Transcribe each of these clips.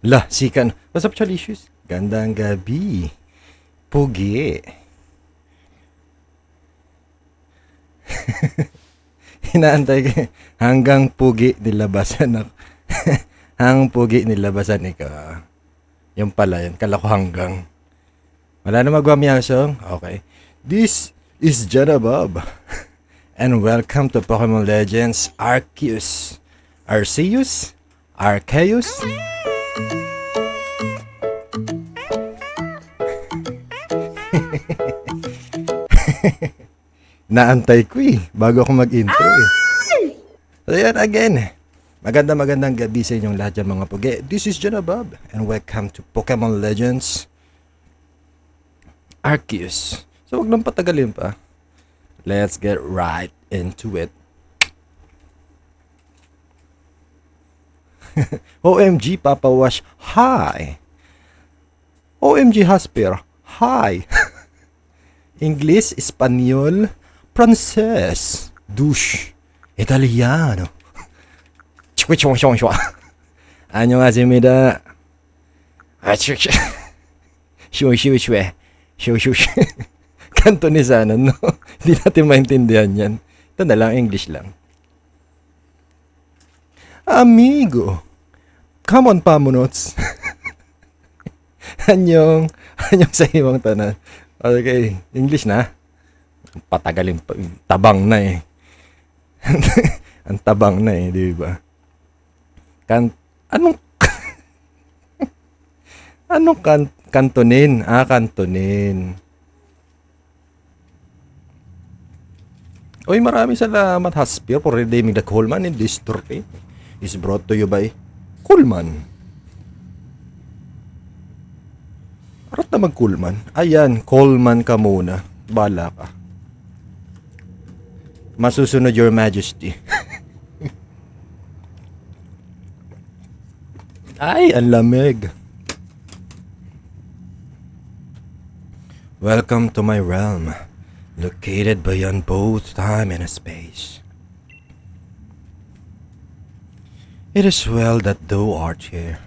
Lah, sikan. What's up, Chalicious? Gandang gabi. Pugi. Hinaantay ko hanggang pugi nilabasan ako. Hang pugi nilabasan ikaw. Yung pala yun. Kala ko hanggang. Wala na magwamyasong? Okay. This is Bob. And welcome to Pokémon Legends Arceus. Arceus? Arceus? Naantay ko bago ako mag-intro So yan again. Magandang gabi sa inyong lahat dyan mga pugi. This is Bob and welcome to Pokemon Legends Arceus. So wag nang patagalin pa. Let's get right into it. OMG Papa Wash, hi. OMG Hasper, hi. English, Espanyol, Pranses, douche, Italiano. Annyeonghaseyo. Kantonisano, no? Hindi natin maintindihan yan. Ito na lang, English lang. Amigo, come on pamunots. Anyong sa ibang tanan. Okay, English na. Patagalin pa. Tabang na eh. Ang tabang na eh, di ba? Anong kantonin? Kantonin. Oy, maraming salamat Haspir for redeeming the Coleman in this story. Is brought to you by Coleman. Arat na mag-Coleman. Ayan, Coleman ka muna. Bala ka. Masusunod your majesty. Ay, ang lamig. Welcome to my realm, located beyond both time and space. It is well that thou art here.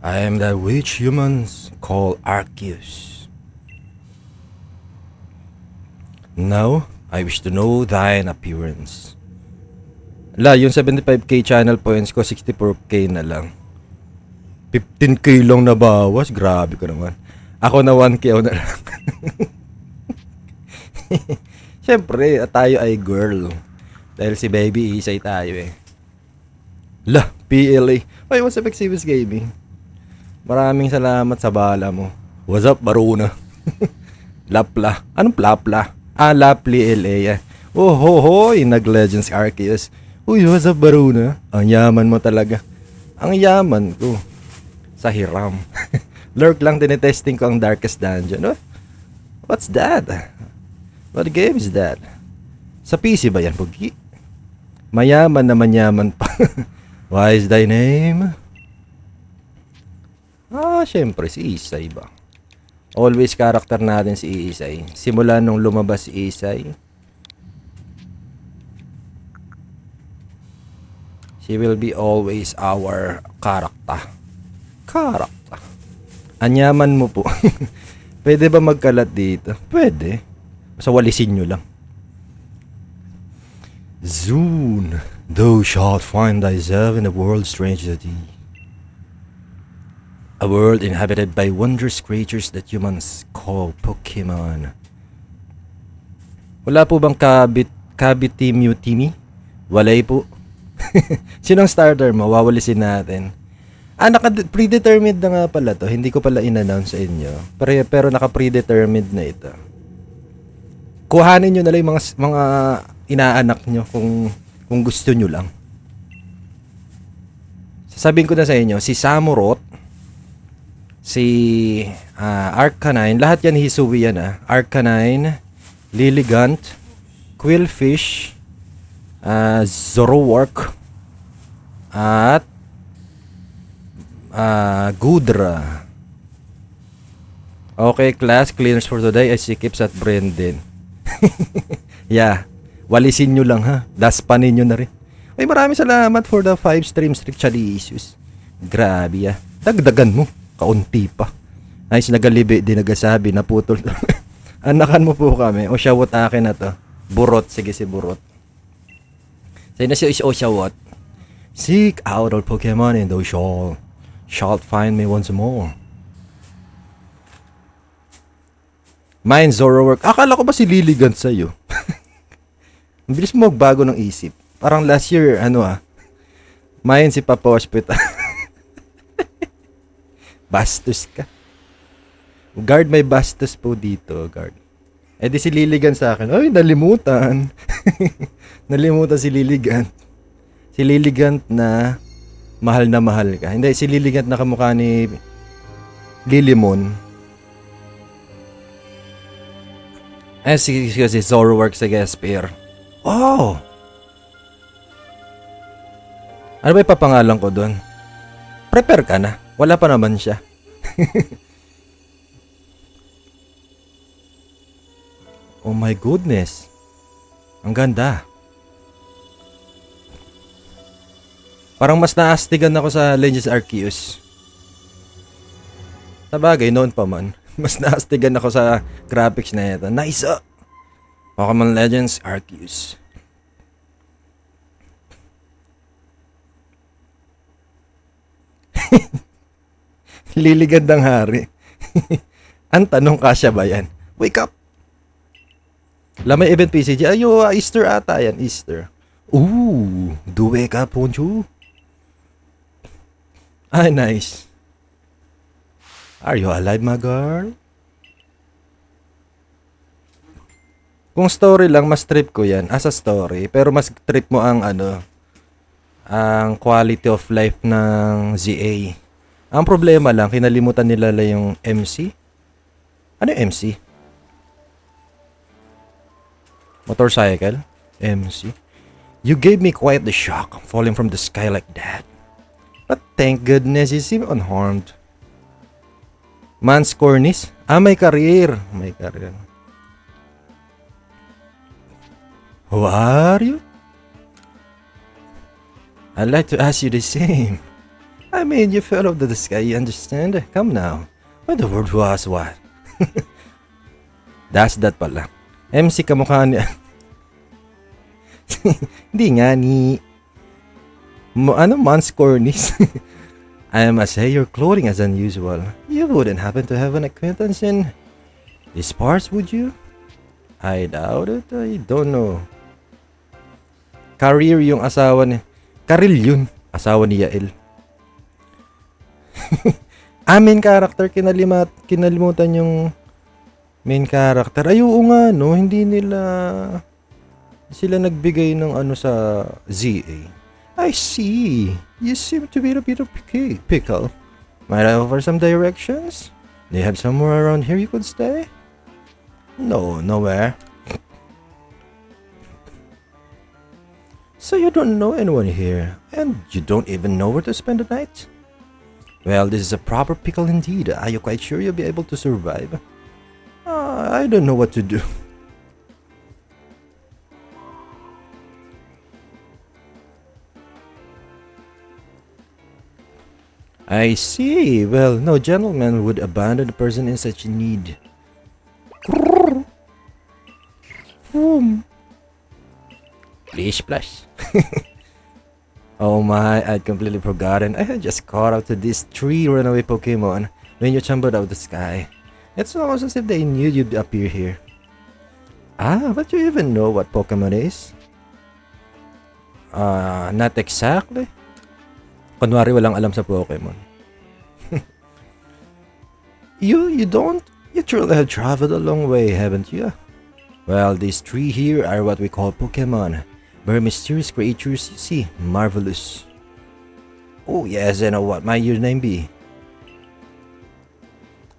I am that which humans call Arceus. Now, I wish to know thine appearance. Yung 75k channel points ko, 64k na lang. 15k lang nabawas. Grabe ko naman. Ako na 1k na lang. Siyempre, tayo ay girl. Dahil si baby isay tayo eh. PLA. Ay, what's up, Exhibits Gaming? Maraming salamat sa bala mo. What's up, Baruna? Lapla. Anong plapla? Lapli LA. Oh, hoy, nag-Legends Arceus. Uy, what's up, Baruna? Ang yaman mo talaga. Ang yaman ko. Sa hiram. Lurk lang, tinetesting ko ang Darkest Dungeon. What's that? What game is that? Sa PC ba yan, Pugi? Mayaman na manyaman pa. Why is thy name? Syempre, si Isay ba? Always character natin si Isay. Simula nung lumabas si Isay. She will be always our character. Anyaman mo po. Pwede ba magkalat dito? Pwede. Basta walisin nyo lang. Soon, thou shalt find thyself in a world strange to thee. A world inhabited by wondrous creatures that humans call Pokémon. Wala po bang Kabiti-Mutimi? Walay po. Sinong starter mo? Wawalisin natin. Naka-predetermined na nga pala to. Hindi ko pala in-announce sa inyo. Pero naka-predetermined na ito. Kuhanin nyo na lang yung mga inaanak nyo kung gusto nyo lang. Sasabihin ko na sa inyo, si Samurott, si Arcanine, lahat yan Hisui yan Arcanine, Lilligant, Quillfish, Zoroark, at Gudra. Okay, class cleaners for today ay si Kips at Brendan. Yeah, walisin nyo lang ha. Daspanin nyo na rin. Ay, maraming salamat for the 5 stream streak Chalicious. Grabe ah. Dagdagan mo. Kaunti pa. Ay, sinagalibi, di nagasabi, naputol. Anakan mo po kami. O Shawot akin na to. Burot. Sige si Burot. Say na si O Shawot. Seek out all Pokemon and thou shalt find me once more. Mine Zoroark. Akala ko ba si Lilligant sa'yo? Ang bilis mo magbago ng isip. Parang last year, mine si Papa Hospital. Bastos ka. Guard, may bastos po dito, guard. Eh di si Lilligant sa akin. Ay, nalimutan. Nalimutan si Lilligant. Si Lilligant na mahal ka. Hindi, si Lilligant na kamukha ni Lilimon. Eh, si Zoroark sa Gesper. Oh! Ano ba ipapangalan ko doon? Prepare ka na. Wala pa naman siya. Oh my goodness. Ang ganda. Parang mas naastigan ako sa Legends Arceus. Sabagay, noon pa man. Mas naastigan ako sa graphics na ito. Nice! Pokemon Legends Arceus. Liligandang hari. Ang tanong, kasya ba yan? Wake up! Lamay event PCG. Ayo, Easter ata yan. Easter. Ooh, do wake up, Poncho. Ah, nice. Are you alive, my girl? Kung story lang, mas trip ko yan. As a story. Pero mas trip mo ang ang quality of life ng ZA. Ang problema lang, kinalimutan nila yung MC. Ano yung MC? Motorcycle? MC? You gave me quite the shock, falling from the sky like that. But thank goodness you seem unharmed. Man's cornice? Ah, may career. May career. Who are you? I'd like to ask you the same. I mean, you fell off the sky, you understand? Come now. What the word was what? That's that pala. MC kamukha niya. Hindi nga ni... Man's cornice. I must say your clothing is unusual. You wouldn't happen to have an acquaintance in these parts, would you? I doubt it. I don't know. Career yung asawa ni... Karil yun. Asawa ni Yael. Main character. Kinalimutan yung main character. Ay, oo nga, no? Hindi sila nagbigay ng sa ZA. I see. You seem to be a bit of pickle. Might I offer some directions? Do you have somewhere around here you could stay? No, nowhere. So you don't know anyone here, and you don't even know where to spend the night? Well, this is a proper pickle indeed. Are you quite sure you'll be able to survive? I don't know what to do. I see. Well, no gentleman would abandon a person in such need. Please, splash. Oh my, I'd completely forgotten. I had just caught up to these 3 runaway Pokemon when you tumbled out of the sky. It's almost as if they knew you'd appear here. Ah, but you even know what Pokemon is? Not exactly. Kunwari walang alam sa Pokemon. You don't? You truly have traveled a long way, haven't you? Well, these 3 here are what we call Pokemon. Very mysterious creatures, you see. Marvelous. Oh yes, and what might your name be?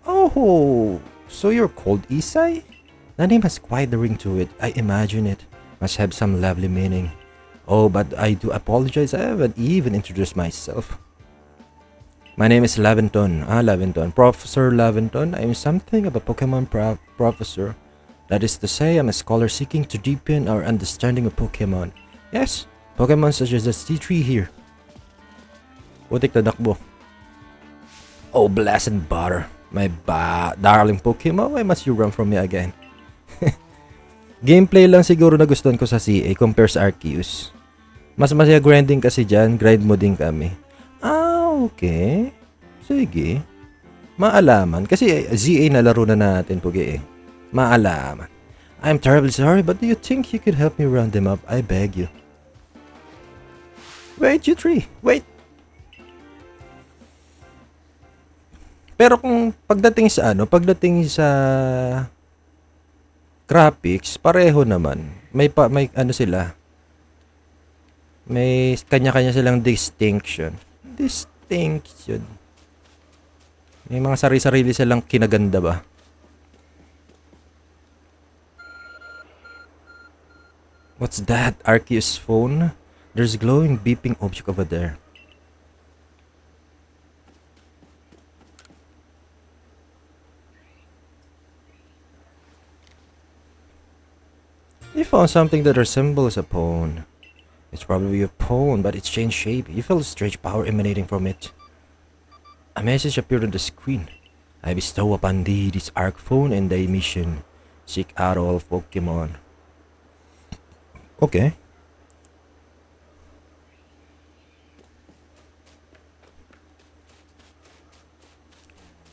Oh, so you're called Isai? The name has quite the ring to it. I imagine it must have some lovely meaning. Oh, but I do apologize, I haven't even introduced myself. My name is Laventon. Laventon. Professor Laventon. I am something of a Pokemon professor. That is to say, I'm a scholar seeking to deepen our understanding of Pokemon. Yes, Pokemon such as the C3 here. Putik na dakbo. Oh, blessed butter. My darling Pokemon, why must you run from me again? Gameplay lang siguro na gustuhan ko sa CA compared sa Arceus. Mas masaya grinding kasi dyan, grind mo din kami. Ah, okay. Sige. Maalaman. Kasi ZA na laro na natin, Pugi eh. Maalaman. I'm terribly sorry, but do you think you could help me round them up? I beg you. Wait, you three. Wait. Pero kung pagdating sa graphics, pareho naman. May ano sila. May kanya-kanya silang distinction. May mga sarili-sarili silang kinaganda ba? What's that? Arceus' phone? There's a glowing beeping object over there. You found something that resembles a pawn. It's probably a pawn, but it's changed shape. You feel a strange power emanating from it. A message appeared on the screen. I bestow upon thee this Arc phone and thy mission. Seek out all Pokémon. Okay.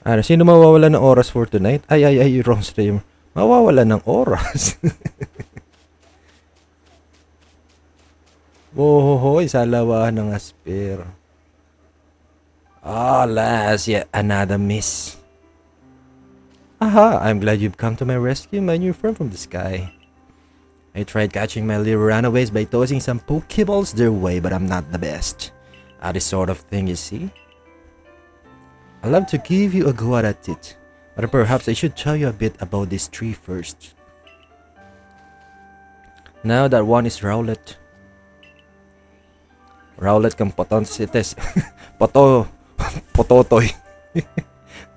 Ano, sino mawawala ng oras for tonight? Ay, wrong stream. Mawawala ng oras. Wohohoy, salawahan ng asper. Ah, lass, yet another miss. Aha, I'm glad you've come to my rescue, my new friend from the sky. I tried catching my little runaways by tossing some Pokeballs their way, but I'm not the best at this sort of thing, you see. I'd love to give you a go at it, but perhaps I should tell you a bit about this tree first. Now that one is Rowlet. Rowlet can photosynthesize. Pototoy.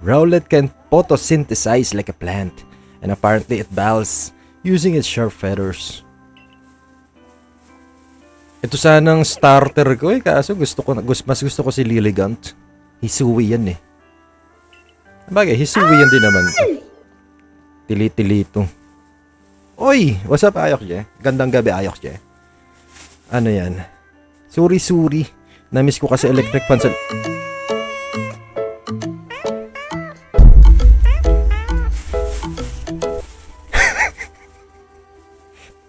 Rowlet can photosynthesize like a plant, and apparently it battles using its sharp feathers. Ito sanang starter ko eh, kaso mas gusto ko si Lilligant. Hisui yan eh. Bagay, Hisui yan din naman. Tili-tilito. Oy! What's up, Ayok? Gandang gabi, Ayok. Ano yan? Suri. Namiss ko kasi electric fan sa...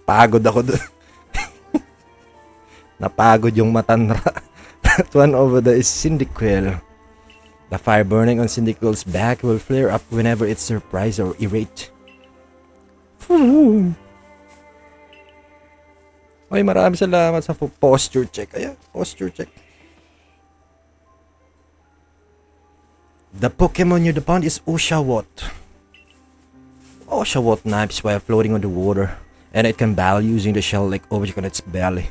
Pagod ako doon. Napagod yung matanra. That one over there is Cyndaquil. The fire burning on Cyndaquil's back will flare up whenever it's surprised or irate. Ay, maraming salamat sa posture check. Ayan, posture check. The Pokemon near the pond is Oshawott. Oshawott naps while floating on the water, and it can battle using the shell-like object on its belly.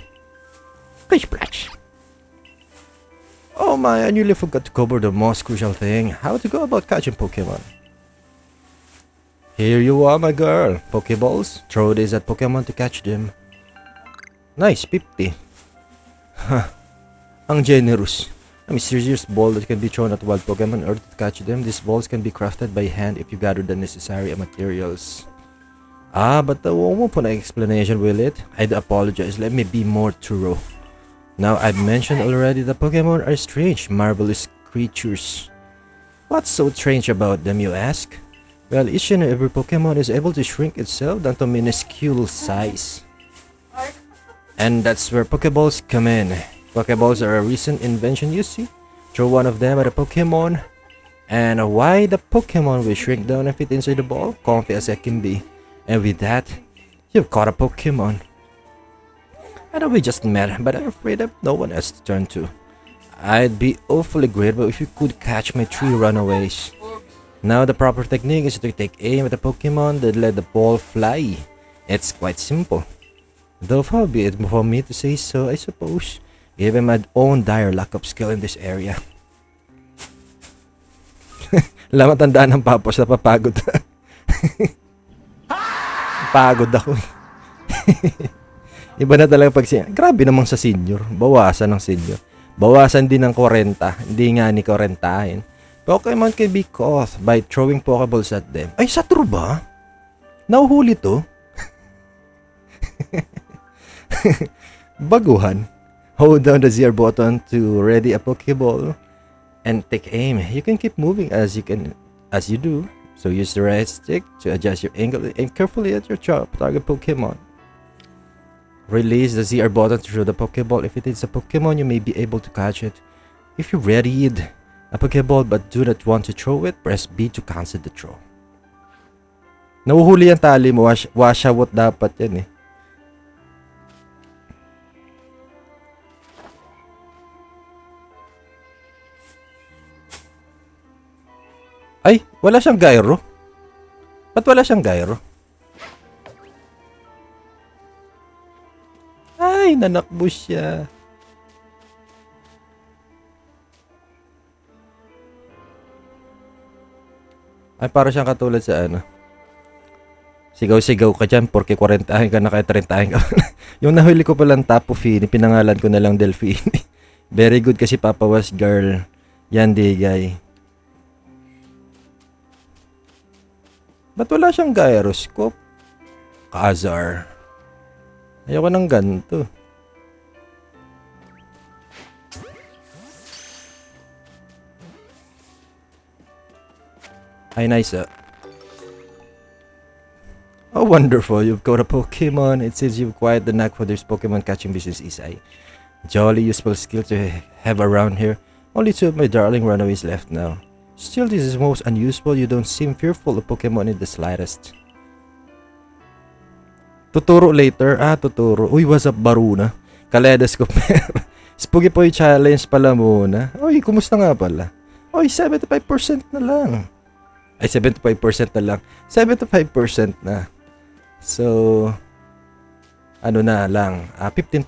Splash! Oh my, I nearly forgot to cover the most crucial thing. How to go about catching Pokemon. Here you are, my girl. Pokeballs. Throw these at Pokemon to catch them. Nice, 50. Huh. Ang generous. A mysterious ball that can be thrown at wild Pokemon in order to catch them. These balls can be crafted by hand if you gather the necessary materials. Ah, but won't put an explanation, will it? I'd apologize. Let me be more thorough. Now, I've mentioned already that Pokemon are strange, marvelous creatures. What's so strange about them, you ask? Well, each and every Pokemon is able to shrink itself down to minuscule size. And that's where Pokeballs come in. Pokeballs are a recent invention, you see. Throw one of them at a Pokemon, and why the Pokemon will shrink down and fit inside the ball, comfy as it can be. And with that, you've caught a Pokemon. I know we just met, but I'm afraid I've no one else to turn to. I'd be awfully grateful if you could catch my 3 runaways. Now the proper technique is to take aim at the Pokemon, then let the ball fly. It's quite simple. Though far be it for me to say so, I suppose, given my own dire lack of skill in this area. Lamat tandaan ng papos, napapagod. Pagod ako. Iba na talaga pag grabe namang sa senior. Bawasan ng senior. Bawasan din ng 40. Hindi nga ni 40-ahin. Pokemon can be caught by throwing Pokeballs at them. Ay, sa true ba? Nauhuli to? Baguhan. Hold down the ZR button to ready a Pokeball and take aim. You can keep moving as you do. So use the right stick to adjust your angle and aim carefully at your target Pokemon. Release the ZR button to throw the Pokeball. If it is a Pokemon, you may be able to catch it. If you readied a Pokeball but do not want to throw it, press B to cancel the throw. Nauhuli ang tali mo. Wash-out dapat yan eh. Ay, wala siyang gyro. Ba't wala siyang gyro? Ay, nanakbo siya. Ay, para siyang katulad sa ano. Sigaw-sigaw ka dyan, porque 40 ka na kaya 30 ka. Yung nahuli ko palang Tapu Fini, pinangalan ko na lang Delphine. Very good kasi Papa was girl. Yan, digay. Ba't wala siyang gyroscope? Kazar. Ayoko ng ganito. Ay, nice ah. Oh, wonderful. You've got a Pokemon. It seems you've acquired the knack for this Pokemon catching business, Isai. Jolly useful skill to have around here. Only 2 of my darling runaways left now. Still, this is most unusual. You don't seem fearful of Pokemon in the slightest. Tuturo later. Tuturo. Uy, what's up, Baruna? Kaleidoscope. Spooky Boy Challenge pala muna. Uy, kumusta nga pala? Uy, 75% na lang. Ay, 75% na lang. 75% na. So, ano na lang. 15%.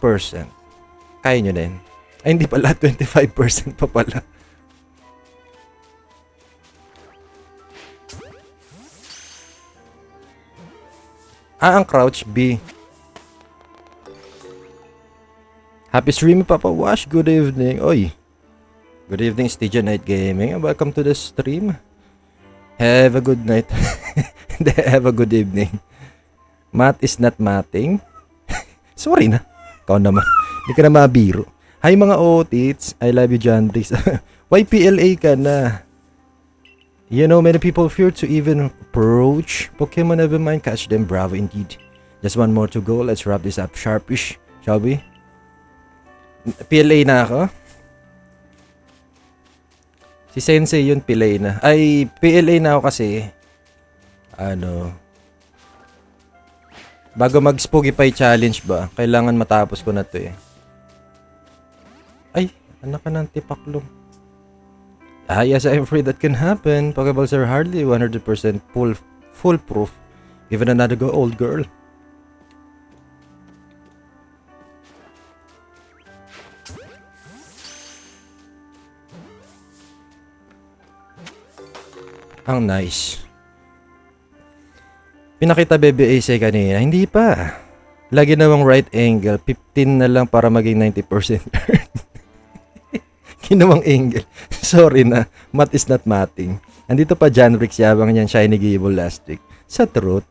Kaya nyo din. Ay, hindi pala. 25% pa pala. Ang crouch B. Happy streaming, Papa Wash. Good evening. Oy. Good evening, Stygia Night Gaming. Welcome to the stream. Have a good night. Have a good evening. Math is not matting. Sorry na. Ikaw naman. Hindi ka na mabiro. Hi mga otits. I love you, John Briggs. Why PLA ka na? You know, many people fear to even approach Pokemon. Never mind, catch them. Bravo indeed. Just one more to go. Let's wrap this up sharpish, shall we? PLA na ako. Si Sensei yun, PLA na. Ay, PLA na ako kasi, bago mag-Spooky Pie Challenge ba, kailangan matapos ko na to eh. Ay, anak ka ng tipaklong. Yes, I'm afraid that can happen. Pokeballs are hardly 100% foolproof. Given another go, old girl. Ang nice. Pinakita Bebe Ace kanina. Hindi pa. Lagi namang right angle. 15 na lang para maging 90%. Ginawang angle. Sorry na. Math is not matting. Andito pa John Ricks yabang niyan Shiny Gable last week. Sa truth.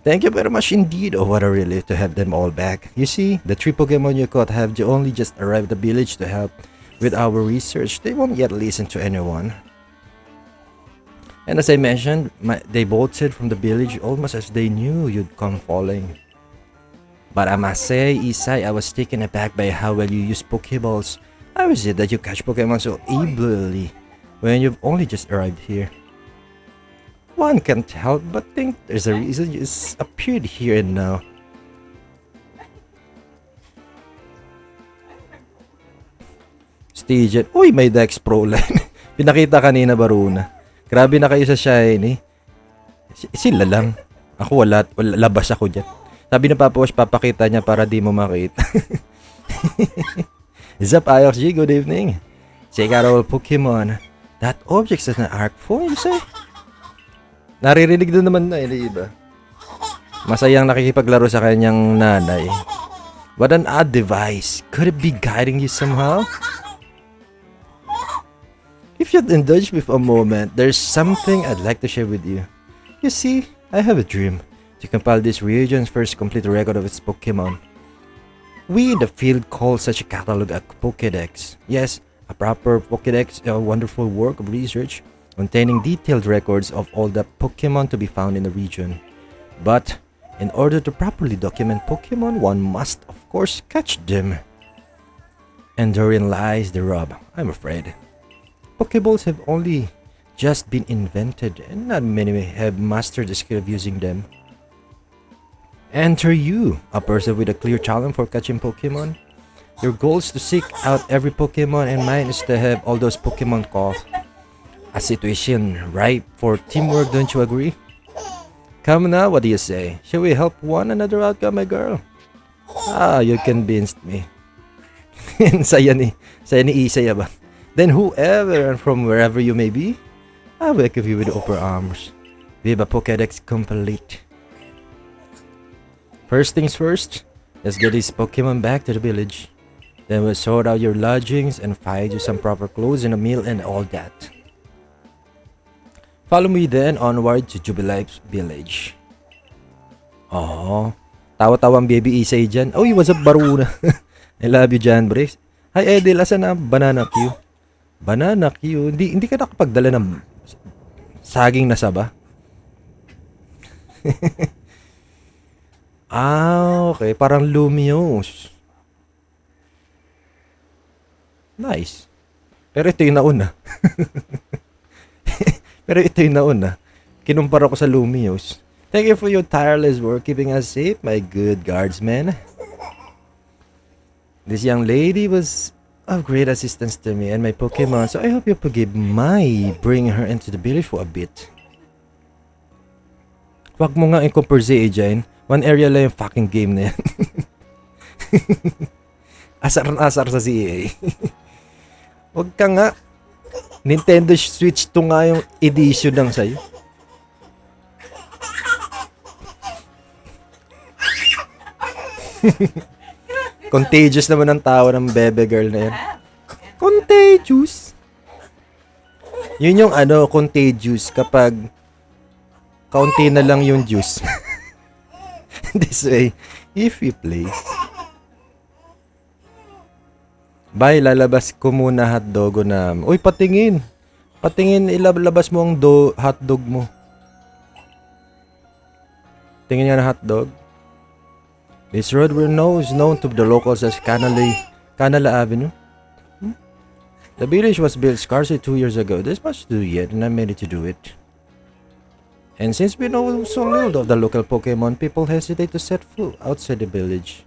Thank you very much indeed. Oh, what a relief to have them all back. You see, the 3 Pokemon you caught have only just arrived at the village to help with our research. They won't yet listen to anyone. And as I mentioned, they bolted from the village almost as they knew you'd come falling. But I must say, Isai, I was taken aback by how well you use Pokeballs. How is it that you catch Pokemon so ably when you've only just arrived here? One can't help but think there's a reason you just appeared here and now. Stygian. Uy, may Dex Pro line. Pinakita kanina, Baruna. Grabe na kayo sa Shiny. Sila lang. Ako wala labas ako dyan. Sabi na Papa Wash, papakita niya para di mo makita. Zap Ayox G, good evening. Check out all Pokemon. That object is an arc phone, you say? Naririnig doon naman na, hindi ba? Masayang nakikipaglaro sa kanyang nanay. What an odd device. Could it be guiding you somehow? If you'd indulge me for a moment, there's something I'd like to share with you. You see, I have a dream to compile this region's first complete record of its Pokémon. We in the field call such a catalog a Pokédex. Yes, a proper Pokédex is a wonderful work of research containing detailed records of all the Pokémon to be found in the region. But in order to properly document Pokémon, one must, of course, catch them. And therein lies the rub, I'm afraid. Pokeballs have only just been invented, and not many have mastered the skill of using them. Enter you, a person with a clear talent for catching Pokemon. Your goal is to seek out every Pokemon, and mine is to have all those Pokemon caught. A situation ripe for teamwork, don't you agree? Come now, what do you say? Shall we help one another out, my girl? Ah, you convinced me. Saya ni Isaya ba? Then whoever and from wherever you may be, I welcome you with open arms. We have a Pokédex complete. First things first, let's get these Pokemon back to the village. Then we'll sort out your lodgings and find you some proper clothes and a meal and all that. Follow me then onward to Jubilife's village. Oh, tawa-tawang baby Isay dyan. Uy, what's up, Baruna? I love you, Jan Brace. Hi, Edel. Asan na? Banana Q. Banana Q. Hindi ka nakapagdala ng saging na saba? Okay. Parang Lumios. Nice. Pero ito yung nauna. Kinumpara ko sa Lumios. Thank you for your tireless work keeping us safe, my good guardsmen. This young lady was of great assistance to me and my Pokemon, so I hope you forgive my bringing her into the village for a bit. Wag mo nga i-compare si Jane. One area lang yung fucking game na yan. Asar na asar sa CA. Wag ka nga. Nintendo Switch 2 nga yung edition lang sa'yo. Contagious naman ang tawa ng bebe girl na yan. Contagious. Yun yung contagious kapag kaunti na lang yung juice. This way, if you please. Bye, lalabas ko muna hotdog na. Uy, patingin. Patingin, ilalabas mo ang hotdog mo. Tingin nga na hotdog. This road is known to the locals as Canala Avenue. The village was built scarcely 2 years ago. There's much to do yet, and I'm ready to do it. And since we know so little of the local Pokemon, people hesitate to set foot outside the village.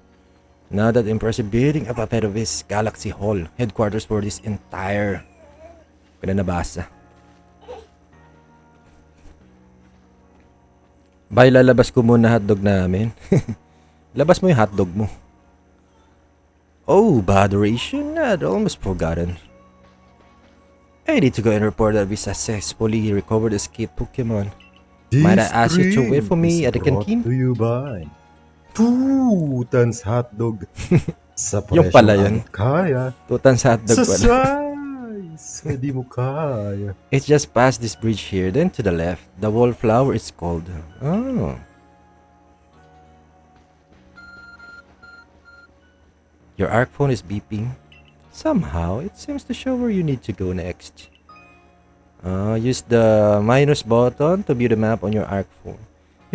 Now that impressive building up ahead of is Galaxy Hall, headquarters for this entire... Pinanabasa. Bye, lalabas ko muna hotdog namin. Labas mo yung hotdog mo. Oh, botheration. I'd almost forgotten. I need to go and report that we successfully recovered escaped Pokemon. Might I ask you to wait for me at the canteen? To you by 2 tons hotdog. Sa Yung pala yun. Kaya. 2 tons hotdog Sa pala. size. Hindi mo kaya. It's just past this bridge here, then to the left. The wallflower is called. Oh. Your arc phone is beeping. Somehow, it seems to show where you need to go next. Use the minus button to view the map on your arc phone.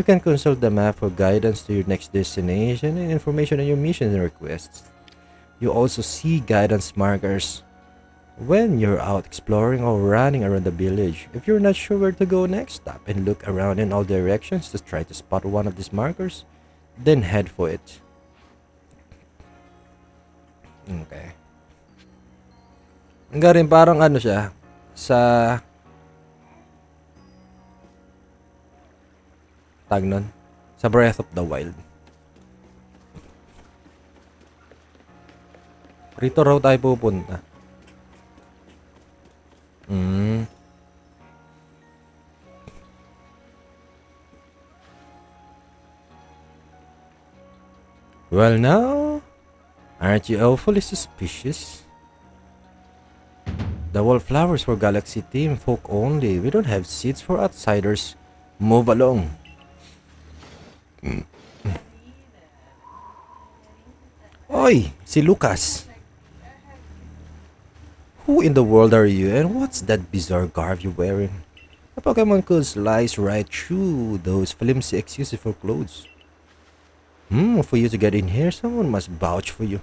You can consult the map for guidance to your next destination and information on your missions and requests. You also see guidance markers when you're out exploring or running around the village. If you're not sure where to go next, stop and look around in all directions to try to spot one of these markers, then head for it. Okay. Ang galing parang siya sa tag nun, sa Breath of the Wild. Rito raw tayo pupunta. Well now, aren't you awfully suspicious? The wallflowers for Galaxy Team folk only. We don't have seats for outsiders. Move along. Oi, si Lucas. Who in the world are you and what's that bizarre garb you're wearing? A Pokemon could slice right through those flimsy excuses for clothes. For you to get in here, someone must vouch for you.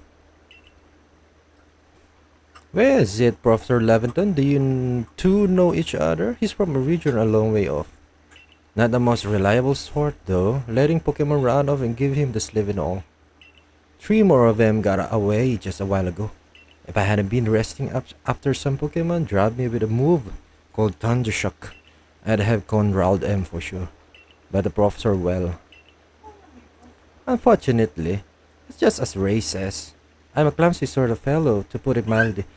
Where is it, Professor Leventon? Do you two know each other? He's from a region a long way off. Not the most reliable sort, though, letting Pokemon run off and give him the slip and all. 3 more of them got away just a while ago. If I hadn't been resting up after some Pokemon dropped me with a move called Thundershock, I'd have controlled them for sure. But the Professor, well, unfortunately, it's just as Ray says. I'm a clumsy sort of fellow, to put it mildly.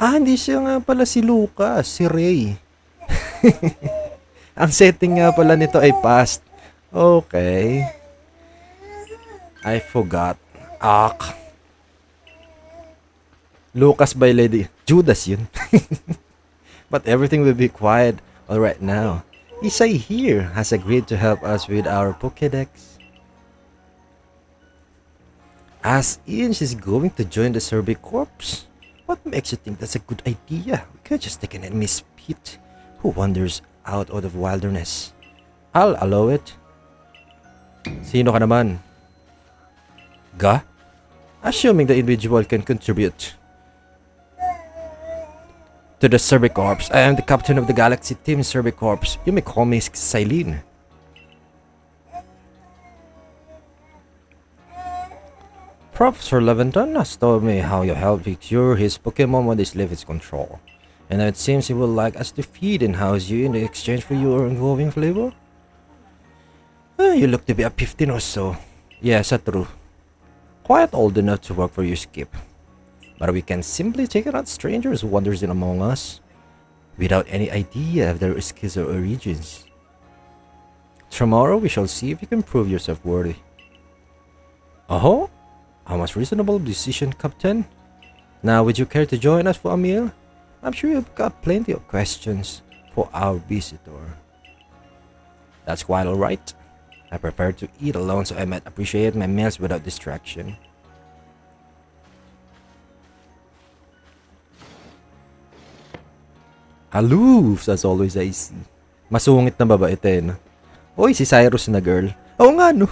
Hindi siya nga pala si Lucas, si Ray. Ang setting nga pala nito ay past. Okay. I forgot. Lucas by Lady Judas yun. But everything will be quiet all right now. Isai here has agreed to help us with our Pokédex. As in, she's going to join the Survey Corps? What makes you think that's a good idea? We can't just take an enemy's pit who wanders out of the wilderness. I'll allow it. Sino ka naman? Ga? Assuming the individual can contribute to the Survey Corps. I am the captain of the Galaxy Team Survey Corps. You may call me Silene. Professor Leventon has told me how you helped cure his Pokemon when they leave his control. And it seems he would like us to feed and house you in exchange for your ongoing flavor. You look to be a 15 or so. Yes, that's true. Quite old enough to work for your skip. But we can simply take out strangers who wanders in among us without any idea of their skills or origins. Tomorrow we shall see if you can prove yourself worthy. Oh? A most reasonable decision, Captain. Now, would you care to join us for a meal? I'm sure you've got plenty of questions for our visitor. That's quite alright. I prefer to eat alone so I might appreciate my meals without distraction. Aloof, as always I see. Masungit na babae ito, no? Uy, si Cyrus na girl. Oo nga, no?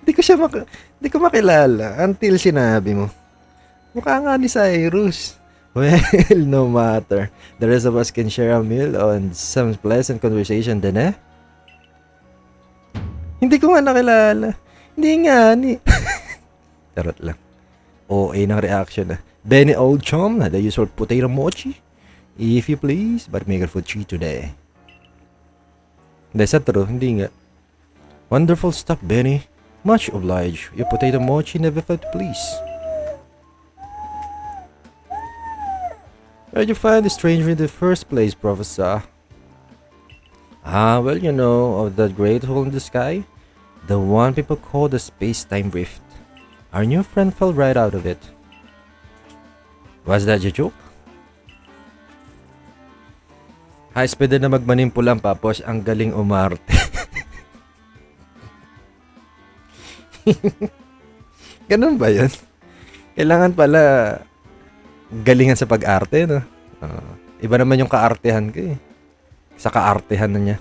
Hindi ko makilala until sinabi mo. Mukha nga ni Cyrus. Well, no matter. The rest of us can share a meal and some pleasant conversation din, eh? Hindi ko nga nakilala. Hindi nga ni. Tarot lang. OA ng reaction, eh. Benny old chum, the usual potato mochi. If you please, but make it for 3 today. Hindi, sa true, hindi nga. Wonderful stuff, Benny. Much obliged. Your potato mochi never failed to please. Where'd you find the stranger in the first place, Professor? Well, you know, of that great hole in the sky? The one people call the space-time rift. Our new friend fell right out of it. Was that your joke? High speed na magmanimpulang papos ang galing umarte. Ganun ba yun? Kailangan pala galingan sa pag-arte, no? Iba naman yung kaartehan ko, eh. Sa kaartehan na niya.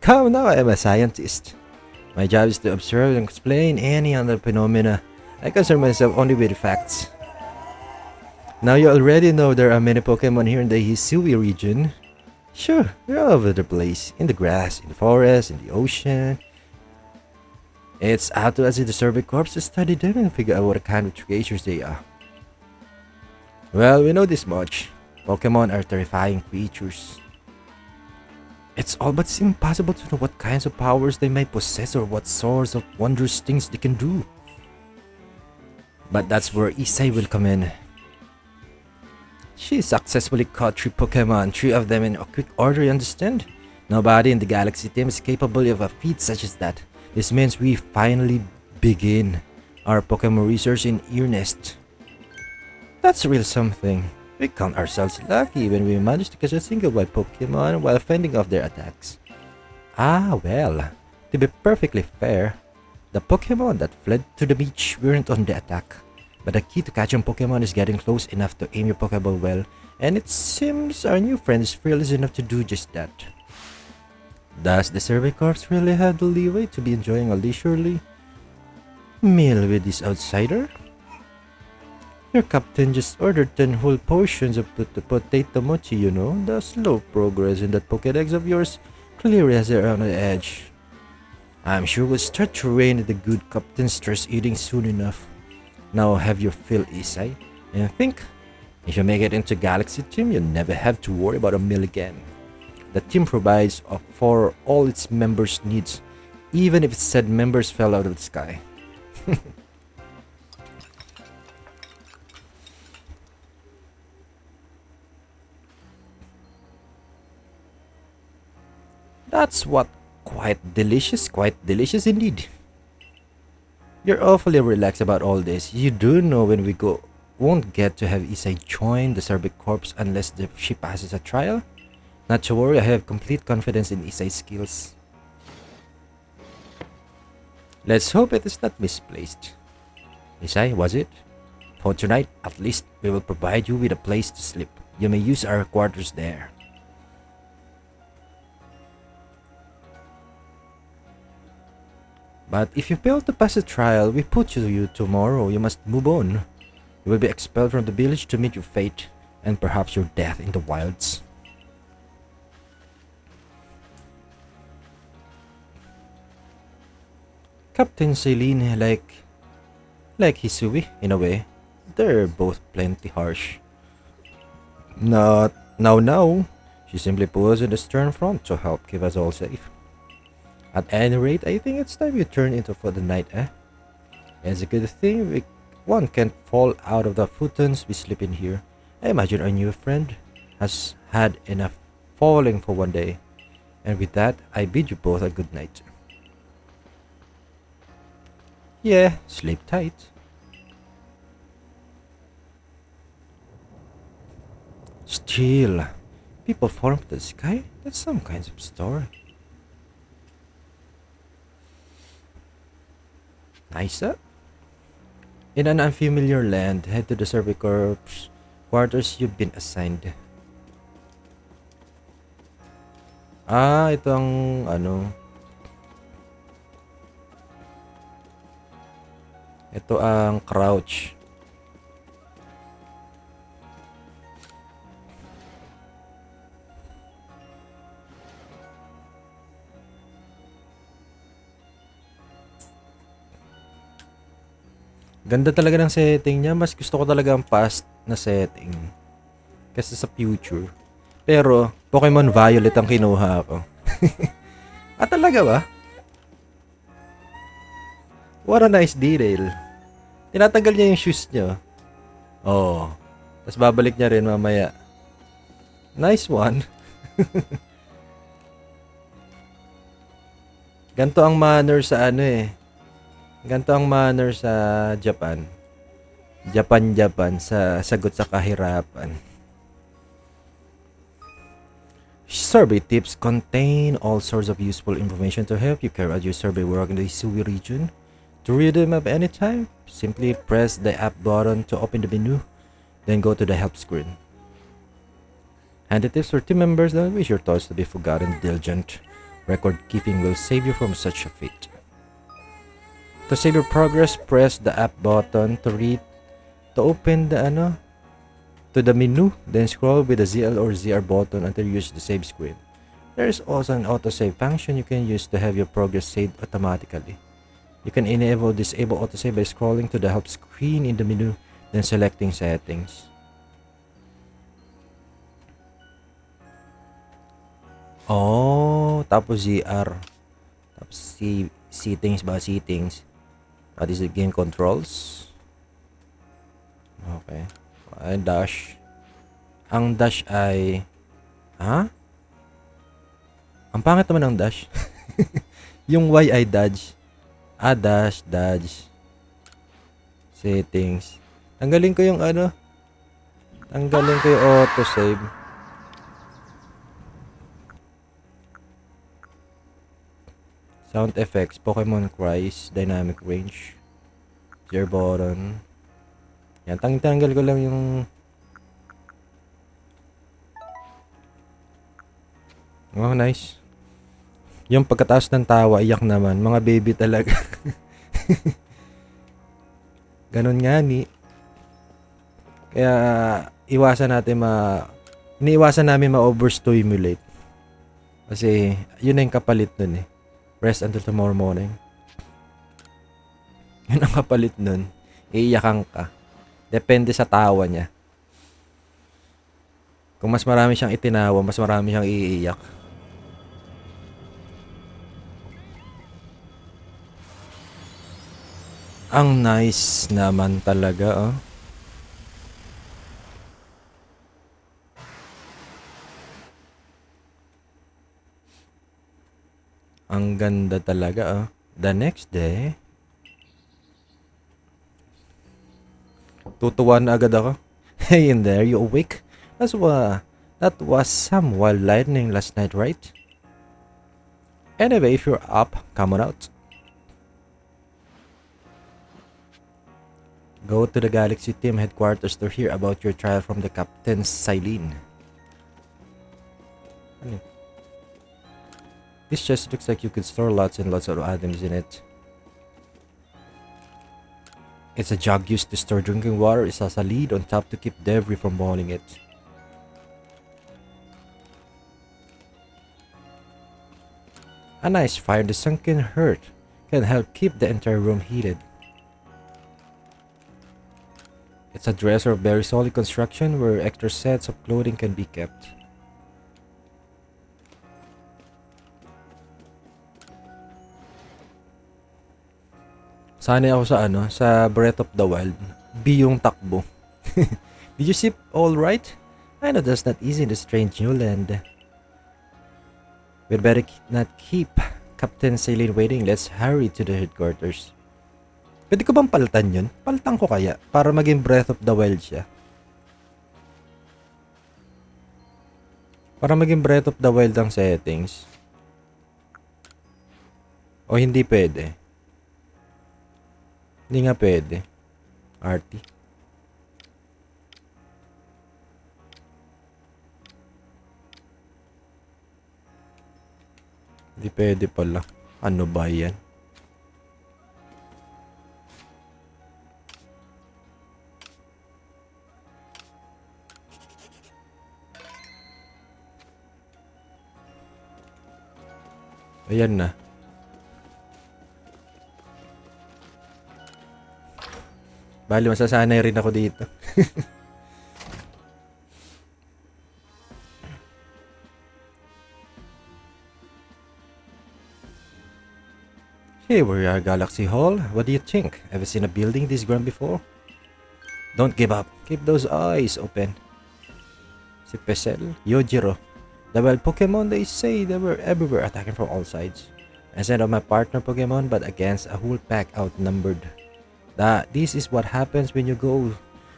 Come now, I'm a scientist. My job is to observe and explain any other phenomena. I concern myself only with facts. Now you already know there are many Pokemon here in the Hisui region. Sure, they're all over the place. In the grass, in the forest, in the ocean. It's up to us in the Survey Corps to study them and figure out what kind of creatures they are. Well, we know this much. Pokemon are terrifying creatures. It's all but impossible to know what kinds of powers they may possess or what sorts of wondrous things they can do. But that's where Isai will come in. She successfully caught 3 Pokemon, 3 of them in a quick order, you understand? Nobody in the Galaxy Team is capable of a feat such as that. This means we finally begin our Pokemon research in earnest. That's real something. We count ourselves lucky when we manage to catch a single wild Pokemon while fending off their attacks. Ah, well, to be perfectly fair, the Pokemon that fled to the beach weren't on the attack. But the key to catching Pokemon is getting close enough to aim your Pokeball well, and it seems our new friend is fearless enough to do just that. Does the Survey Corps really have the leeway to be enjoying a leisurely meal with this outsider? Your captain just ordered 10 whole portions of potato mochi, you know. The slow progress in that Pokédex of yours clearly has it on the edge. I'm sure we'll start to reign the good captain stress eating soon enough. Now have your fill, Isai. And I think, if you make it into Galaxy Team, you'll never have to worry about a meal again. The team provides for all its members' needs, even if said members fell out of the sky. That's what quite delicious indeed. You're awfully relaxed about all this. You do know when we go won't get to have Isai join the Survey Corps unless she passes a trial? Not to worry, I have complete confidence in Isai's skills. Let's hope it is not misplaced. Isai, was it? For tonight, at least, we will provide you with a place to sleep. You may use our quarters there. But if you fail to pass the trial, we put you tomorrow. You must move on. You will be expelled from the village to meet your fate, and perhaps your death in the wilds. Captain Celine, like Hisui, in a way. They're both plenty harsh. Not now. She simply pulls in the stern front to help keep us all safe. At any rate, I think it's time you turn into for the night, eh? It's a good thing one can't fall out of the futons we sleep in here. I imagine our new friend has had enough falling for one day. And with that, I bid you both a good night. Yeah, sleep tight. Still, people falling from the sky? That's some kind of story. Nice up. In an unfamiliar land, head to the Survey Corps quarters you've been assigned. Ah, ito ang ano. Ito ang crouch. Ganda talaga ng setting niya. Mas gusto ko talaga ang past na setting kasi sa future. Pero, Pokemon Violet ang kinuha ko. Talaga ba? What a nice detail. Tinatanggal niya yung shoes niya. Oh. Tapos babalik niya rin mamaya. Nice one. Ganto ang manner sa ano eh. Ganto ang manner sa Japan. Japan sa sagot sa kahirapan. Survey tips contain all sorts of useful information to help you carry out your survey work in the Hisui region. To read them at any time, simply press the app button to open the menu, then go to the help screen. Handy tips for team members: don't wish your thoughts to be forgotten. Diligent record keeping will save you from such a fate. To save your progress, press the app button to open to the menu, then scroll with the ZL or ZR button until you reach the save screen. There is also an autosave function you can use to have your progress saved automatically. You can enable or disable autosave by scrolling to the help screen in the menu, then selecting settings. Oh, tapos ZR. Tapos settings ba? Settings. What is it? Game controls. Okay. Ay, dash. Ang dash ay... Ha? Ang pangit naman ng dash. Yung Y ay dodge. Dodge. Settings. Tanggalin ko yung ano. Tanggalin ko yung autosave. Sound effects, Pokemon cries, dynamic range, share button. Yan, tanggal ko lang yung oh, nice. Yung pagkataas ng tawa, iyak naman. Mga baby talaga. Ganon nga ni. Kaya iniiwasan namin ma-overstimulate. Kasi yun na yung kapalit nun eh. Rest until tomorrow morning. Yun ang kapalit nun. Iiyakan ka. Depende sa tawa niya. Kung mas marami siyang itinawa, mas marami siyang iiyak. Ang nice naman talaga, oh. Ang ganda talaga, oh. The next day, tutuwa na agad ako. Hey in there, you awake? That was some wild lightning last night, right? Anyway, if you're up, come on out. Go to the Galaxy Team headquarters to hear about your trial from the Captain Silene. This chest looks like you could store lots and lots of items in it. It's a jug used to store drinking water. It has a lid on top to keep debris from boiling it. A nice fire in the sunken hearth can help keep the entire room heated. It's a dresser of very solid construction where extra sets of clothing can be kept. Sanay ako sa Breath of the Wild. B yung takbo. Did you sleep all right? I know that's not easy in the strange new land. We'd better not keep Captain Silene waiting. Let's hurry to the headquarters. Pwede ko bang palitan yun? Palitan ko kaya para maging Breath of the Wild siya. Para maging Breath of the Wild ang settings. O hindi pwede. Hindi nga pwede. RT. Hindi pwede pala. Ano ba yan? Ayan na. Bali, masasanay rin ako dito. Here we are, Galaxy Hall. What do you think? Ever seen a building this grand before? Don't give up. Keep those eyes open. Si Pesel, Yojiro. The wild Pokemon, they say they were everywhere, attacking from all sides. I sent out my partner Pokemon, but against a whole pack outnumbered. This is what happens when you go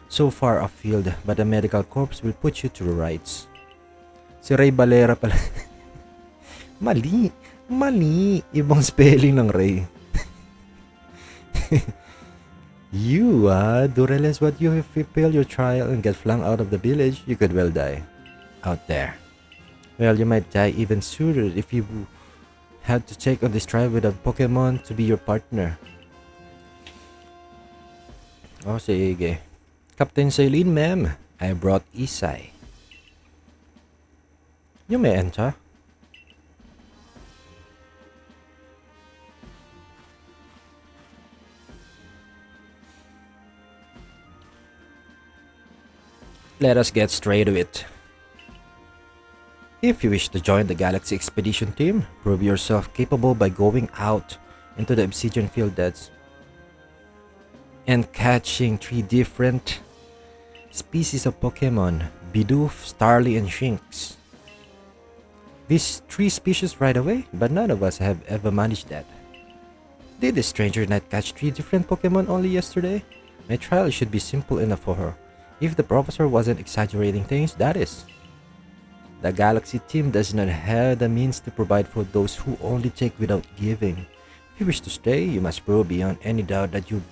so far afield, but the medical corps will put you to the rights. Si Ray Valera pala. Mali. Ibang spelling ng Ray. You do realize what you if you fail your trial and get flung out of the village, you could well die out there. Well, you might die even sooner if you had to take on this trial with a Pokemon to be your partner. Oh, sige. Captain Silene, ma'am. I brought Isai. You may enter. Let us get straight to it. If you wish to join the Galaxy Expedition team, prove yourself capable by going out into the Obsidian Fieldlands and catching 3 different species of Pokemon, Bidoof, Starly, and Shinx. These 3 species right away, but none of us have ever managed that. Did the stranger not catch 3 different Pokemon only yesterday? My trial should be simple enough for her. If the professor wasn't exaggerating things, that is. The Galaxy team does not have the means to provide for those who only take without giving. If you wish to stay, you must prove beyond any doubt that you'll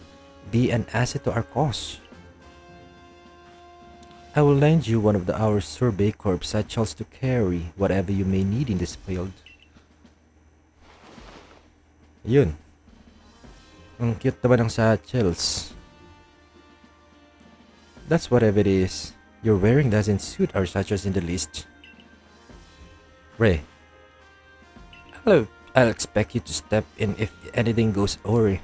be an asset to our cause. I will lend you one of our Survey Corps satchels to carry whatever you may need in this field. Yun. Ang cute naman ng satchels. That's whatever it is. You're wearing doesn't suit our satchels in the least. Ray, I'll expect you to step in if anything goes awry.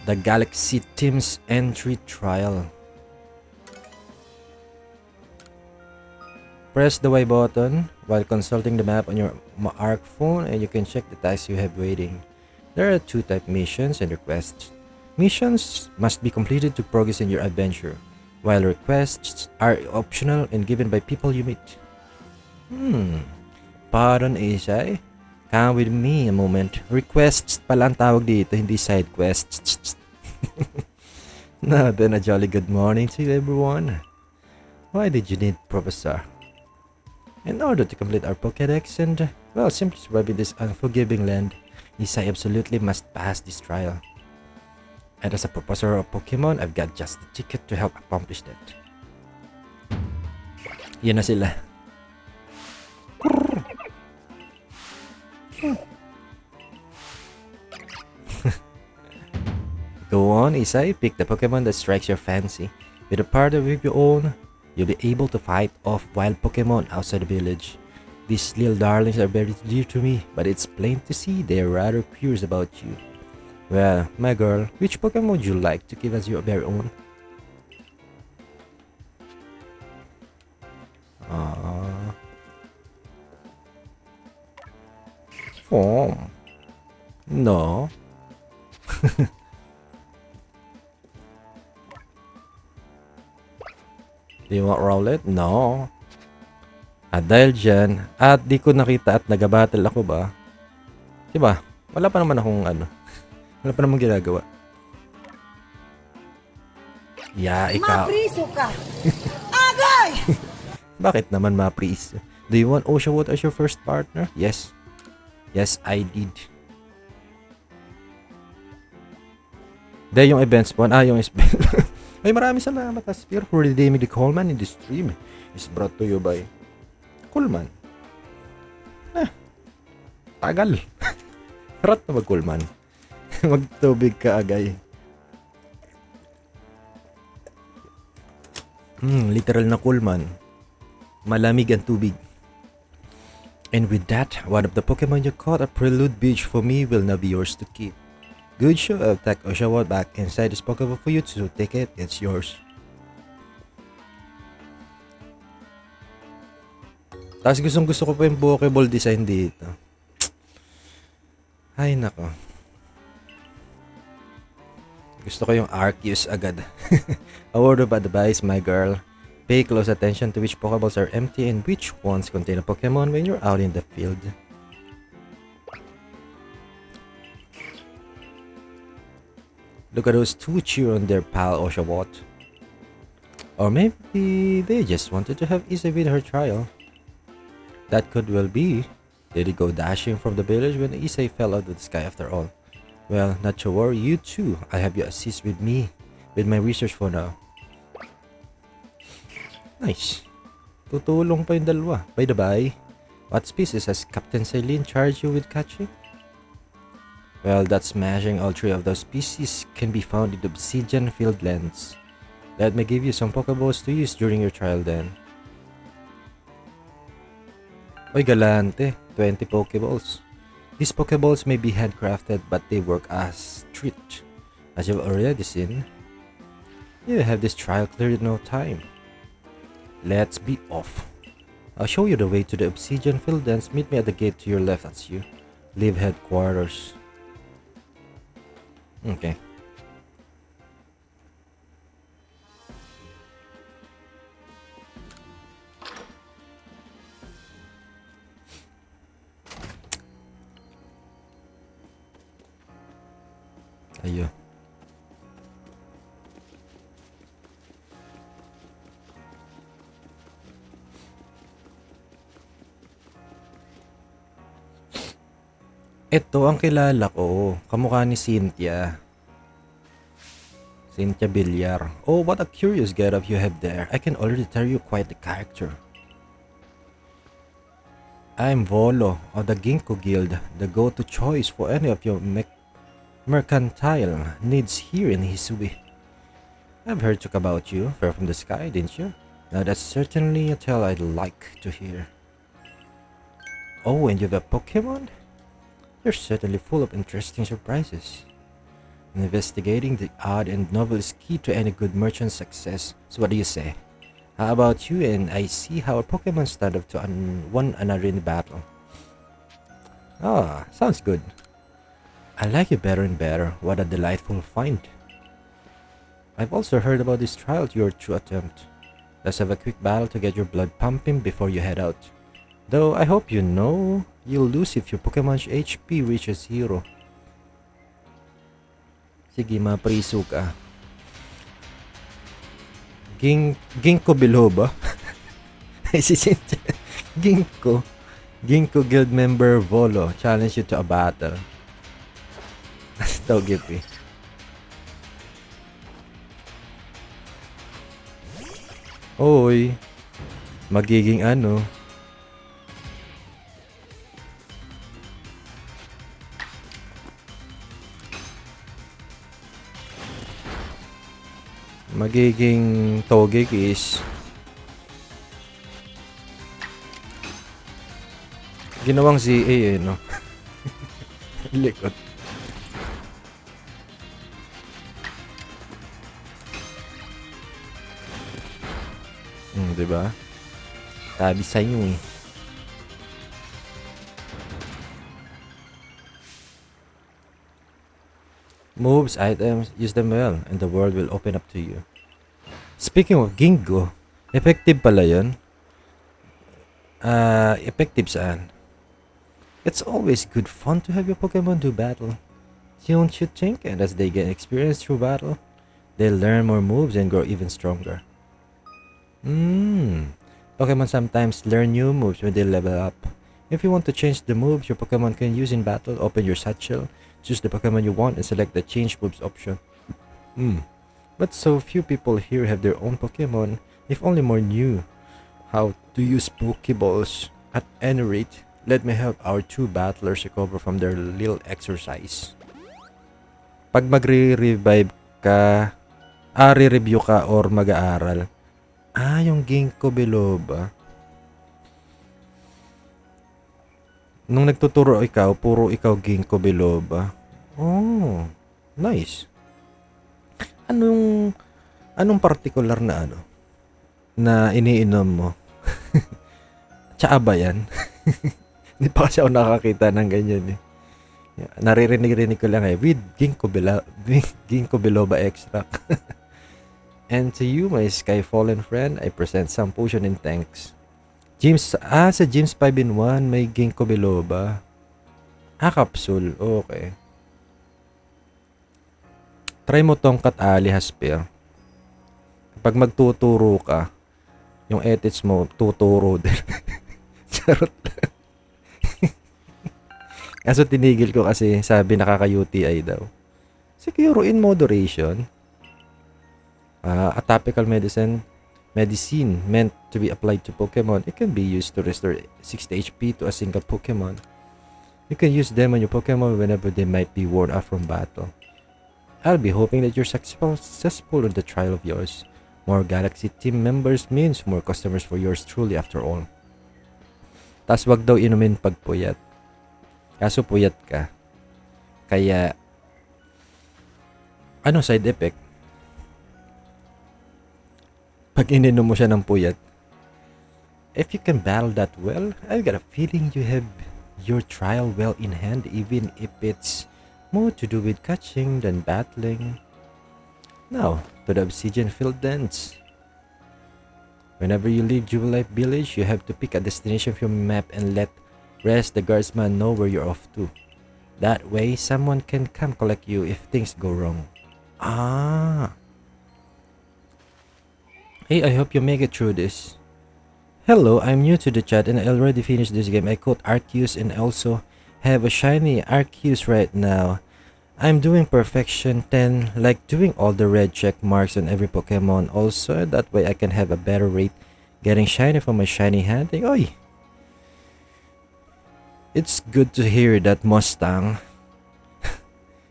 The Galaxy Team's entry trial. Press the Y button while consulting the map on your ARC phone and you can check the tasks you have waiting. There are 2 type missions and requests. Missions must be completed to progress in your adventure, while requests are optional and given by people you meet. Pardon, Isai. Come with me a moment. Requests pala ang tawag dito, hindi side quests. Now then, a jolly good morning to everyone. Why did you need Professor? In order to complete our Pokédex and, well, simply survive in this unforgiving land, Isai absolutely must pass this trial. And as a professor of Pokemon, I've got just the ticket to help accomplish that. Yan na sila. Go on, Isai, pick the Pokemon that strikes your fancy. With a partner of your own, you'll be able to fight off wild Pokemon outside the village. These little darlings are very dear to me, but it's plain to see they're rather curious about you. Well, my girl, which Pokemon would you like to give as your very own? Form. No. Do you want Rowlet? No. At dahil dyan, at di ko nakita at nagabattle ako ba? Diba? Wala pa naman akong wala pa namang ginagawa. Yeah, ikaw. Mapriso ka! Agay! Bakit naman mapriso? Do you want Oshawott as your first partner? Yes. Yes, I did. Dahil yung events po. Yung spell. Ay, maraming salamat, Aspir, for redeeming the Coleman in this stream. Is brought to you by Coleman. Tagal. Rat na mag-Coleman. Magtubig ka, agay. Literal na Coleman. Malamig ang tubig. And with that, one of the Pokemon you caught at Prelude Beach for me will now be yours to keep. Good show, I'll take Oshawott back inside this Pokeball for you, so take it, it's yours. Tapos gusto ko pa yung Pokeball design dito. Ay, nako. Gusto ko yung Arceus agad. A word of advice, my girl. Pay close attention to which Pokeballs are empty and which ones contain a Pokemon when you're out in the field. Look at those 2 cheer on their pal Oshawott. Or maybe they just wanted to have Isai with her trial. That could well be. Did he go dashing from the village when Isai fell out of the sky after all? Well, not to worry, you too. I have you assist with me with my research for now. Nice. Tutulong pa yung dalawa. By the by, what species has Captain Celine charged you with catching? Well, that smashing all 3 of those species can be found in the Obsidian Fieldlands. Let me give you some Pokeballs to use during your trial then. Oy, galante. 20 Pokeballs. These Pokeballs may be handcrafted, but they work as treat. As you've already seen, you have this trial cleared in no time. Let's be off. I'll show you the way to the Obsidian Fieldlands. Meet me at the gate to your left as you leave headquarters. Okay. Ayun. Ito ang kilala ko. Kamukha ni Cynthia. Cynthia Villar. Oh, what a curious getup you have there. I can already tell you quite the character. I'm Volo of the Ginkgo Guild, the go-to choice for any of your mercantile needs here in Hisui. I've heard talk about you, Far from the Sky, didn't you? Now that's certainly a tale I'd like to hear. Oh, and you have a Pokémon? You're certainly full of interesting surprises. Investigating the odd and novel is key to any good merchant's success. So what do you say? How about you and I see how our Pokemon stand up to one another in battle? Ah, sounds good. I like you better and better. What a delightful find. I've also heard about this trial you're to attempt. Let's have a quick battle to get your blood pumping before you head out. Though I hope you know you'll lose if your Pokemon's HP reaches 0. Sige, mapriso ka. Ginkgo Biloba? Ay, si Cynthia. Ginkgo. Ginkgo Guild member Volo. Challenge you to a battle. Ito, Gippy. Oy. Magiging ano? Magiging Togekiss. Ginawang ZA eh, no? Likot. Diba? Sabi sa'yo eh. Moves, items, use them well, and the world will open up to you. Speaking of Ginkgo, effective pala yun. Effective saan? It's always good fun to have your Pokemon do battle. Don't you think? And as they get experience through battle, they'll learn more moves and grow even stronger. Pokemon sometimes learn new moves when they level up. If you want to change the moves your Pokemon can use in battle, open your satchel, choose the Pokemon you want, and select the change moves option. But so few people here have their own Pokemon. If only more knew how to use Pokeballs. At any rate, let me help our two battlers recover from their little exercise. Pag magre-revive ka, re-review ka or mag-aaral. Yung Ginkgo Biloba. Nung nagtuturo ikaw, puro ikaw Ginkgo Biloba. Oh, nice. Anong particular na na iniinom mo? Tsaa ba yan? Hindi pa kasi ako nakakita ng ganyan eh. Naririnig ko lang with Ginkgo Biloba extract. And to you, my Skyfallen friend, I present some potion and thanks. Sa James 5-in-1, may Ginkgo Biloba. Capsule. Okay. Try mo tongkat ali Hasper. Kapag magtuturo ka, yung edits mo, tuturo din. Charot lang. Kaso tinigil ko kasi sabi nakaka-UTI daw. Siguro in moderation. A topical medicine meant to be applied to Pokemon. It can be used to restore 60 HP to a single Pokemon. You can use them on your Pokemon whenever they might be worn out from battle. I'll be hoping that you're successful on the trial of yours. More Galaxy team members means more customers for yours truly after all. Tas wag daw inumin pag puyat. Kaso puyat ka. Kaya, side effect? Pag ininom mo siya ng puyat. If you can battle that well, I've got a feeling you have your trial well in hand, even if it's more to do with catching than battling. Now, to the Obsidian Field dance. Whenever you leave Jubilife Village, you have to pick a destination from your map and let the guardsman know where you're off to. That way, someone can come collect you if things go wrong. Hey, I hope you make it through this. Hello, I'm new to the chat and I already finished this game. I caught Arceus and also have a shiny Arceus right now. I'm doing perfection 10, like doing all the red check marks on every Pokemon also. That way I can have a better rate getting shiny from my shiny hunting. Oy! It's good to hear that, Mustang.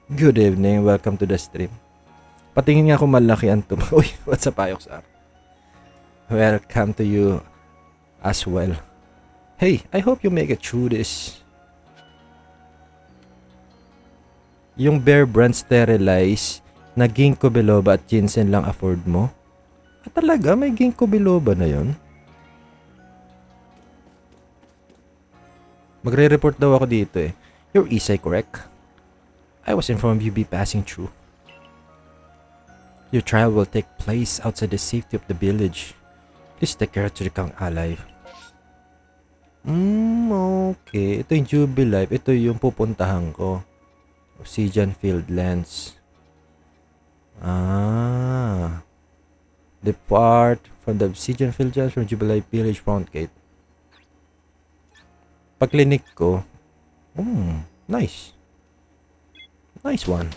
Good evening, welcome to the stream. Patingin nga kung malaki ang Uy, what's up, Ayox R? Welcome to you as well. Hey, I hope you make it through this. Yung Bear Brand Sterilize na Ginkgo biloba at ginseng lang afford mo? Ah, talaga? May Ginkgo biloba na yon? Magre-report daw ako dito eh. Your Isay correct? I was informed you'll be passing through. Your trial will take place outside the safety of the village. Please take care to the Kang alive. Okay. Ito yung Jubilife. Ito yung pupuntahan ko. Obsidian Fieldlands. Depart from the Obsidian Fieldlands from Jubilife Village front gate. Pag-clinic ko. Nice. Nice one.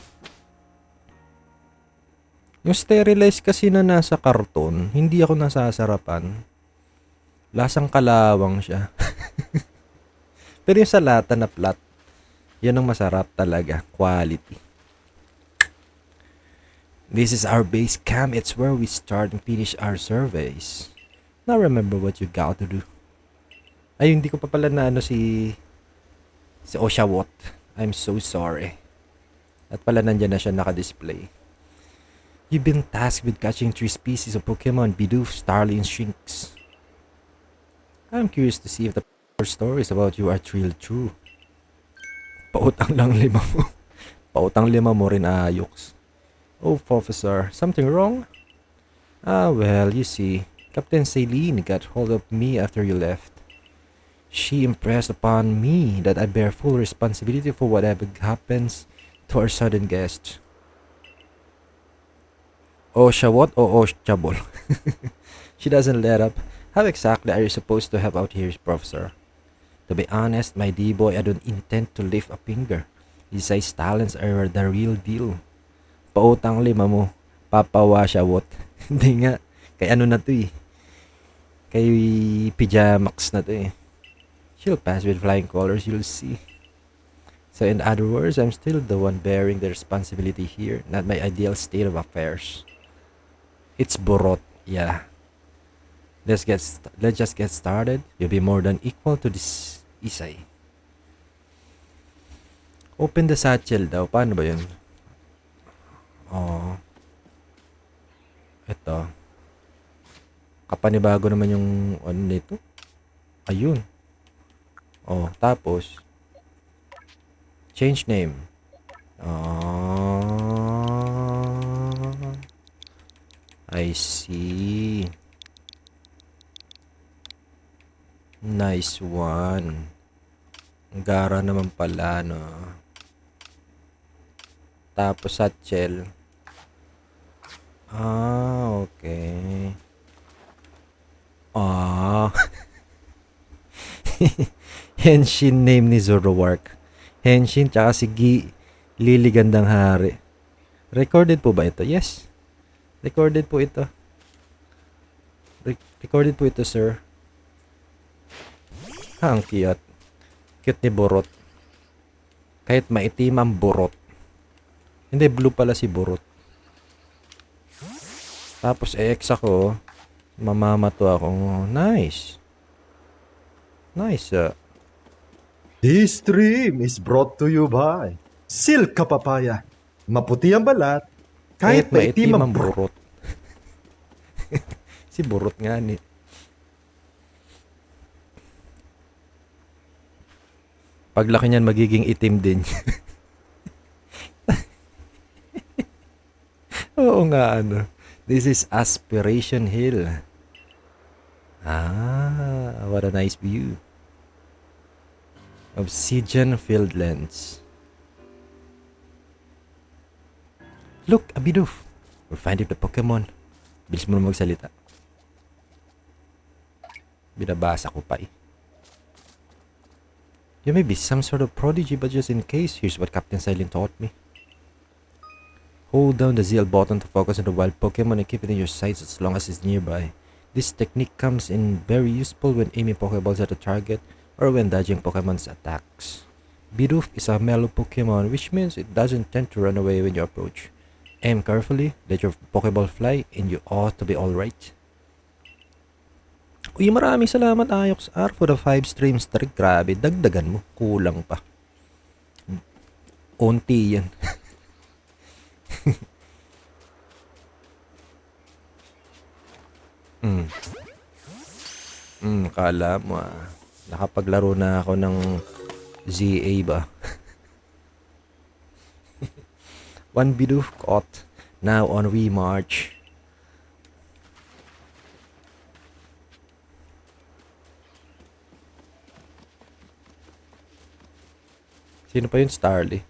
Yung sterilize kasi na nasa karton, hindi ako nasasarapan. Lasang kalawang siya. Pero yung sa lata na flat, yan ang masarap talaga. Quality. This is our base camp. It's where we start and finish our surveys. Now remember what you got to do. Ay, hindi ko pa pala na si Oshawott. I'm so sorry. At pala nandyan na siya naka-display. You've been tasked with catching 3 species of Pokemon, Bidoof, Starly, and Shinx. I'm curious to see if the stories about you are true. Pautang lang 5 mo. Pautang 5 mo rin, Ayox. Oh, Professor, something wrong? Well, you see, Captain Celine got hold of me after you left. She impressed upon me that I bear full responsibility for whatever happens to our sudden guest. Oshawott or Oshabol? She doesn't let up. How exactly are you supposed to help out here, Professor? To be honest, my D-boy, I don't intend to lift a finger. Isay's talents are the real deal. Pautang 5 mo, papawa siya what? Hindi nga. Kay ano na to eh. Kay Pijamax na to eh. She'll pass with flying colors, you'll see. So in other words, I'm still the one bearing the responsibility here, not my ideal state of affairs. It's burot, yeah. Let's just get started. You'll be more than equal to this Isay. Open the satchel daw. Paano ba yun? Ito. Kapanibago naman yung ano nito. Ayun. Tapos change name. I see. Nice one. Gara naman pala, no? Tapos satchel. Okay. Henshin name ni Zoroark. Henshin tsaka si Lily Gandang Hari. Recorded po ba ito? Yes. Recorded po ito. Recorded po ito, sir. Ang cute. Cute ni Burot. Kahit maitim ang Burot. Hindi, blue pala si Burot. Tapos ex ako. Mamamato ako. Nice. Nice. This stream is brought to you by Silka Papaya. Maputi ang balat. Kahit maitim ang Burot. Si Burot nga ni. Paglaki niyan magiging itim din. Oo nga ano. This is Aspiration Hill. What a nice view. Obsidian Fieldlands. Look, a Bidoof. We're finding the Pokemon. Bilis mo na magsalita. Binabasa ko pa eh. You may be some sort of prodigy, but just in case, here's what Captain Silent taught me. Hold down the ZL button to focus on the wild Pokemon and keep it in your sights as long as it's nearby. This technique comes in very useful when aiming Pokeballs at a target or when dodging Pokemon's attacks. Bidoof is a mellow Pokemon, which means it doesn't tend to run away when you approach. Aim carefully, let your Pokeball fly, and you ought to be alright. Uy, maraming salamat Ayox R for the 5 stream streak. Grabe, dagdagan mo. Kulang pa. Unti yan. Kala mo nakapaglaro na ako ng ZA ba? One Bidoof caught. Now on remarch. Sino pa yun? Starly.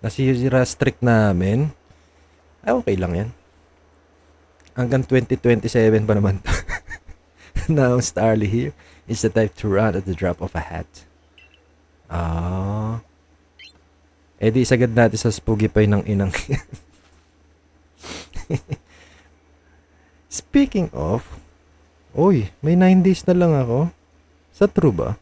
Nasira streak namin. Ay, okay lang yan. Hanggang 2027 pa naman. Now, Starly here is the type to run at the drop of a hat. Eh di isagad natin sa Spoogipay ng inang. Speaking of, oy, may 9 days na lang ako. Sa true ba?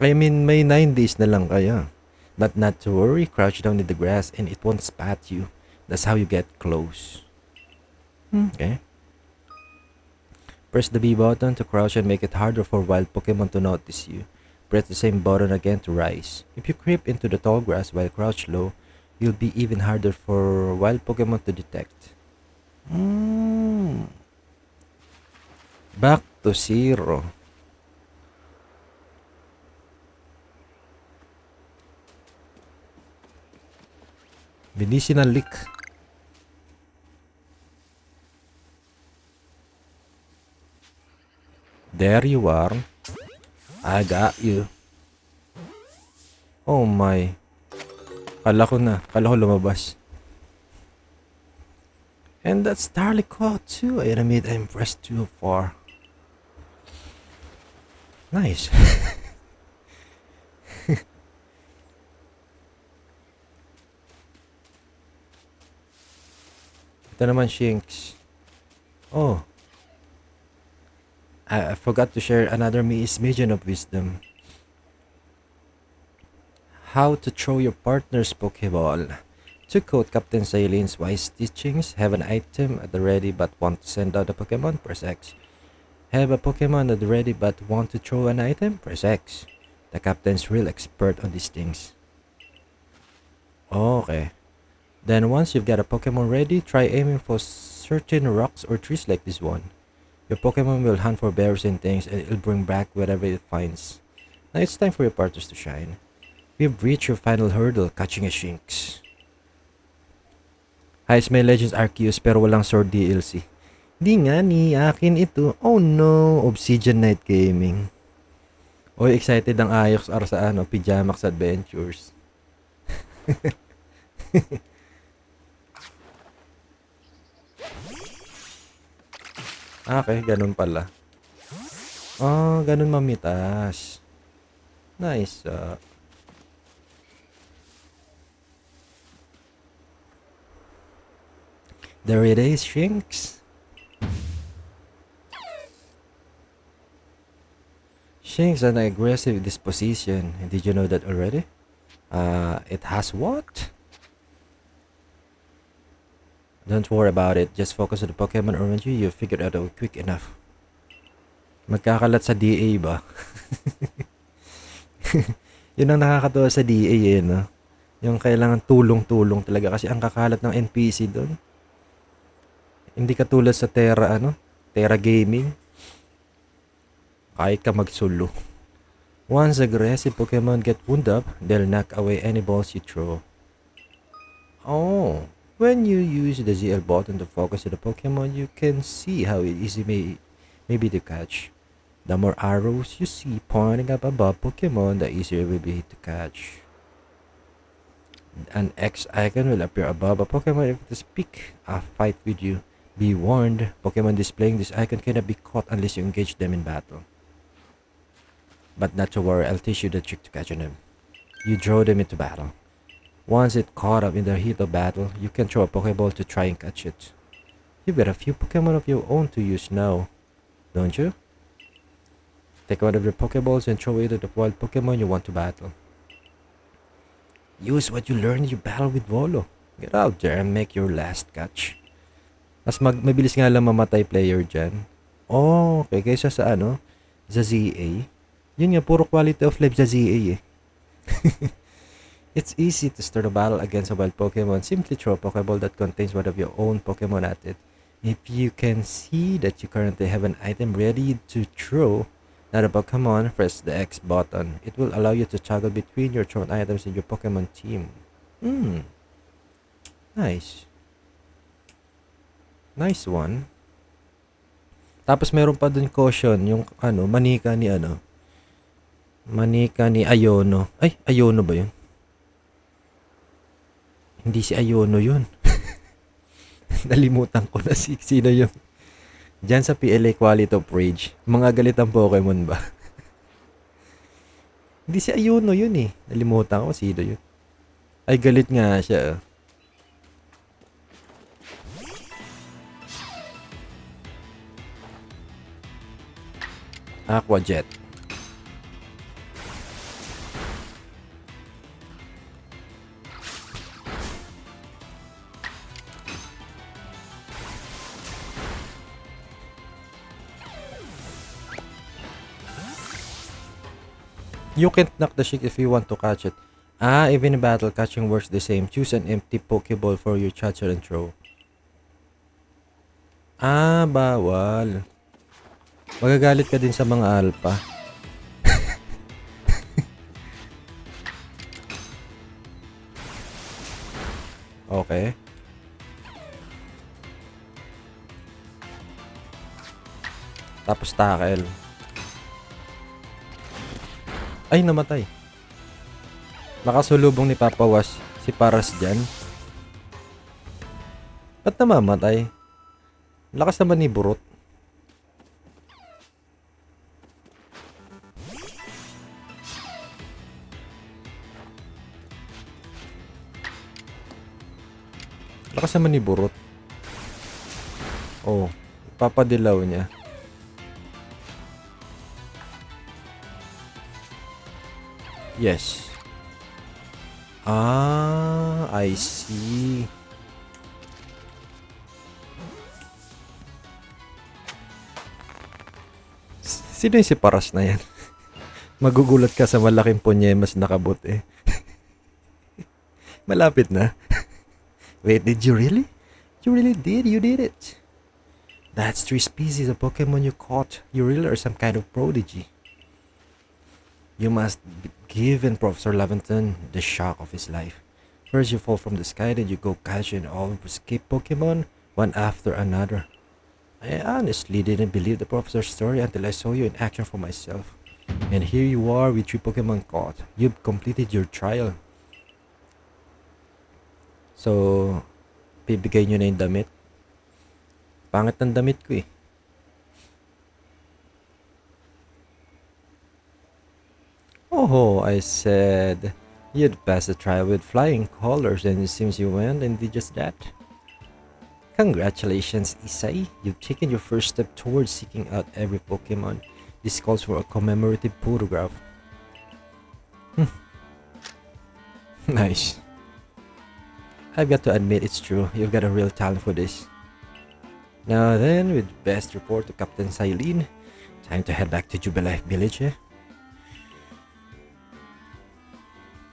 I mean, may 9 days na lang kaya. But not to worry, crouch down in the grass and it won't spat you. That's how you get close. Okay. Press the B button to crouch and make it harder for wild Pokemon to notice you. Press the same button again to rise. If you creep into the tall grass while crouched low, you'll be even harder for wild Pokemon to detect. Back to zero. Bilisin ang leak. There you are. I got you. Oh my. Kala ko lumabas. And that's Starly caught too. I admit I'm impressed too far. Nice. Ito naman, Shinx. Oh. I forgot to share another smidgen of wisdom. How to throw your partner's Pokeball. To quote Captain Salin's wise teachings, have an item at the ready but want to send out a Pokemon? Press X. Have a Pokemon at the ready but want to throw an item? Press X. The Captain's real expert on these things. Okay. Then once you've got a Pokemon ready, try aiming for certain rocks or trees like this one. Your Pokemon will hunt for berries and things and it'll bring back whatever it finds. Now it's time for your partners to shine. We've reached your final hurdle, catching a Shinx. Hi, my Legends Arceus pero walang sword DLC. Di nga ni, akin ito. Oh no, Obsidian Night Gaming. Oy, excited ang Ayox R sa Pyjamax Adventures. Okay, ganun pala. Oh, ganun mamitas. Nice. There it is, Shinx. Shinx has an aggressive disposition. Did you know that already? It has what? Don't worry about it. Just focus on the Pokemon around you. You'll figure it out quick enough. Magkakalat sa DA ba? Yun ang nakakatawa sa DA no? Yung kailangan tulong-tulong talaga kasi ang kakalat ng NPC doon. Hindi katulad sa Terra Gaming. Kahit ka magsolo. Once aggressive Pokemon get wound up, they'll knock away any balls you throw. Oh. When you use the ZL button to focus on the Pokemon, you can see how easy may be to catch. The more arrows you see pointing up above Pokemon, the easier it will be to catch. An X icon will appear above a Pokemon if it is pick a fight with you. Be warned, Pokemon displaying this icon cannot be caught unless you engage them in battle. But not to worry, I'll teach you the trick to catching them. You draw them into battle. Once it caught up in the heat of battle, you can throw a Pokeball to try and catch it. You've got a few Pokemon of your own to use now, don't you? Take one of your Pokeballs and throw it at the wild Pokemon you want to battle. Use what you learned in your battle with Volo. Get out there and make your last catch. Mabilis nga lang mamatay player dyan. Oh, okay. Kaysa sa sa ZA. Yun nga, puro quality of life sa ZA eh. It's easy to start a battle against a wild Pokemon. Simply throw a Pokeball that contains one of your own Pokemon at it. If you can see that you currently have an item ready to throw, not a Pokemon, press the X button. It will allow you to toggle between your thrown items in your Pokemon team. Nice. Nice one. Tapos meron pa dun caution, yung manika ni Iono. Ay, Iono ba yun? Hindi si Iono yun. Nalimutan ko na sino yun. Diyan sa PLA Quality of Rage, mga galitang Pokemon ba? Hindi si Iono yun eh. Nalimutan ko sino yun. Ay, galit nga siya. Aqua Jet. You can't knock the shit if you want to catch it. Even in battle, catching works the same. Choose an empty Pokeball for your catcher and throw. Bawal. Magagalit ka din sa mga alpha. Okay. Tapos tackle. Ay, namatay. Nakasulubong ni Papa Was si Paras dyan. Ba't namamatay? Lakas naman ni Burot. Lakas naman ni Burot. Oh, papadilaw niya. Yes. I see. Sino yung si Paras na yan? Magugulat ka sa malaking ponyemas na kabut eh. Malapit na. Wait, did you really? You really did? You did it. That's 3 species of Pokemon you caught. You really are some kind of prodigy. You must give Professor Leventon the shock of his life. First you fall from the sky, then you go catching all escape Pokemon, one after another. I honestly didn't believe the professor's story until I saw you in action for myself. And here you are with 3 Pokemon caught. You've completed your trial. So, bibigay nyo na yung damit. Pangit ng damit ko eh. Oh, I said you'd pass the trial with flying colors, and it seems you went and did just that. Congratulations, Isai. You've taken your first step towards seeking out every Pokemon. This calls for a commemorative photograph. Nice. I've got to admit it's true. You've got a real talent for this. Now then, we'd best report to Captain Silene. Time to head back to Jubilife Village, eh?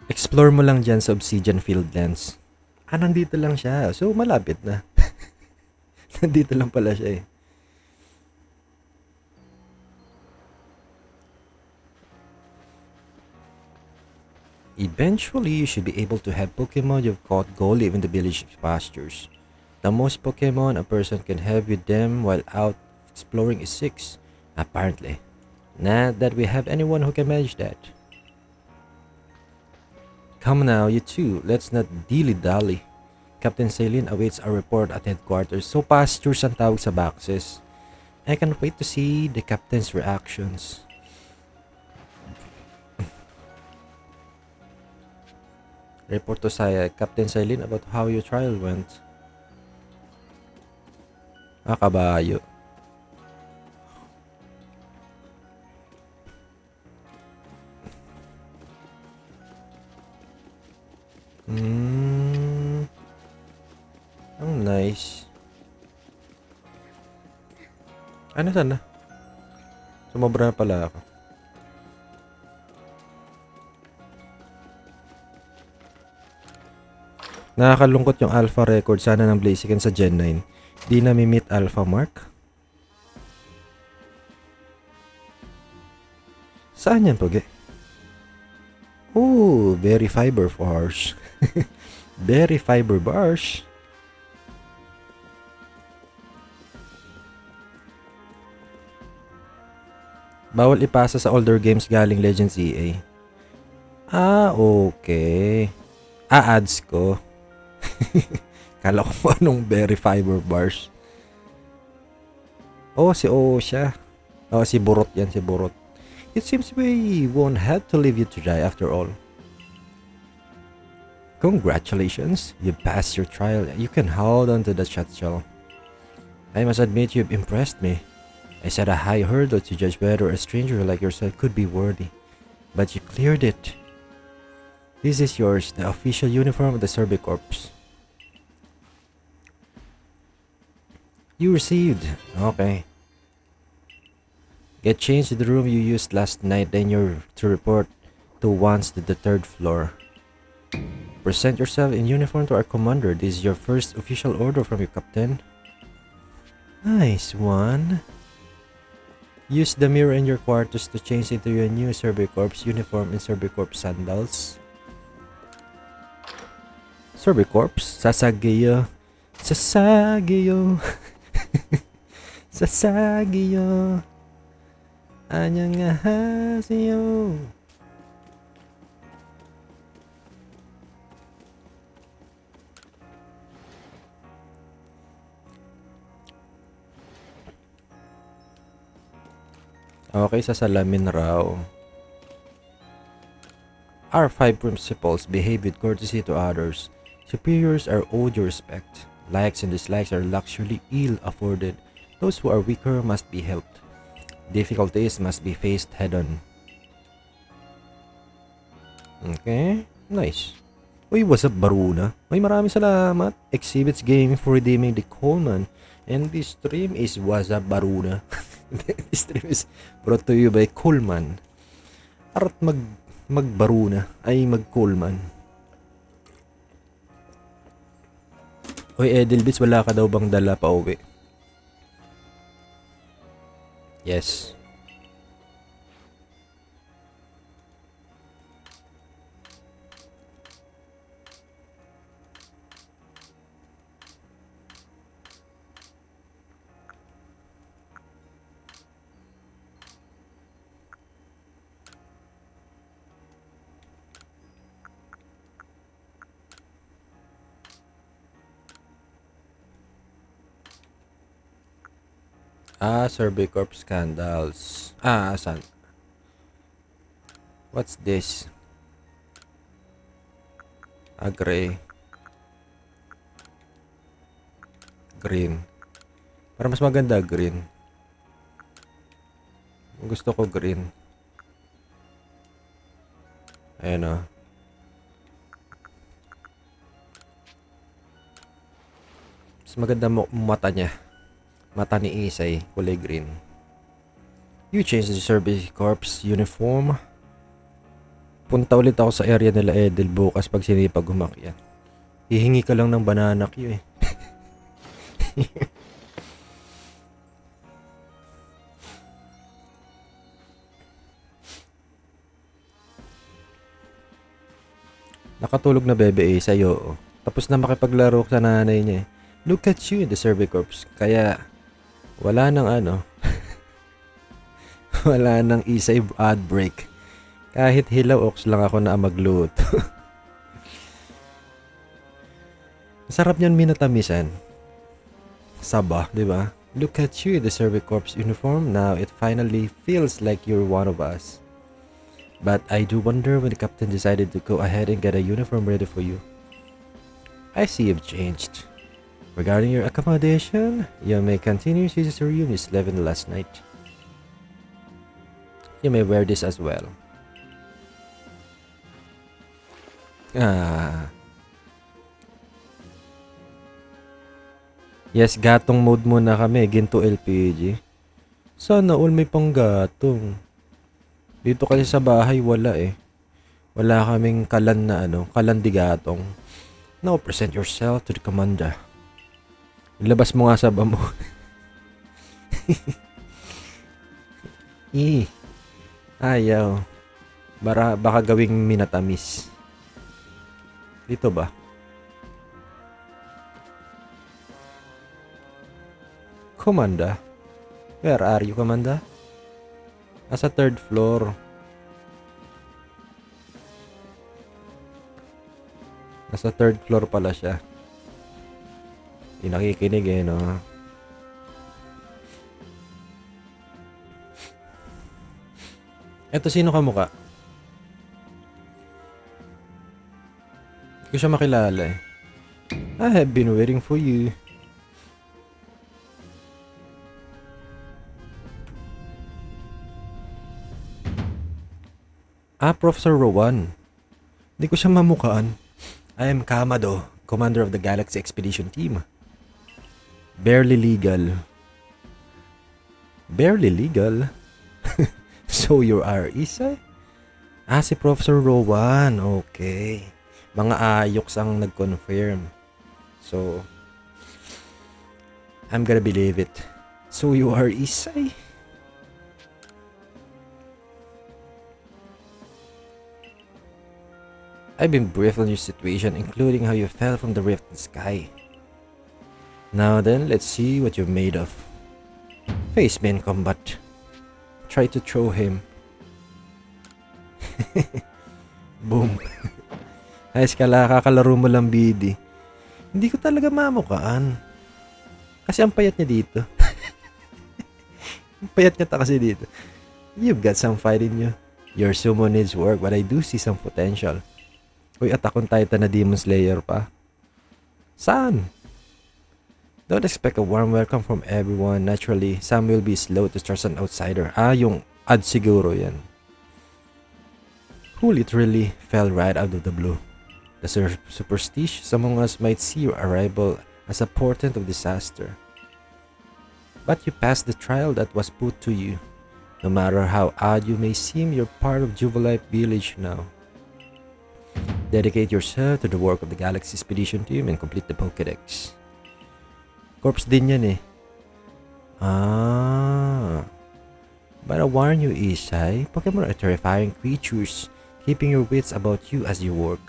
Explore mo lang dyan sa Obsidian Fieldlands. Nandito lang siya. So, malapit na. Nandito lang pala siya eh. Eventually, you should be able to have Pokemon you've caught go live in the village pastures. The most Pokemon a person can have with them while out exploring is 6, apparently. Not that we have anyone who can manage that. Come now, you two. Let's not dilly-dally. Captain Celine awaits our report at headquarters. So pastures ang tawag sa boxes. I can't wait to see the captain's reactions. Report to Captain Silene about how your trial went. Kabayo. Ang nice. Ano sana? Sumobra na pala ako. Nakakalungkot yung alpha record sana ng Blaziken sa Gen 9. Di na meet alpha mark. Saan yan, Poge? Oh, very fiber bars. Very fiber bars. Bawal ipasa sa older games galing Legends EA. Okay. Ads ko. Kala ko anong very fiber bars. siya. Si Burot yan, si Burot. It seems we won't have to leave you to die after all. Congratulations, you passed your trial. You can hold on to the shot shell. I must admit you've impressed me. I set a high hurdle to judge whether a stranger like yourself could be worthy. But you cleared it. This is yours, the official uniform of the Survey Corps. You received. Okay. Get changed to the room you used last night, then you're to report to once to the 3rd floor. Present yourself in uniform to our commander. This is your first official order from your captain. Nice one. Use the mirror in your quarters to change into your new Survey Corps uniform and Survey Corps sandals. Survey Corps, Sasageyo. Sasageyo. Sasageyo. Annyeonghaseyo. Okay, sasalamin raw. Our 5 principles: behave with courtesy to others. Superiors are owed your respect. Likes and dislikes are luxury ill-afforded. Those who are weaker must be helped. Difficulties must be faced head-on. Okay, nice. Uy, what's up, Baruna? Uy, maraming salamat. Exhibits Game for redeeming the Coleman. And this stream is what's up, Baruna. This stream is brought to you by Coleman. Arat magbaruna ay mag-Coleman. Uy, Edelbits, wala ka daw bang dala pa uwi? Yes. Survey Corp scandals. Saan? What's this? Gray. Green. Para mas maganda, green. Gusto ko green. Ayan o. Mas maganda mata niya. Mata ni Isay, kulay green. You changed the Survey Corps uniform. Punta ulit ako sa area nila Edel bukas pag sinipag umakyat. Hihingi ka lang ng banana Q eh. Nakatulog na bebe eh sa'yo. Tapos na makipaglaro sa nanay niya eh. Look at you in the Survey Corps. Kaya wala nang wala nang Isay ad break. Kahit hilaw ox lang ako na magluto. Sarap niyan minatamisan. Saba, di ba? Look at you in the Survey Corps uniform. Now it finally feels like you're one of us. But I do wonder when the captain decided to go ahead and get a uniform ready for you. I see you've changed. Regarding your accommodation, you may continue to use the room you slept in last night. You may wear this as well. Yes, gatong mode muna kami. Ginto LPG. Sana all may pang gatong. Dito kasi sa bahay wala eh. Wala kaming kalan na kalan di gatong. Now present yourself to the commander. Ilabas mo nga sa mo. Ayaw. Baka gawing minatamis. Dito ba? Commander? Where are you, Commander? Nasa 3rd floor. Nasa 3rd floor pala siya. Hindi nakikinig eh, no? Eto, sino ka mukha? Hindi ko siya makilala eh. I have been waiting for you. Professor Rowan. Hindi ko siya mamukhaan. I am Kamado, commander of the Galaxy Expedition Team. Barely legal. Barely legal? So you are Isay? Si Professor Rowan. Okay. Mga ayoks ang nag-confirm. So, I'm gonna believe it. So you are Isay? I've been briefed on your situation, including how you fell from the rift in the sky. Now then, let's see what you're made of. Face me in combat. Try to throw him. Boom. Ayos ka lang, kakalaro mo lang, BD. Hindi ko talaga mamukhaan. Kasi ang payat niya dito. Ang payat niya kasi dito. You've got some fight in you. Your sumo needs work, but I do see some potential. Uy, Attack on Titan na Demon Slayer pa. Saan? Don't expect a warm welcome from everyone. Naturally, some will be slow to trust an outsider. Yung ad siguro yan. Who literally fell right out of the blue. The superstitious among us might see your arrival as a portent of disaster. But you passed the trial that was put to you. No matter how odd you may seem, you're part of Jubilife Village now. Dedicate yourself to the work of the Galaxy Expedition Team and complete the Pokédex. Corpse din yan eh. But I warn you, Isai, Pokémon are terrifying creatures, keeping your wits about you as you work.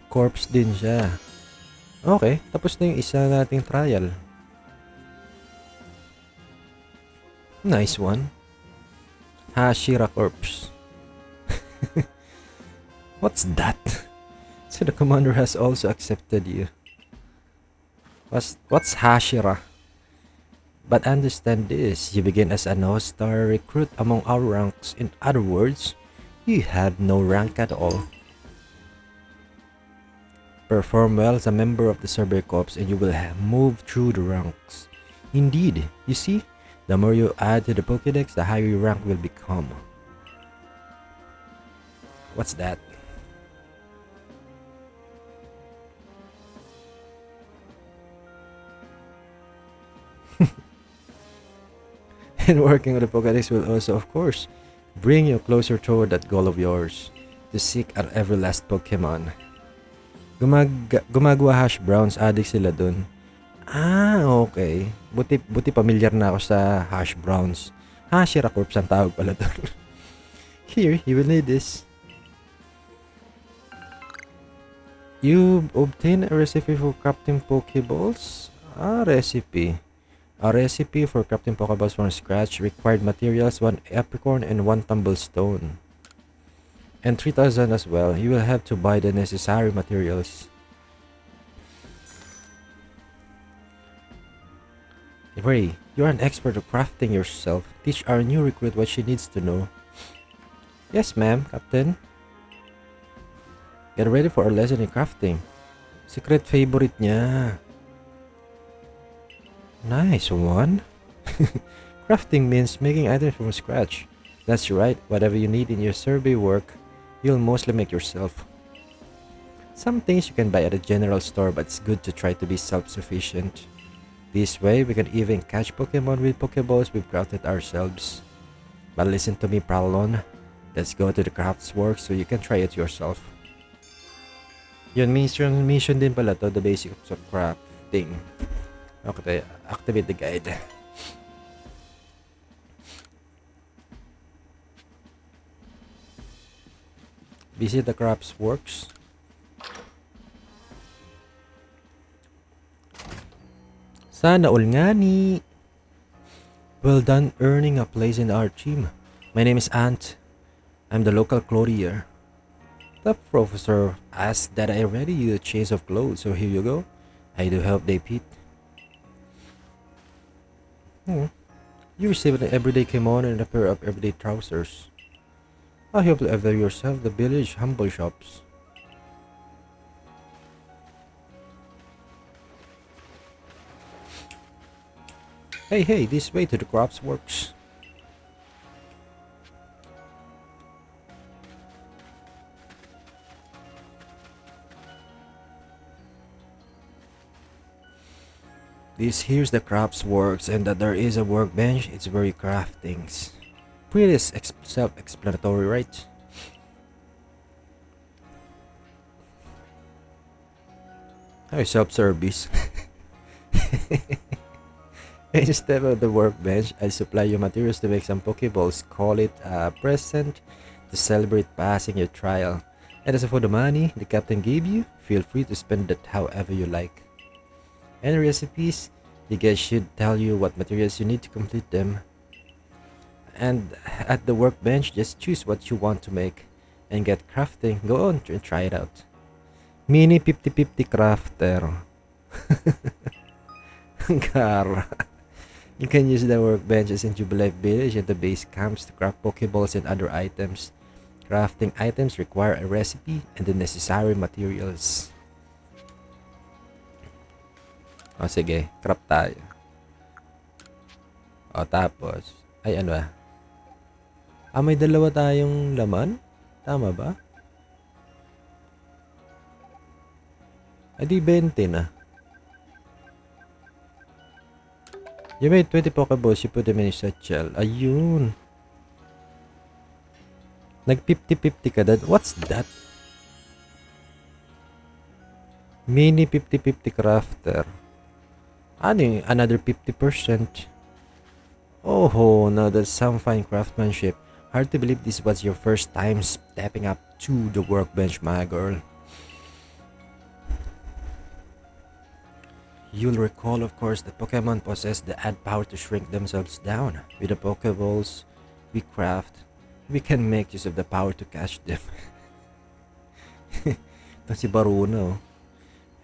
Corpse din siya. Okay, tapos na yung isa nating trial. Nice one. Hashira Corpse. What's that? So the commander has also accepted you. What's Hashira? But understand this, you begin as a no-star recruit among our ranks. In other words, you have no rank at all. Perform well as a member of the Survey Corps and you will move through the ranks. Indeed, you see, the more you add to the Pokédex, the higher your rank will become. What's that? And working with the Pokédex will also, of course, bring you closer toward that goal of yours, to seek our every last Pokemon. Gumagawa hash browns, addict sila dun. Okay. Buti pamilyar na ako sa hash browns. Hashira Corpse ang tawag pala dun. Here, you will need this. You obtain a recipe for crafting Pokeballs? Recipe. A recipe for crafting Pokeballs from scratch. Required materials, 1 apricorn and 1 tumblestone. And 3,000 as well. You will have to buy the necessary materials. Ray, you're an expert of crafting yourself. Teach our new recruit what she needs to know. Yes, ma'am, Captain. Get ready for our lesson in crafting. Secret favorite niya. Nice one. Crafting means making items from scratch. That's right, whatever you need in your survey work, you'll mostly make yourself. Some things you can buy at a general store, but it's good to try to be self-sufficient. This way, we can even catch Pokemon with Pokeballs we've crafted ourselves. But listen to me, Prowlon. Let's go to the crafts work so you can try it yourself. Yun, mission din pala to, the basics of crafting. Okay, activate the guide. Visit the crafts works. Sana all nga ni. Well done earning a place in our team. My name is Ant. I'm the local clothier. The professor asked that I ready you a change of clothes, so here you go. I do hope they fit. You received an everyday kimono and a pair of everyday trousers. I hope to avail yourself the village humble shops. Hey, this way to the crafts works. This here's the crafts works, and that there is a workbench. It's very craftings. Pretty self-explanatory, right? Oh, self-service. Instead of the workbench, I supply you materials to make some Pokeballs. Call it a present to celebrate passing your trial. And as for the money the captain gave you, feel free to spend it however you like. Any recipes, the guys should tell you what materials you need to complete them. And at the workbench, just choose what you want to make and get crafting. Go on and try it out. Mini 50-50 crafter. Gara. You can use the workbenches in Jubilife Village and the base camps to craft Pokeballs and other items. Crafting items require a recipe and the necessary materials. O sige, craft tayo. O tapos, ay ano ah. May dalawa tayong laman? Tama ba? Ay di 20 na. You made 20 Pokeballs, you put them in a satchel. Ayun. Nag 50-50 ka dad. What's that? Mini 50-50 crafter. Ano yung another 50%? Oh, now that's some fine craftsmanship. Hard to believe this was your first time stepping up to the workbench, my girl. You'll recall, of course, that Pokemon possess the add power to shrink themselves down. With the Pokeballs we craft, we can make use of the power to catch them. Ito si Baruno.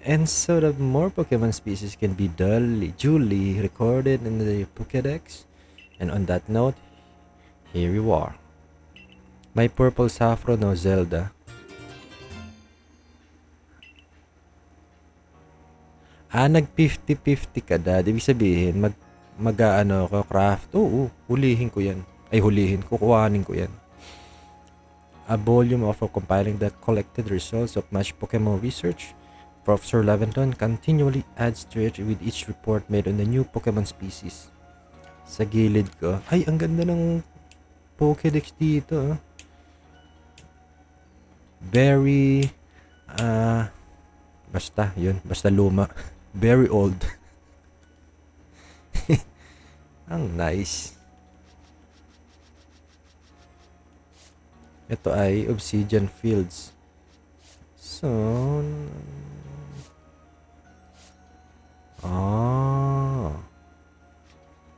And so that more Pokemon species can be duly recorded in the Pokédex. And on that note, here you are. My purple saffron o Zelda. Nag 50-50 ka dad. Ibig sabihin, mag-ano ko, craft. Oo, hulihin ko yan. Kukuhanin ko yan. A volume of compiling the collected results of much Pokemon research. Professor Leventon continually adds to it with each report made on the new Pokemon species. Sa gilid ko, ay, ang ganda ng Pokédex dito. Very, basta, yun, basta luma. Very old. Ang nice. Ito ay Obsidian Fields. So,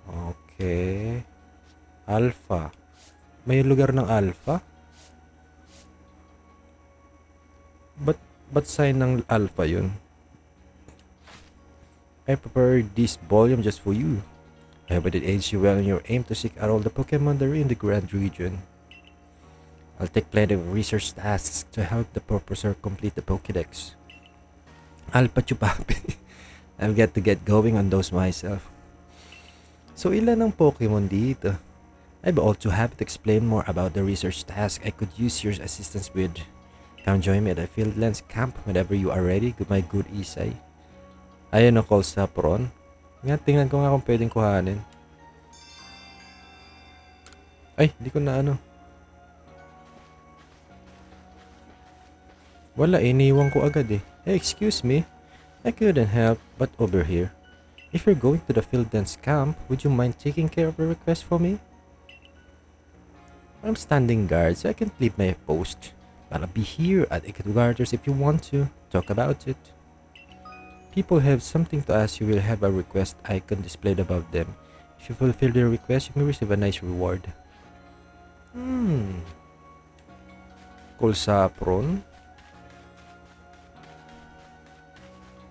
okay. Alpha. May lugar ng Alpha? Ba't sign ng Alpha yun? I prepared this volume just for you. I hope it aids you well in your aim to seek out all the Pokemon there are in the Grand Region. I'll take plenty of research tasks to help the professor complete the Pokédex. I'll papi. I'll get to get going on those myself. So ilan ang Pokemon dito? I'd be all too happy to explain more about the research task I could use your assistance with. Come join me at the Fieldlands camp whenever you are ready, my good Isay. Ayun ang call sa Pron. Nga, tingnan ko nga kung pwedeng kuhanin. Ay, hindi ko na ano. Wala, iniwan ko agad eh. Hey, excuse me. I couldn't help but over here. If you're going to the Fieldlands camp, would you mind taking care of a request for me? I'm standing guard, so I can't leave my post. But I'll be here at headquarters if you want to talk about it. People have something to ask you will have a request icon displayed above them. If you fulfill their request, you may receive a nice reward. Call sa Pron?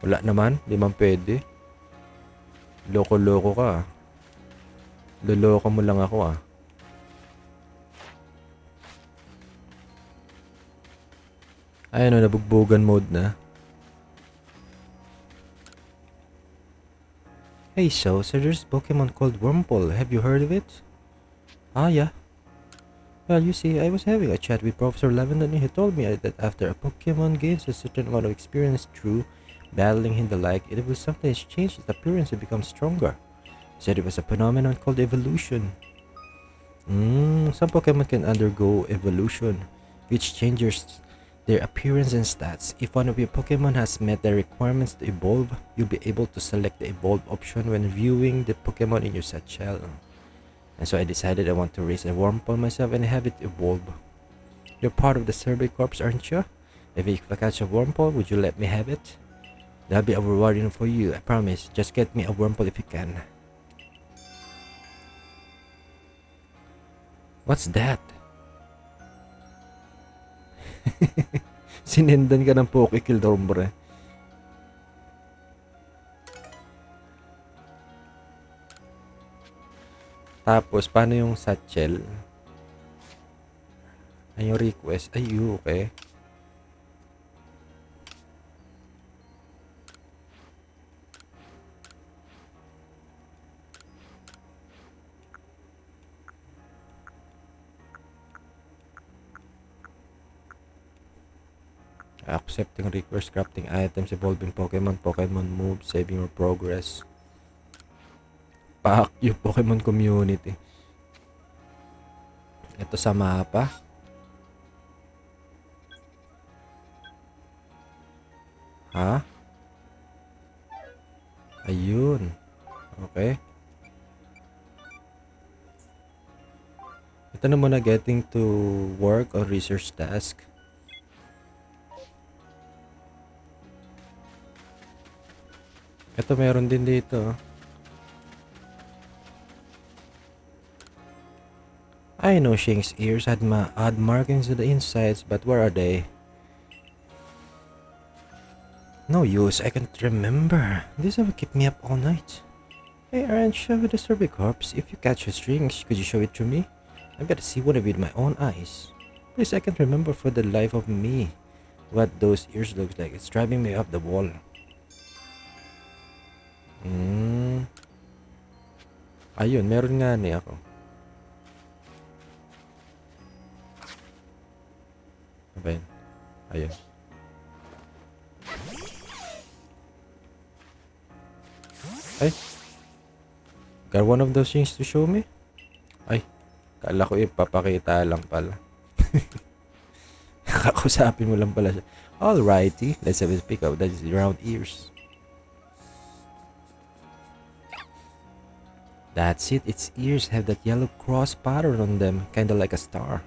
Wala naman, di man pwede. Loko-loko ka. Loloko mo lang ako ah. Ayun o, nabugbugan mode na. Hey, so there's a Pokemon called Wurmple. Have you heard of it? Ah, yeah. Well, you see, I was having a chat with Professor Lavender and he told me that after a Pokemon gains a certain amount of experience through battling him the like, it will sometimes change its appearance and become stronger. He said it was a phenomenon called evolution. Some Pokemon can undergo evolution, which changes their appearance and stats. If one of your Pokemon has met the requirements to evolve, you'll be able to select the evolve option when viewing the Pokemon in your satchel. And so I decided I want to raise a Wurmple myself and have it evolve. You're part of the Survey Corps, aren't you? If I catch a Wurmple, would you let me have it? That'll be a rewarding for you, I promise. Just get me a Wurmple if you can. What's that? Sinendan ka ng Pokékill, hombre. Tapos, paano yung satchel? Ay, yung request. Ay, okay. Accepting request, crafting items, evolving Pokemon, Pokemon moves, saving your progress. Pack yung Pokemon community. Ito sa mapa. Ha? Ayun. Okay. Ito na muna, getting to work on research task. Ito meron din dito. I know Shing's ears had odd markings on the insides, but where are they? No use, I can't remember. This will keep me up all night. Hey, aren't you with the Survey Corps? If you catch a string, could you show it to me? I've got to see one of it with my own eyes. Please, I can't remember for the life of me what those ears look like. It's driving me up the wall. Ayun, meron nga ni ako. Ayan. Ayun. Ay. Got one of those things to show me? Ay. Kala ko ipapakita lang pala. Kakusapin mo lang pala siya. Alrighty. Let's have a pick up. That is round ears. That's it. Its ears have that yellow cross pattern on them, kinda like a star.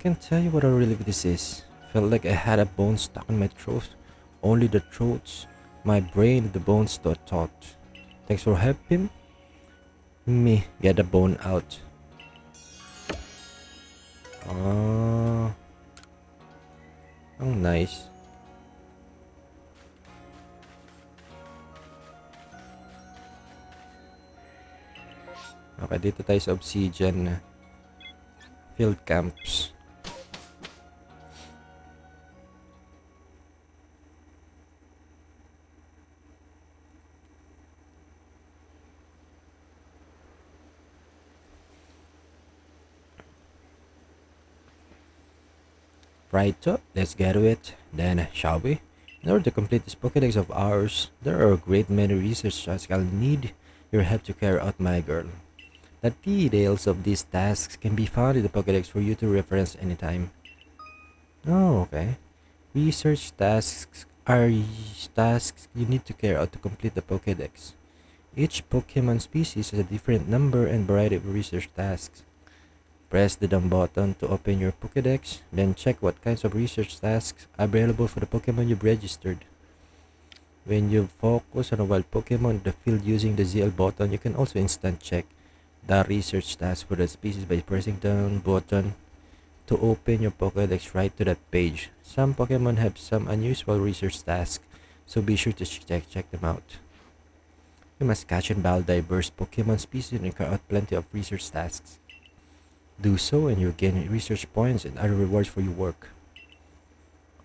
Can't tell you what a relief this is. Felt like I had a bone stuck in my throat. Only the throats, my brain, the bones thought. Thanks for helping me get the bone out. Ang nice. Okay, dito tayo sa Obsidian Field Camps. Right, so let's get to it. Then, shall we? In order to complete this Pokédex of ours, there are a great many research tasks I'll need your help to carry out, my girl. The details of these tasks can be found in the Pokédex for you to reference anytime. Oh, okay. Research tasks are tasks you need to carry out to complete the Pokédex. Each Pokémon species has a different number and variety of research tasks. Press the down button to open your Pokédex, then check what kinds of research tasks are available for the Pokémon you've registered. When you focus on a wild Pokémon in the field using the ZL button, you can also instant check the research task for that species by pressing down button to open your Pokédex right to that page. Some Pokémon have some unusual research tasks, so be sure to check them out. You must catch and battle diverse Pokémon species and carry out plenty of research tasks. Do so and you'll gain research points and other rewards for your work.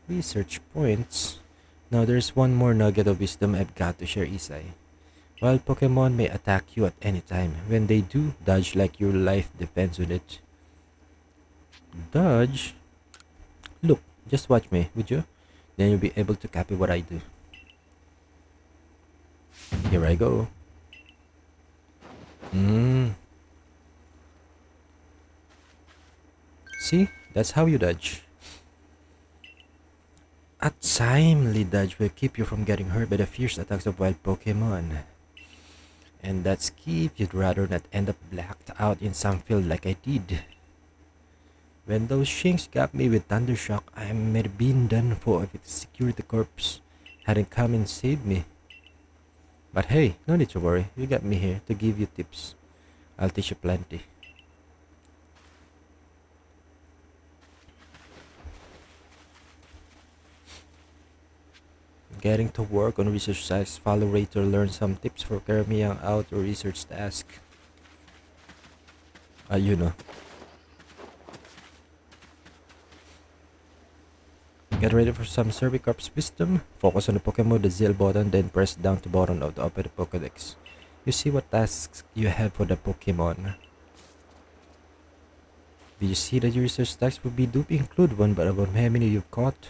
Research points. Now there's one more nugget of wisdom I've got to share, Isai. While Pokemon may attack you at any time, when they do, dodge like your life depends on it. Dodge? Look, just watch me, would you? Then you'll be able to copy what I do. Here I go. See? That's how you dodge. A timely dodge will keep you from getting hurt by the fierce attacks of wild Pokemon. And that's key if you'd rather not end up blacked out in some field like I did. When those Shinx got me with Thundershock, I might have been done for if the security corps hadn't come and saved me. But hey, no need to worry, you got me here to give you tips. I'll teach you plenty. Getting to work on research tasks, follow Ray to learn some tips for carrying out your research task. You know. Get ready for some Cervicorp's wisdom. Focus on the Pokemon, the ZL button, then press down to button of the open the Pokédex. You see what tasks you have for the Pokemon. Did you see that your research tasks will be due include one but about how many you've caught?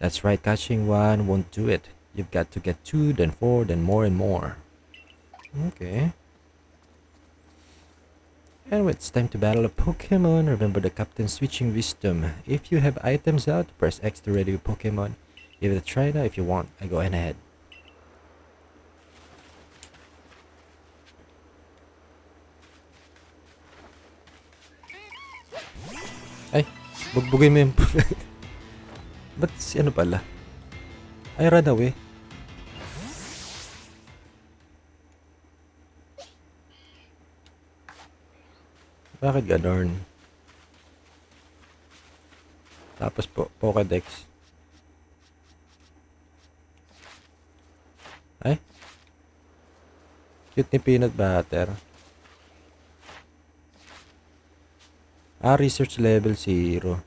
That's right, catching one won't do it. You've got to get 2, then 4, then more and more. Okay. And when it's time to battle a Pokemon, remember the captain's switching wisdom. If you have items out, press X to ready your Pokemon. Give it a try now if you want. I go ahead. Ay, bugbugin mo yung ba't si ano pala? Ay, run away. Bakit ganon? Tapos Pokédex. Ay? Cute ni peanut butter. Research level 0.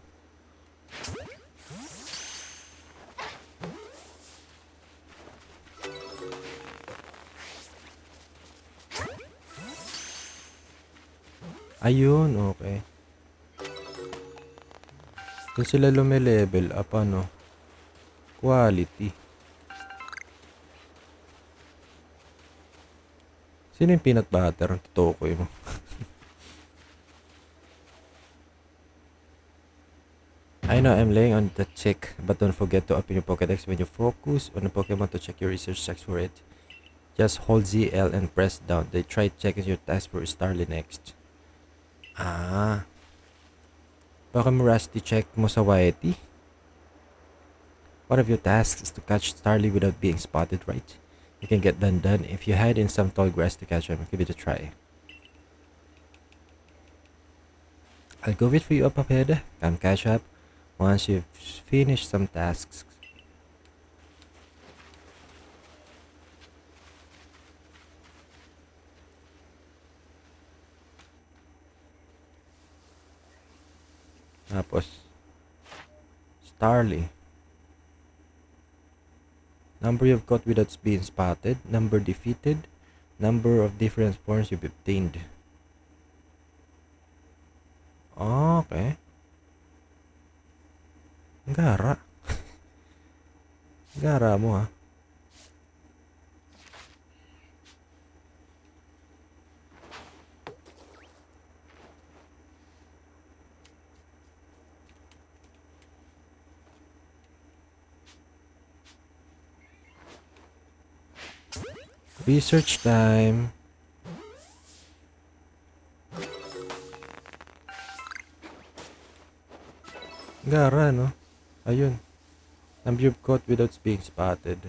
Ayun, okay. Kung sila lume-level up, ano? Quality. Sino yung peanut butter? Ang tutukoy mo. I know I'm laying on the check, but don't forget to open your Pokédex when you focus on the Pokemon to check your research checks for it. Just hold ZL and press down. They try checking your task for Starly next. Baka mo Rusty check mo sa YT? One of your tasks is to catch Starly without being spotted, right? You can get done if you hide in some tall grass to catch him. Give it a try. I'll go wait for you up ahead. Come catch up once you've finished some tasks. Tapos, Starly. Number you've caught without being spotted. Number defeated. Number of different forms you've obtained. Okay. Gara. Gara mo ha. Research time. Gara, no? Ayun. Number you've caught without being spotted.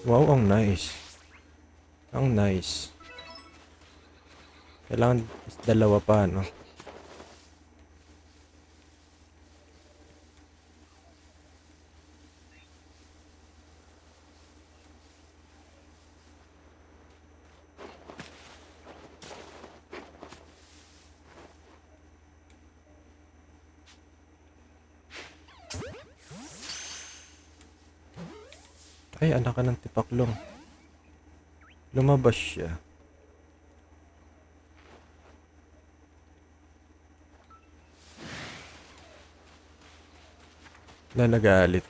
Wow, ang nice. Ang nice. Kailangan dalawa pa, no? Ay, anak ka ng tipaklong. Lumabas siya. Nagalit.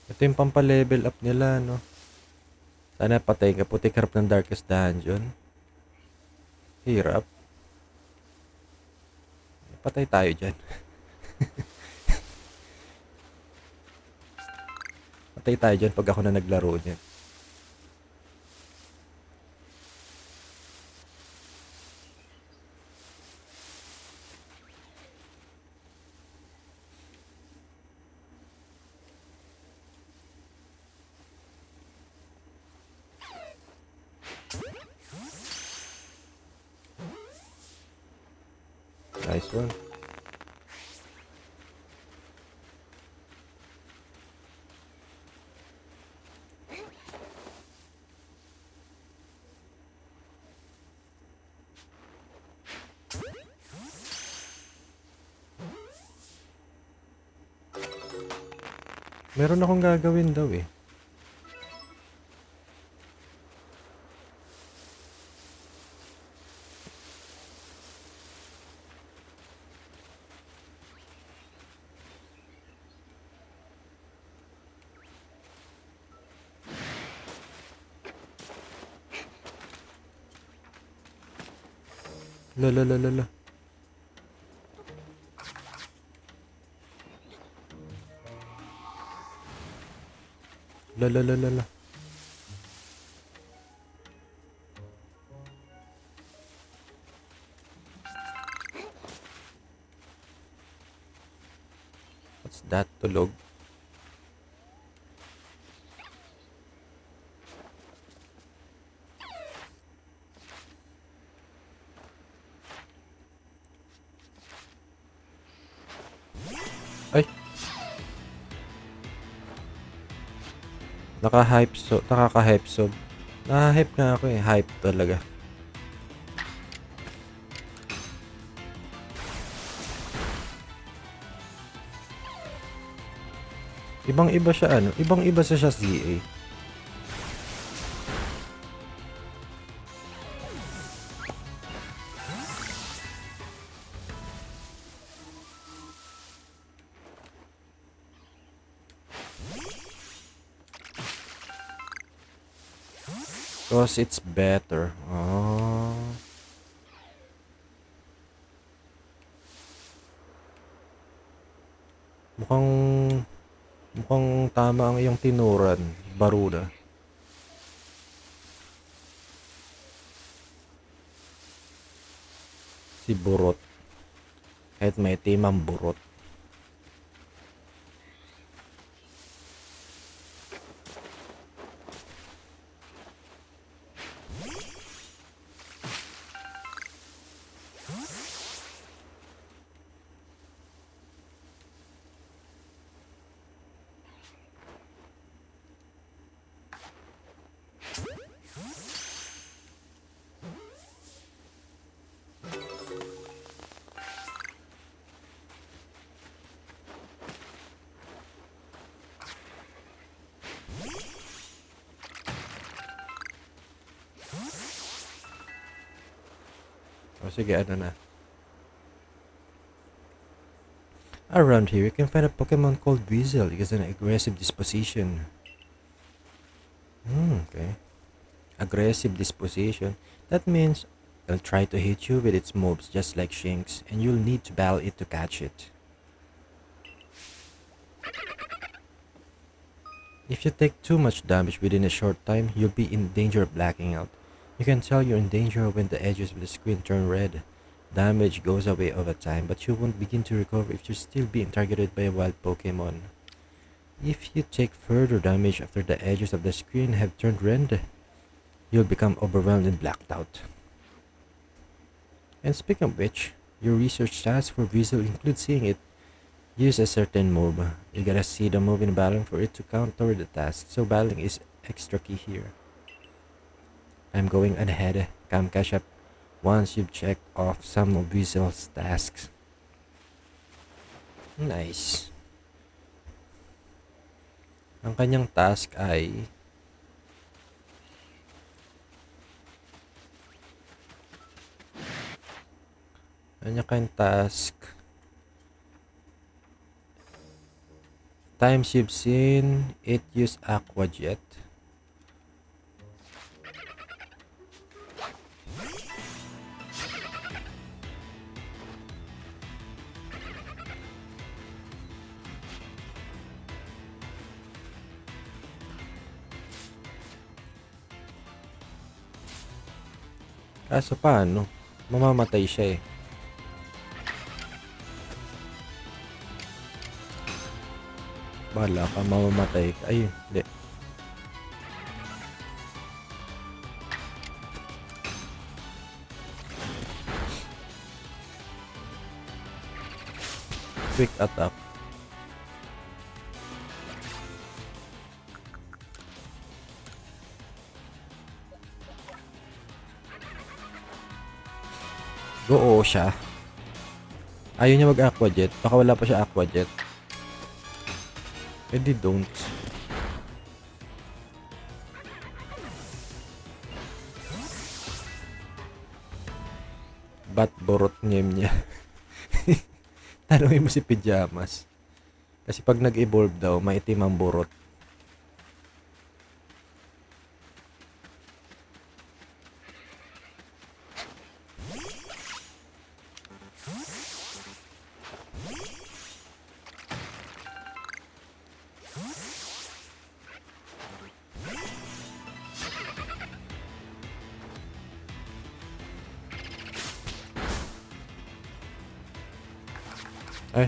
Ito yung pampalevel up nila, no? Sana patay ka. Puti karap ng Darkest Dungeon. Hirap. Patay tayo dyan. Patay tayo dyan pag ako na naglaro dyan. Nice one. Meron akong gagawin daw eh. La. La. What's that, tulog? Ay! Naka-hype so, nakaka-hype so. Na-hype nga ako eh, hype talaga. Ibang-iba siya ano, ibang-iba siya CA. Because it's better. Oh. Mukhang tama ang iyong tinuran, Baruda. Si burot. Kahit may timang burot. O sige, ano na. Around here, you can find a Pokemon called Weasel. It has an aggressive disposition. Okay. Aggressive disposition. That means it'll try to hit you with its moves just like Shinx, and you'll need to battle it to catch it. If you take too much damage within a short time, you'll be in danger of blacking out. You can tell you're in danger when the edges of the screen turn red. Damage goes away over time, but you won't begin to recover if you're still being targeted by a wild Pokemon. If you take further damage after the edges of the screen have turned red, you'll become overwhelmed and blacked out. And speaking of which, your research task for Weasel includes seeing it use a certain move. You gotta see the move in battling for it to count toward the task, so battling is extra key here. I'm going ahead. Come catch up once you've checked off some of Weasel's tasks. Nice. Ang kanyang task ay times you've seen it use Aqua Jet. Kaso paano? Mamamatay siya eh. Bahala ka, mamamatay ka. Ayun, hindi. Quick attack. Oo siya. Ayaw niya mag-aqua jet. Baka wala pa siya aqua jet. Pwede don't. Bat borot name niya. Tanungin mo si Pyjamas. Kasi pag nag-evolve daw, maitim ang borot. Ay.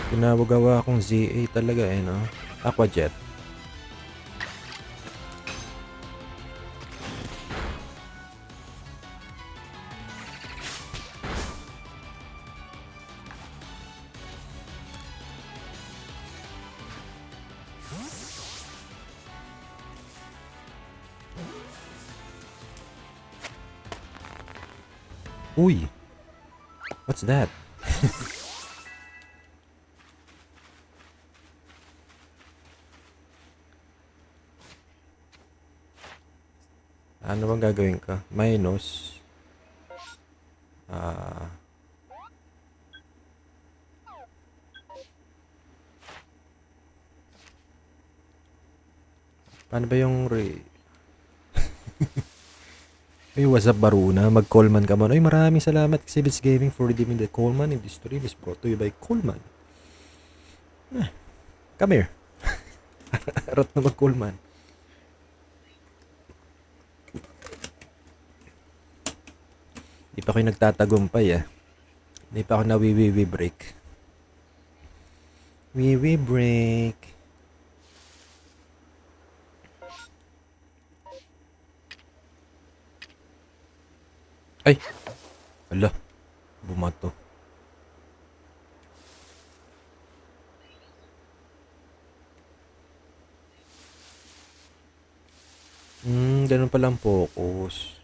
Ginagawa akong ZA talaga eh, no? Aqua Jet. Uy! What's that? Ano bang gagawin ka? Minus. Paano ba yung Hey, what's up, Baruna? Mag-Coleman ka man. Ay, maraming salamat kasi Bits Gaming for redeeming the Coleman. And this stream is brought to you by Coleman. Come here. Arat na mag-Coleman. Di pa ako nagtatagumpay Di pa ako nawiwiwi break. Wiwi break. Ay! Ala, bumato. Ganun palang focus.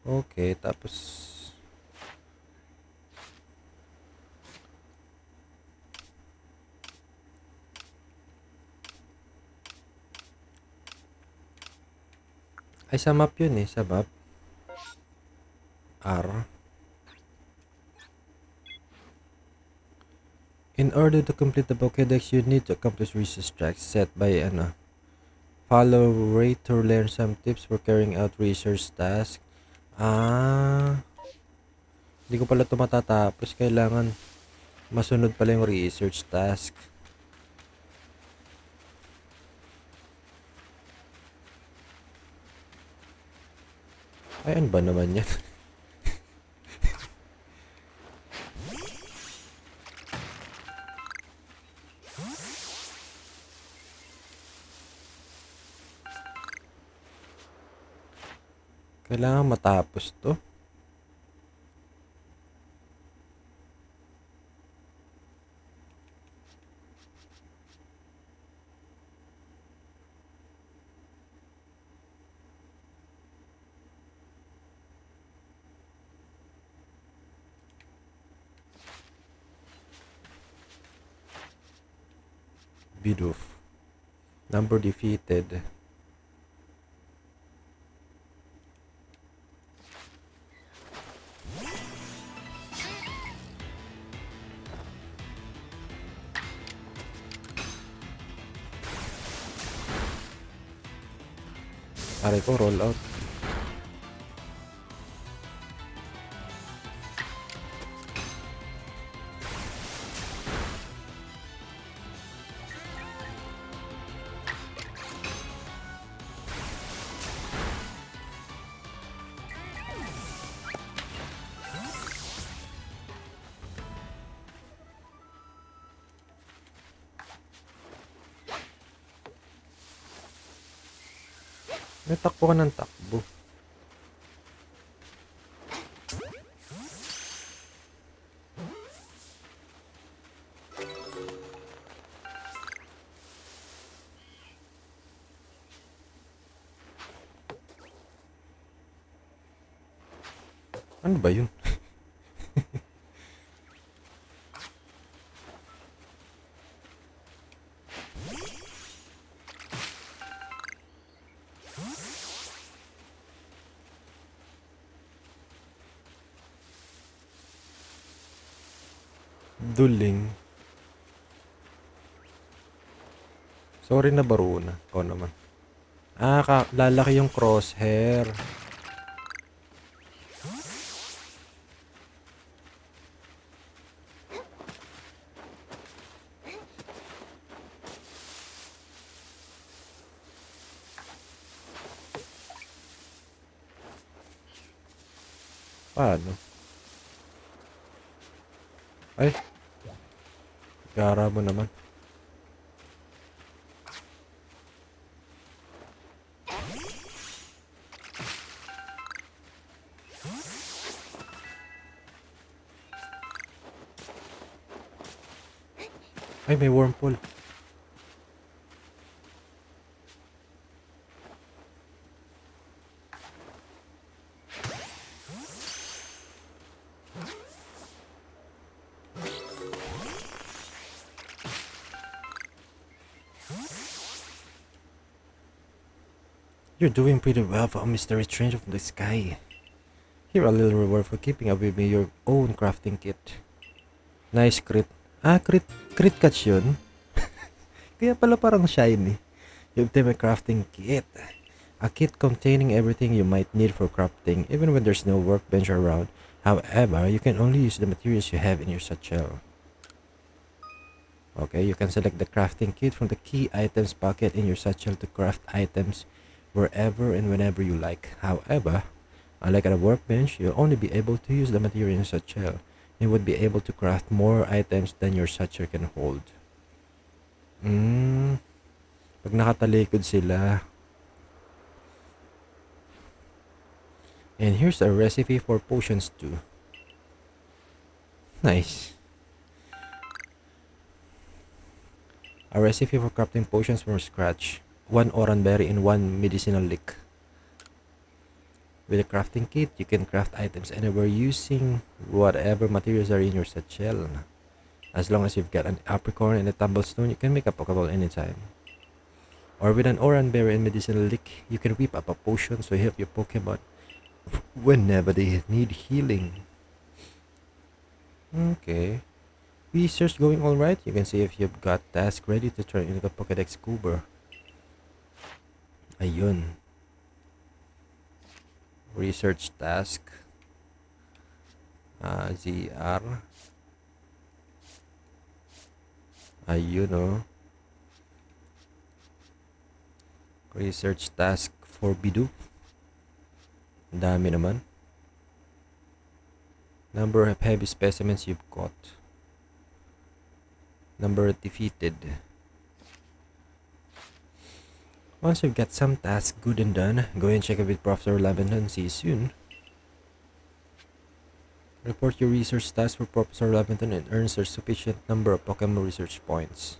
Okay, tapos ay sa map yun sa map. R. In order to complete the Pokédex, you need to accomplish research tracks set by follow rate to learn some tips for carrying out research tasks. Hindi ko pala ito matatapos. Kailangan masunod pala yung research task. Ay, ano ba naman yan? Kailangan matapos to. Bidoof. Number defeated. Aray ko, roll out. May takbo ka ng takbo. Ano ba yun? Duling. Sorry na Baruna. Ikaw naman. Lalaki yung crosshair. Paano? Ay. Gara mo naman. Ay, may wormhole. You're doing pretty well for a mystery stranger from the sky. Here a little reward for keeping up with me your own crafting kit. Nice crit. Crit catch yun. Kaya pala parang shiny. You obtain a crafting kit. A kit containing everything you might need for crafting, even when there's no workbench around. However, you can only use the materials you have in your satchel. Okay, you can select the crafting kit from the key items pocket in your satchel to craft items wherever and whenever you like. However, unlike at a workbench, you'll only be able to use the material in such shell. You would be able to craft more items than your satchel can hold. Pag nakatalikod sila. And here's a recipe for potions too. Nice. A recipe for crafting potions from scratch. 1 oranberry and 1 medicinal leek. With a crafting kit, you can craft items anywhere using whatever materials are in your satchel. As long as you've got an apricorn and a tumblestone, you can make a Pokeball anytime. Or with an oranberry and medicinal leek, you can whip up a potion so you help your Pokemon whenever they need healing. Okay. Research going alright. You can see if you've got task ready to turn into the Pokédex Cooper. Ayun. Research task. ZR. Ayun oh. Research task for Bidoof. Dami naman. Number of heavy specimens you've caught. Number defeated. Once you've got some tasks good and done, go and check it with Professor Laventon. See you soon. Report your research task for Professor Laventon and earn a sufficient number of Pokemon research points.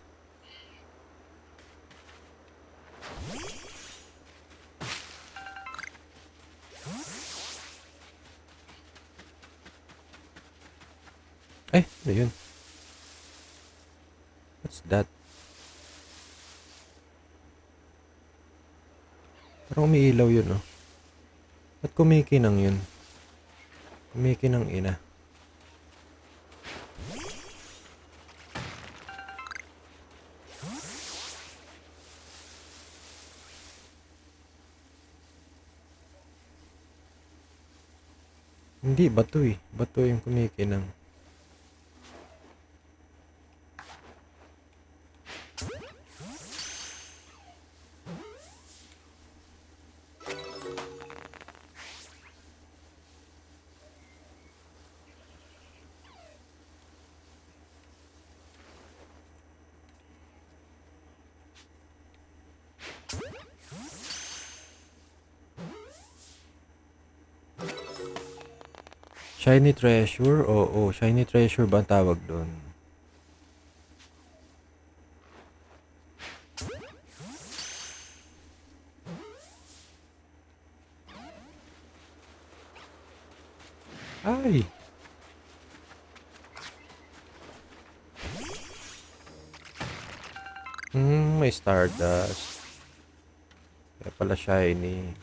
Ay, ano yun? What's that? Parang umiilaw yun, oh. Ba't kumikinang yun? Kumikinang ina. Hindi, bato eh. Bato yung kumikinang. Shiny treasure? Oo, shiny treasure ba ang tawag doon? Ay! May Stardust. Kaya pala shiny.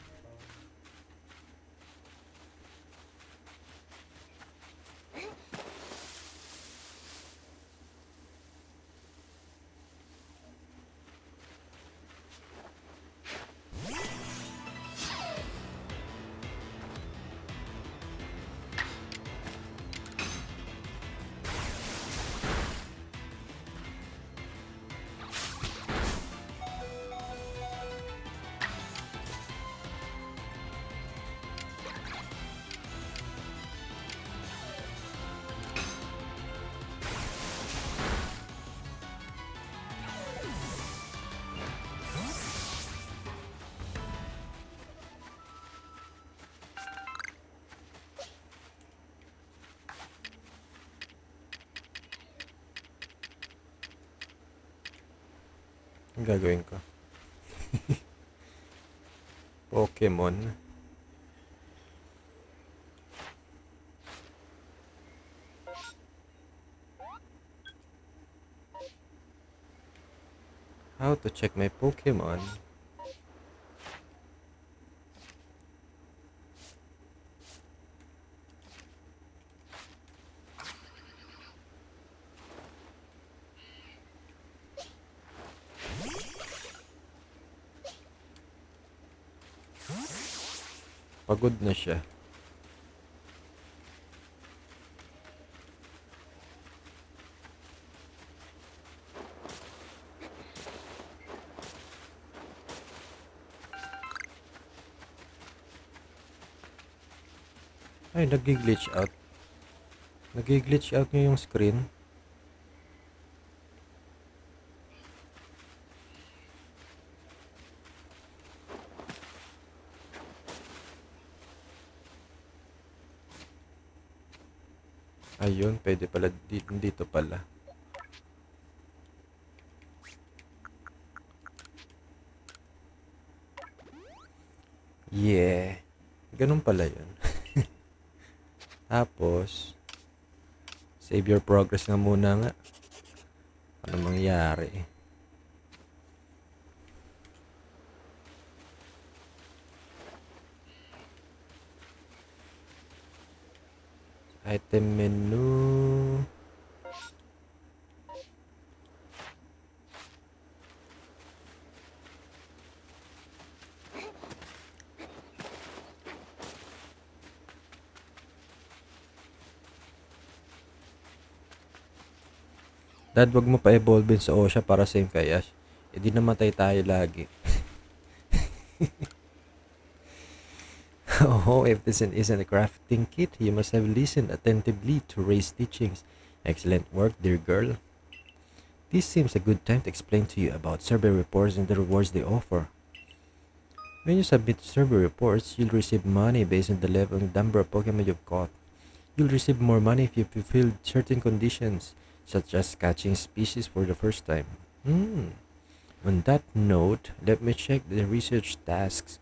Ang gagawin ko? Pokemon. How to check my Pokemon? Pagod na siya. Ay, nag-glitch out. Nag-glitch out nyo yung screen. Ayun, pwede pala dito pala. Yeah. Ganun pala yun. Tapos, save your progress nga muna nga. Ano mangyari? Item menu. Dad, wag mo pa evolve sa Osha para same kay Ash. E di namatay tayo lagi. Oh, if this isn't a crafting kit, you must have listened attentively to Ray's teachings. Excellent work, dear girl. This seems a good time to explain to you about survey reports and the rewards they offer. When you submit survey reports, you'll receive money based on the level and number of Pokemon you've caught. You'll receive more money if you fulfill certain conditions, such as catching species for the first time. On that note, let me check the research tasks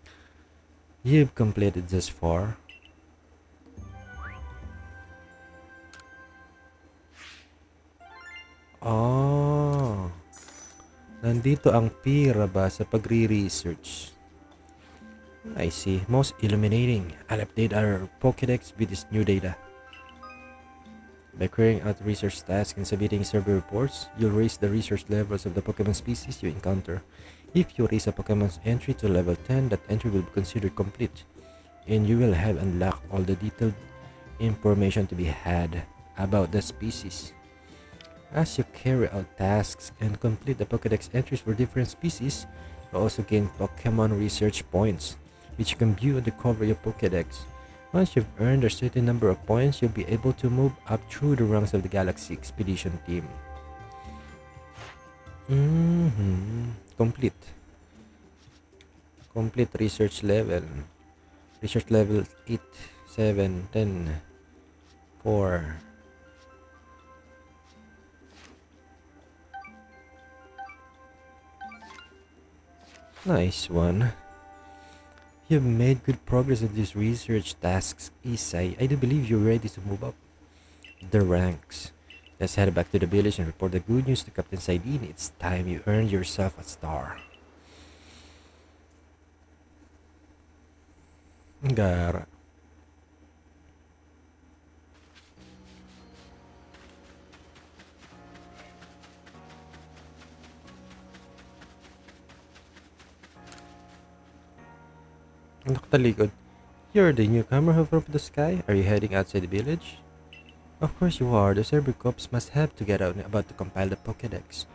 you've completed thus far. Oh, nandito ang pira ba sa pagre-research? I see. Most illuminating. I'll update our Pokédex with this new data. By carrying out research tasks and submitting survey reports, you'll raise the research levels of the Pokemon species you encounter. If you raise a Pokemon's entry to level 10, that entry will be considered complete, and you will have unlocked all the detailed information to be had about the species. As you carry out tasks and complete the Pokédex entries for different species, you also gain Pokemon research points, which you can view on the cover of your Pokédex. Once you've earned a certain number of points, you'll be able to move up through the ranks of the Galaxy Expedition team. Complete. Complete research level. Research level 8, 7, 10, 4. Nice one. You've made good progress in these research tasks, Isai. I do believe you're ready to move up the ranks. Let's head back to the village and report the good news to Captain Saidin. It's time you earned yourself a star. Gara. Nakatalikod. You're the newcomer who from the sky? Are you heading outside the village? Of course you are. The Cerber Corps must have to get out about to compile the Pokédex.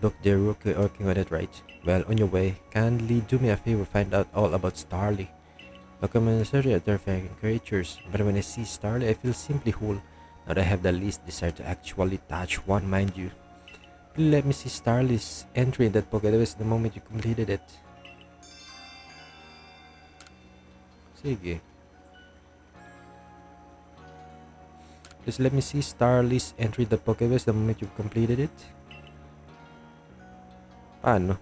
Book their rookie working on it, right? Well, on your way, kindly do me a favor, find out all about Starly. Pokemon are terrifying creatures, but when I see Starly, I feel simply whole. Not I have the least desire to actually touch one, mind you. Please let me see Starly's entry in that Pokédex the moment you completed it. Sige. Just let me see Starly's entry the Pokédex the moment you've completed it. Paano?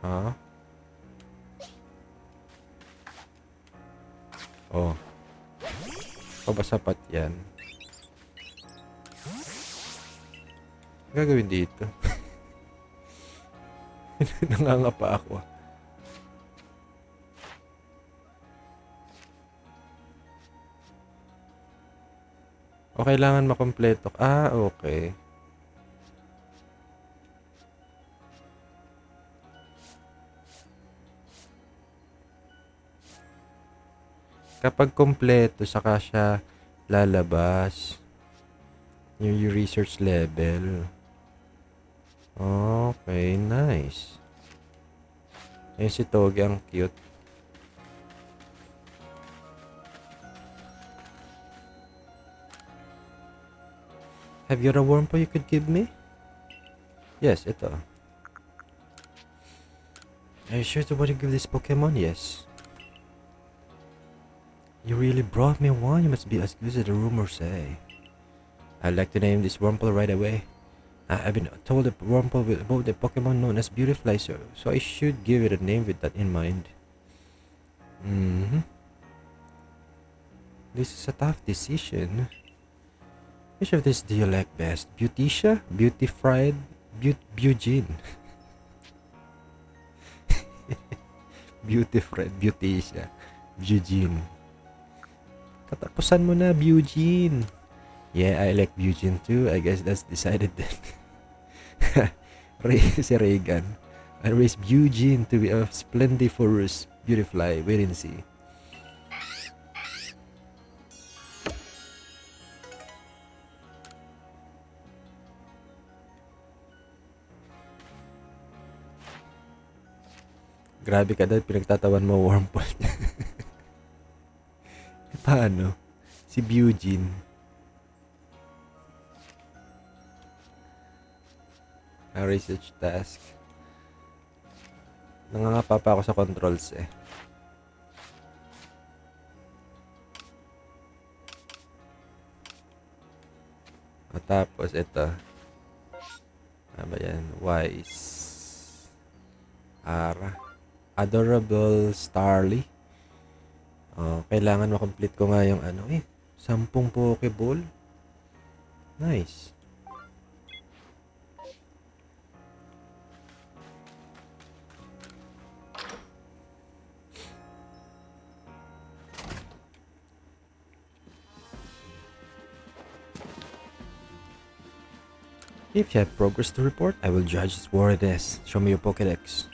Ha? Oh. O ba sapat yan? Gagawin dito. Nangangapa ako. O kailangan makompleto. Okay. Kapag kompleto, saka siya lalabas yung research level. Okay, nice. Ayun si Togi, ang cute. Have you a wormhole you could give me? Yes, ito. Are you sure to want to give this Pokemon? Yes. You really brought me one. You must be as good as the rumors say. I'd like to name this wormhole right away. I've been told the wormhole will evoke the Pokemon known as Beautifly, so I should give it a name with that in mind. This is a tough decision. Which of these do you like best? Beauticia? Beautifried? Bugene? Beautifried? Beauticia? Bugene? Katapusan mo na, Bugene. Yeah, I like Bugene too. I guess that's decided then. Si Reagan. I raised Bugene to be a splendiferous beautifly. Wait and see. Grabe ka dahil pinagtatawan mo wormhole niya. Paano? Si Bugene. A research task. Nangangapa pa ako sa controls eh. At tapos ito. Ano ba yan? Wise. Adorable Starly. Kailangan makomplete ko nga yung 10 Pokeball. Nice. If you have progress to report, I will judge its worthiness. Show me your Pokédex.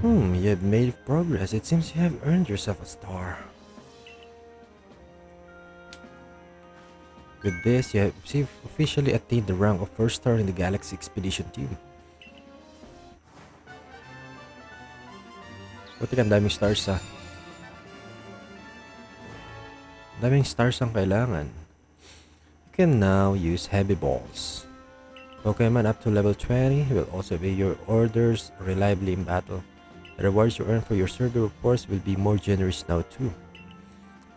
You have made progress. It seems you have earned yourself a star. With this, you have officially attained the rank of first star in the Galaxy Expedition team. Buti ka, daming stars Daming stars ang kailangan. You can now use heavy balls. Pokemon up to level 20 will also obey your orders reliably in battle. The rewards you earn for your survey reports will be more generous now too.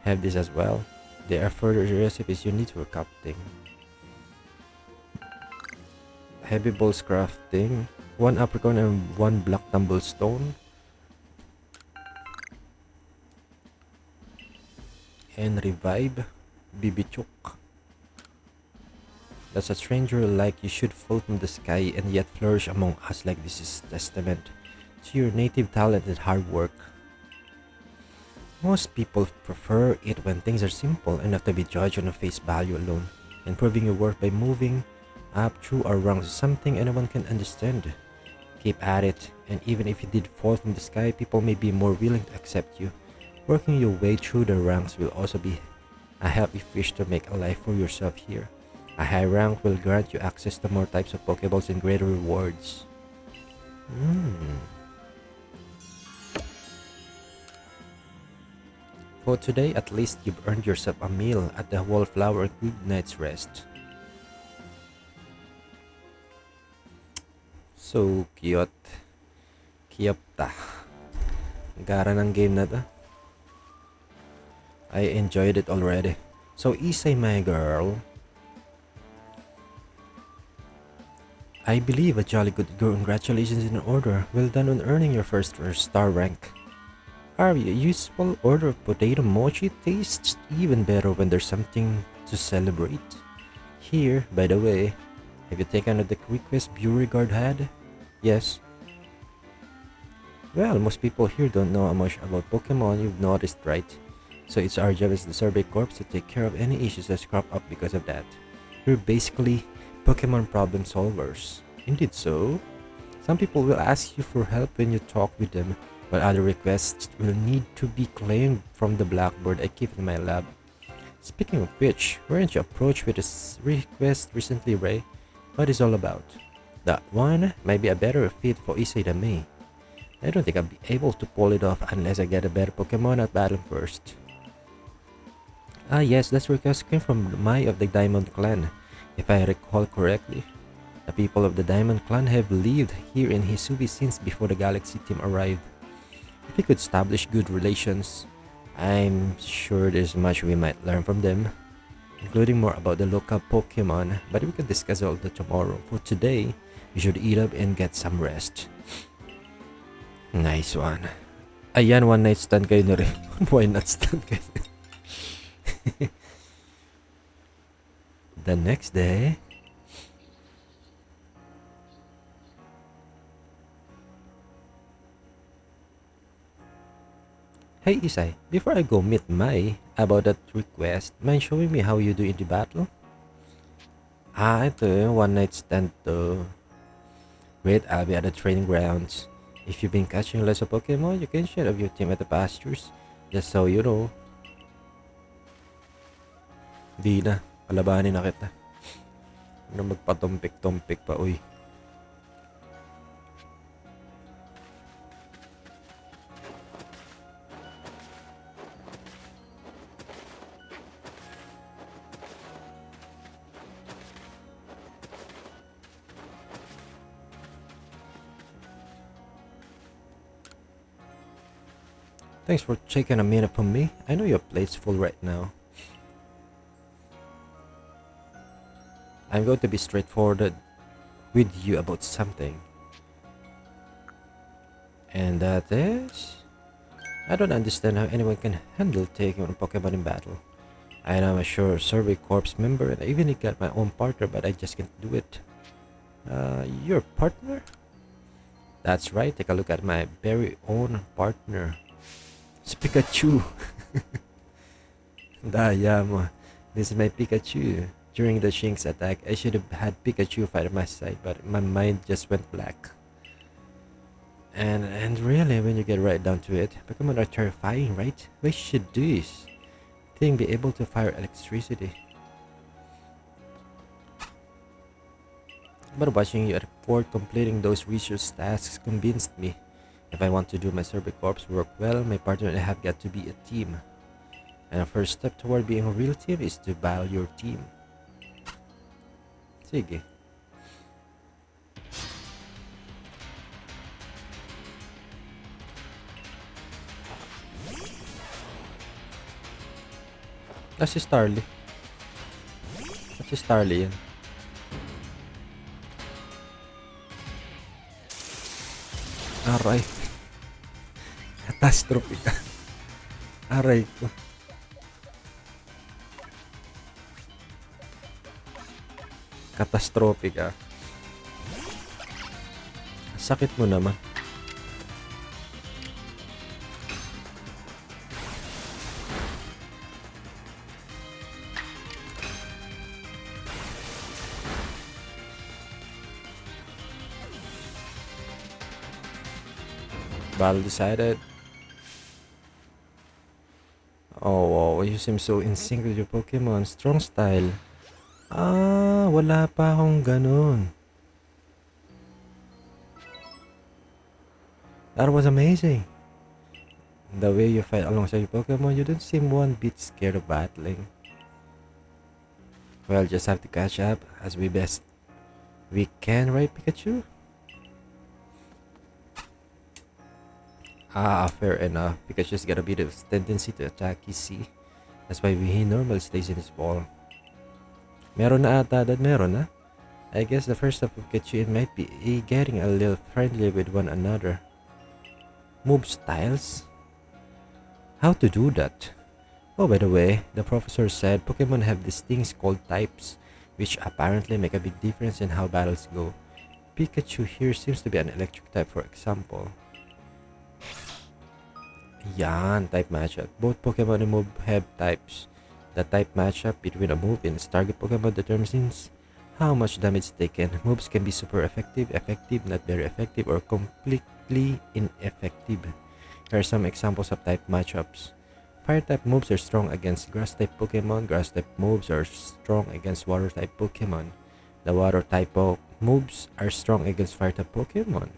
Have this as well. There are further recipes you need for crafting. Heavy balls crafting. 1 apricot and 1 black tumblestone. And revive Bibichuk. That's a stranger like you should fall from the sky and yet flourish among us like this is testament to your native talent and hard work. Most people prefer it when things are simple and not to be judged on a face value alone. Improving your work by moving up through our ranks is something anyone can understand. Keep at it, and even if you did fall from the sky, people may be more willing to accept you. Working your way through the ranks will also be a help if you wish to make a life for yourself here. A high rank will grant you access to more types of Pokeballs and greater rewards. For today, at least you've earned yourself a meal at the Wallflower and good night's rest. So cute. Kiyopta. Gara ng game na to. I enjoyed it already. So Isay, my girl. I believe a jolly good girl. Congratulations in order. Well done on earning your first star rank. Our usual order of potato mochi tastes even better when there's something to celebrate. Here, by the way, have you taken the request Beauregard had? Yes. Well, most people here don't know much about Pokemon, you've noticed, right? So it's our job as the Survey Corps to take care of any issues that crop up because of that. We're basically Pokemon problem solvers. Indeed so. Some people will ask you for help when you talk with them, while other requests will need to be claimed from the blackboard I keep in my lab. Speaking of which, weren't you approached with a request recently, Ray? What is all about? That one might be a better fit for Issei than me. I don't think I'll be able to pull it off unless I get a better Pokemon at battle first. Ah yes, that request came from Mai of the Diamond Clan, if I recall correctly. The people of the Diamond Clan have lived here in Hisubi since before the Galaxy team arrived. If we could establish good relations, I'm sure there's much we might learn from them, including more about the local Pokemon, but we can discuss all that tomorrow. For today, we should eat up and get some rest. Nice one. Ayan, one night stand kayo na rin. Why not stand kayo? The next day, hey Isai, before I go meet Mai about that request, mind showing me how you do in the battle? Ah, ito yung one night stand to. Great, I'll be at the training grounds. If you've been catching lots of Pokemon, you can share of your team at the pastures. Just so you know. Di na, palabanin na kita. Ano magpatumpik-tumpik pa, uy. Thanks for taking a minute from me. I know your plate's full right now. I'm going to be straightforward with you about something. And that is... I don't understand how anyone can handle taking on Pokemon in battle. I know I'm a sure Survey Corps member and I even got my own partner, but I just can't do it. Your partner? That's right, take a look at my very own partner. It's Pikachu. Daya mo. This is my Pikachu. During the Shinx attack, I should have had Pikachu fight at my side, but my mind just went black. And really, when you get right down to it, Pokemon are terrifying, right? Why should this thing be able to fire electricity? But watching you at Fort completing those research tasks convinced me. If I want to do my Survey Corps work well, my partner and I have got to be a team. And the first step toward being a real team is to battle your team. Sige. Si Starly. Si Starly yan. Aray. Catastrophe ka. Aray ko. Catastrophe ka. Sakit mo naman. Battle decided. Oh, wow. You seem so in sync with your Pokemon. Strong style. Ah, wala pa akong ganun. That was amazing. The way you fight alongside your Pokemon, you don't seem one bit scared of battling. Well, just have to catch up as we best we can, right, Pikachu? Ah, fair enough. Pikachu's got a bit of tendency to attack, you see. That's why he normally stays in his ball. Meron na ata that meron na. I guess the first step of Pikachu might be getting a little friendly with one another. Move styles? How to do that? Oh, by the way, the professor said Pokemon have these things called types, which apparently make a big difference in how battles go. Pikachu here seems to be an electric type, for example. Yan, type matchup. Both Pokemon and move have types. The type matchup between a move and its target Pokemon determines how much damage taken. Moves can be super effective, effective, not very effective, or completely ineffective. Here are some examples of type matchups. Fire-type moves are strong against Grass-type Pokemon. Grass-type moves are strong against Water-type Pokemon. The Water-type moves are strong against Fire-type Pokemon.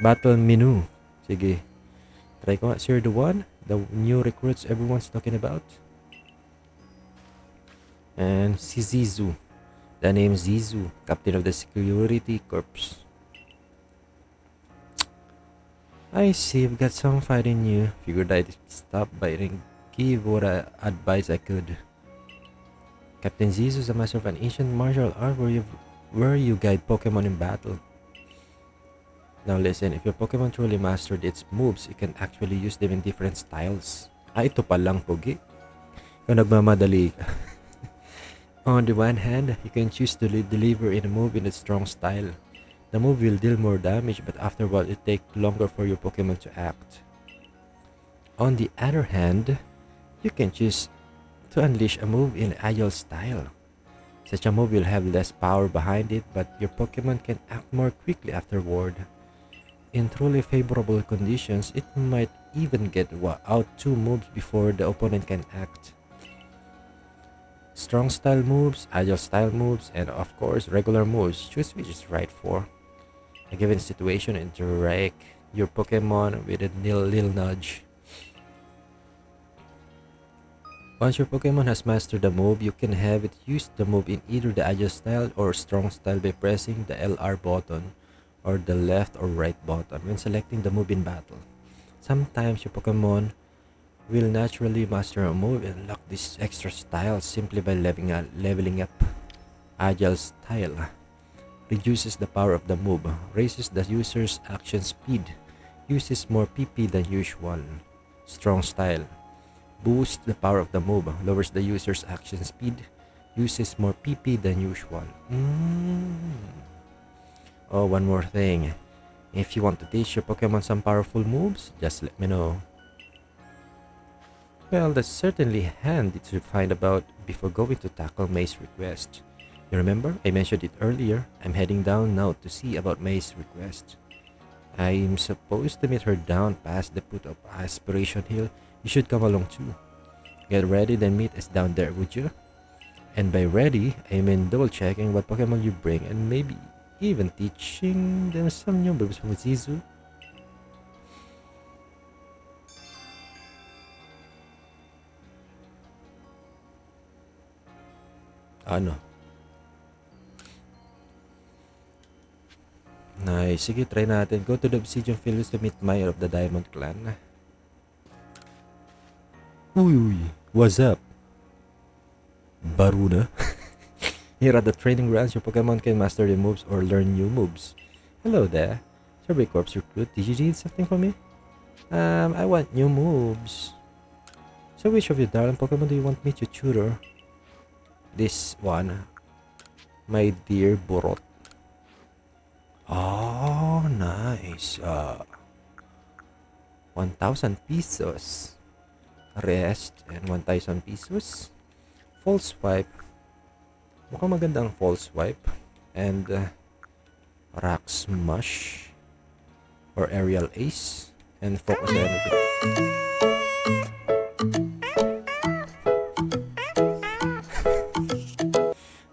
Battle menu. Sige. Try ko nga. Sir, the one? The new recruits everyone's talking about? And si Zizu. The name Zizu. Captain of the Security Corps. I see you've got some fight in you. Figured I'd stop by and give what advice I could. Captain Zizu is a master of an ancient martial art where you guide Pokemon in battle. Now listen, if your Pokemon truly mastered its moves, you can actually use them in different styles. Ito pa lang, Pogi. Kung nagmamadali ka. On the one hand, you can choose to deliver in a move in a strong style. The move will deal more damage, but afterward it takes longer for your Pokemon to act. On the other hand, you can choose to unleash a move in agile style. Such a move will have less power behind it, but your Pokemon can act more quickly afterward. In truly favorable conditions, it might even get out 2 moves before the opponent can act. Strong style moves, agile style moves, and of course regular moves. Choose which is right for a given situation and direct your Pokemon with a little nudge. Once your Pokemon has mastered the move, you can have it use the move in either the agile style or strong style by pressing the LR button or the left or right button when selecting the move in battle. Sometimes your Pokemon will naturally master a move and unlock this extra style simply by leveling up. Agile style reduces the power of the move, raises the user's action speed, uses more PP than usual. Strong style boosts the power of the move, lowers the user's action speed, uses more PP than usual. Oh, one more thing. If you want to teach your Pokemon some powerful moves, just let me know. Well, that's certainly handy to find about before going to tackle May's request. You remember? I mentioned it earlier. I'm heading down now to see about May's request. I'm supposed to meet her down past the foot of Aspiration Hill. You should come along too. Get ready, then meet us down there, would you? And by ready, I mean double checking what Pokemon you bring and maybe even teaching them some new moves from Zizu. Ano? Nice. Sige, try natin. Go to the Obsidian Fields to meet Mayor of the Diamond Clan. Uy, what's up? Baruna? Here at the training grounds, your Pokemon can master the moves or learn new moves. Hello there. Survey Corps recruit. Did you need something from me? I want new moves. So which of your darling Pokemon do you want me to tutor? This one. My dear Burot. Oh, nice. 1,000 pesos. Rest and 1,000 pesos. False Swipe. Mukhang maganda ang False Swipe. And Rock Smash. Or Aerial Ace. And Focus Energy.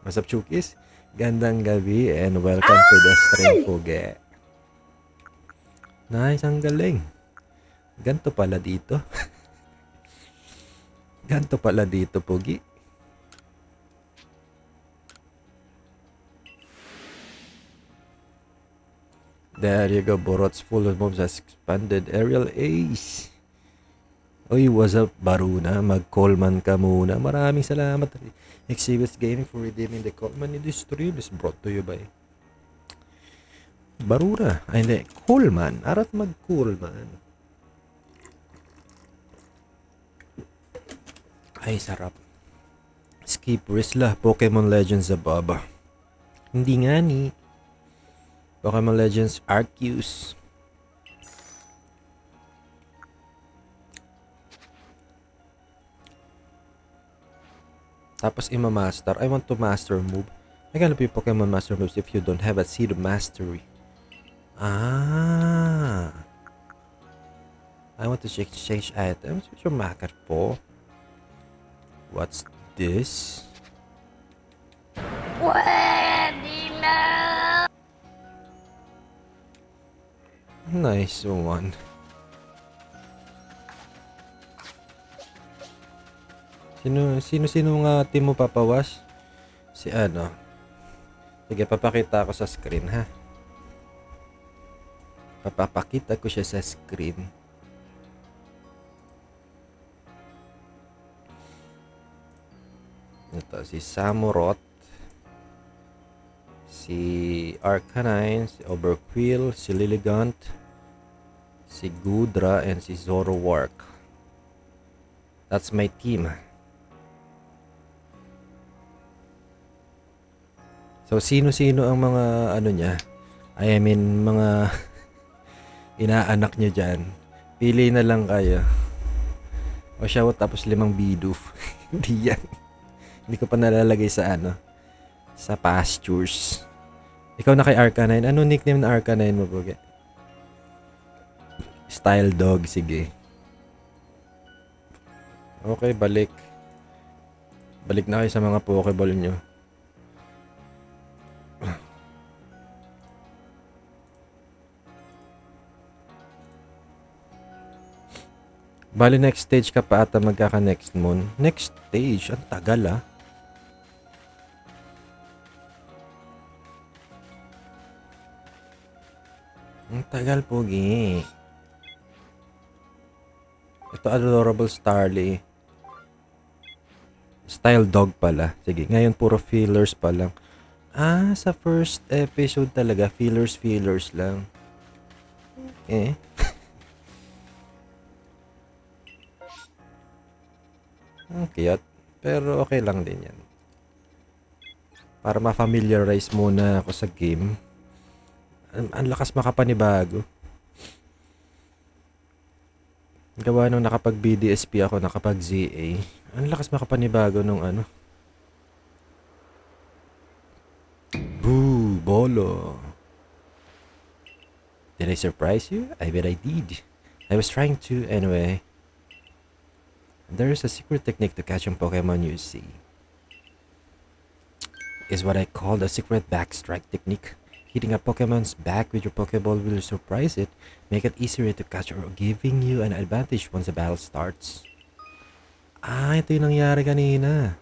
What's up, Chukis? Gandang gabi and welcome to the stream, Puge. Nice, ang galing. Ganto pala dito. Ganto pala dito, Pugi. There you go, Borot's full of moves has expanded. Aerial Ace. Uy, what's up, Baruna? Mag-callman ka muna. Maraming salamat, Exhibits Gaming, for redeeming the callman in this stream. Is brought to you by Baruna. Ay, hindi. Callman. Arat mag-callman. Ay, sarap. Skip Rizla, Pokemon Legends ababa. Hindi nga ni. Pokemon Legends Arceus. Tapos ima-master. I want to master move. I can be Pokemon master moves if you don't have a seed of mastery. Ah. I want to exchange items with your market po. What's this? Pwede na! Nice one. Sino nga team mo papawas? Si ano? Sige, papakita ko sa screen ha. Papapakita ko siya sa screen. Ito, si Samurott, si Arcanine, si Overquill, si Lilligant, si Gudra, and si Zoroark. That's my team. So, sino-sino ang mga ano niya? I mean, mga inaanak niya dyan. Pili na lang kayo. O siya, tapos 5 bidoof. Hindi yan. Hindi ko pa nalalagay sa ano. Sa pastures. Ikaw na kay Arcanine. Ano nickname na Arcanine mo, Boge? Style dog. Sige. Okay, balik. Balik na kayo sa mga Pokeball nyo. Bali, next stage ka pa ata magkaka-next moon. Next stage? Ang tagal ah. Ang tagal, Pogi. Ito, adorable Starly. Style dog pala. Sige, ngayon puro fillers pa lang. Ah, sa first episode talaga, fillers lang. Okay. Ang cute. Pero okay lang din yan. Para ma-familiarize muna ako sa game. Ang lakas makapanibago. Gawa nung nakapag BDSP ako, nakapag ZA. Ang lakas makapanibago nung ano. Boo! Bolo! Did I surprise you? I bet I did. I was trying to anyway. There is a secret technique to catching Pokemon you see. Is what I call the secret backstrike technique. Hitting a Pokemon's back with your Pokeball will surprise it, make it easier to catch or giving you an advantage once the battle starts. Ah, ito yung nangyari kanina.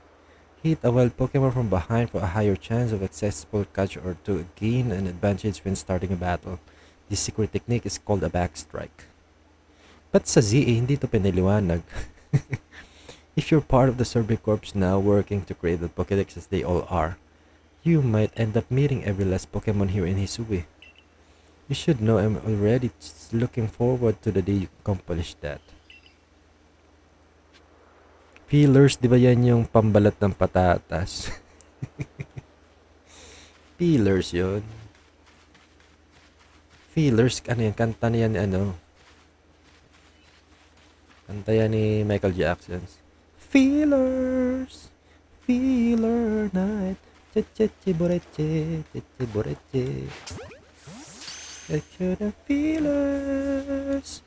Hit a wild Pokemon from behind for a higher chance of successful catch or to gain an advantage when starting a battle. This secret technique is called a backstrike. But sa ZA, hindi ito piniliwanag. If you're part of the Survey Corps now working to create the Pokédex as they all are, you might end up meeting every last Pokemon here in Hisui. You should know I'm already looking forward to the day you accomplish that. Peelers, di ba yan yung pambalat ng patatas? Peelers yun. Feelers, ano yan? Kanta niyan ano? Kanta yan ni Michael Jackson. Feelers, feeler night. Che boreche, che boreche. Feelers,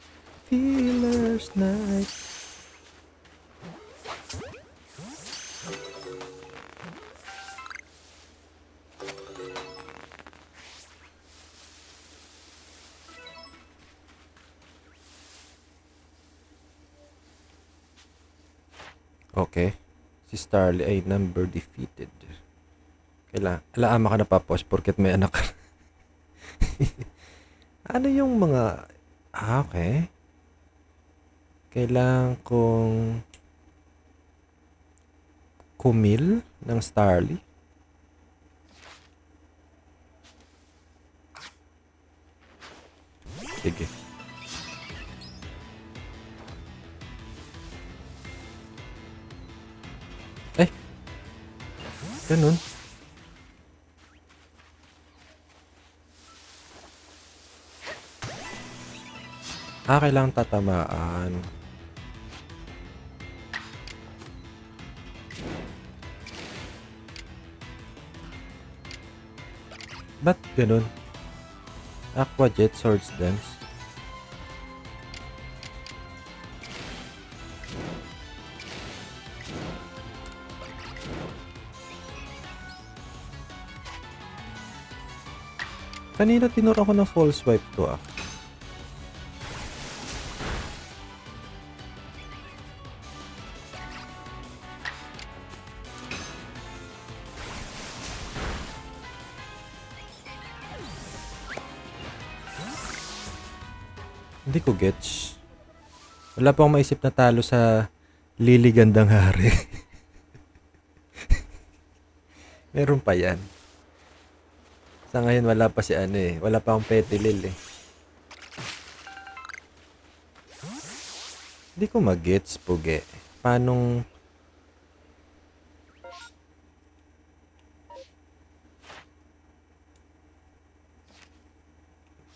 feelers night. Okay. Si Starly ay number defeated. Kailangan ka na pa-pause porket may anak ka. Ano yung mga... Ah, okay. Kailangan kong... kumil ng Starly. Sige. ganun? Kailangan tatamaan. Ba't ganun? Aqua Jet Swords Dance. Kanina tinuro ko ng false swipe to ah. Hindi ko gets. Wala pa akong maisip na talo sa Lily Gandang Hari. Meron pa yan. Sa ngayon wala pa si ano eh. Wala pa akong Petilil eh. Hindi ko mag-gets, Puge. Paanong...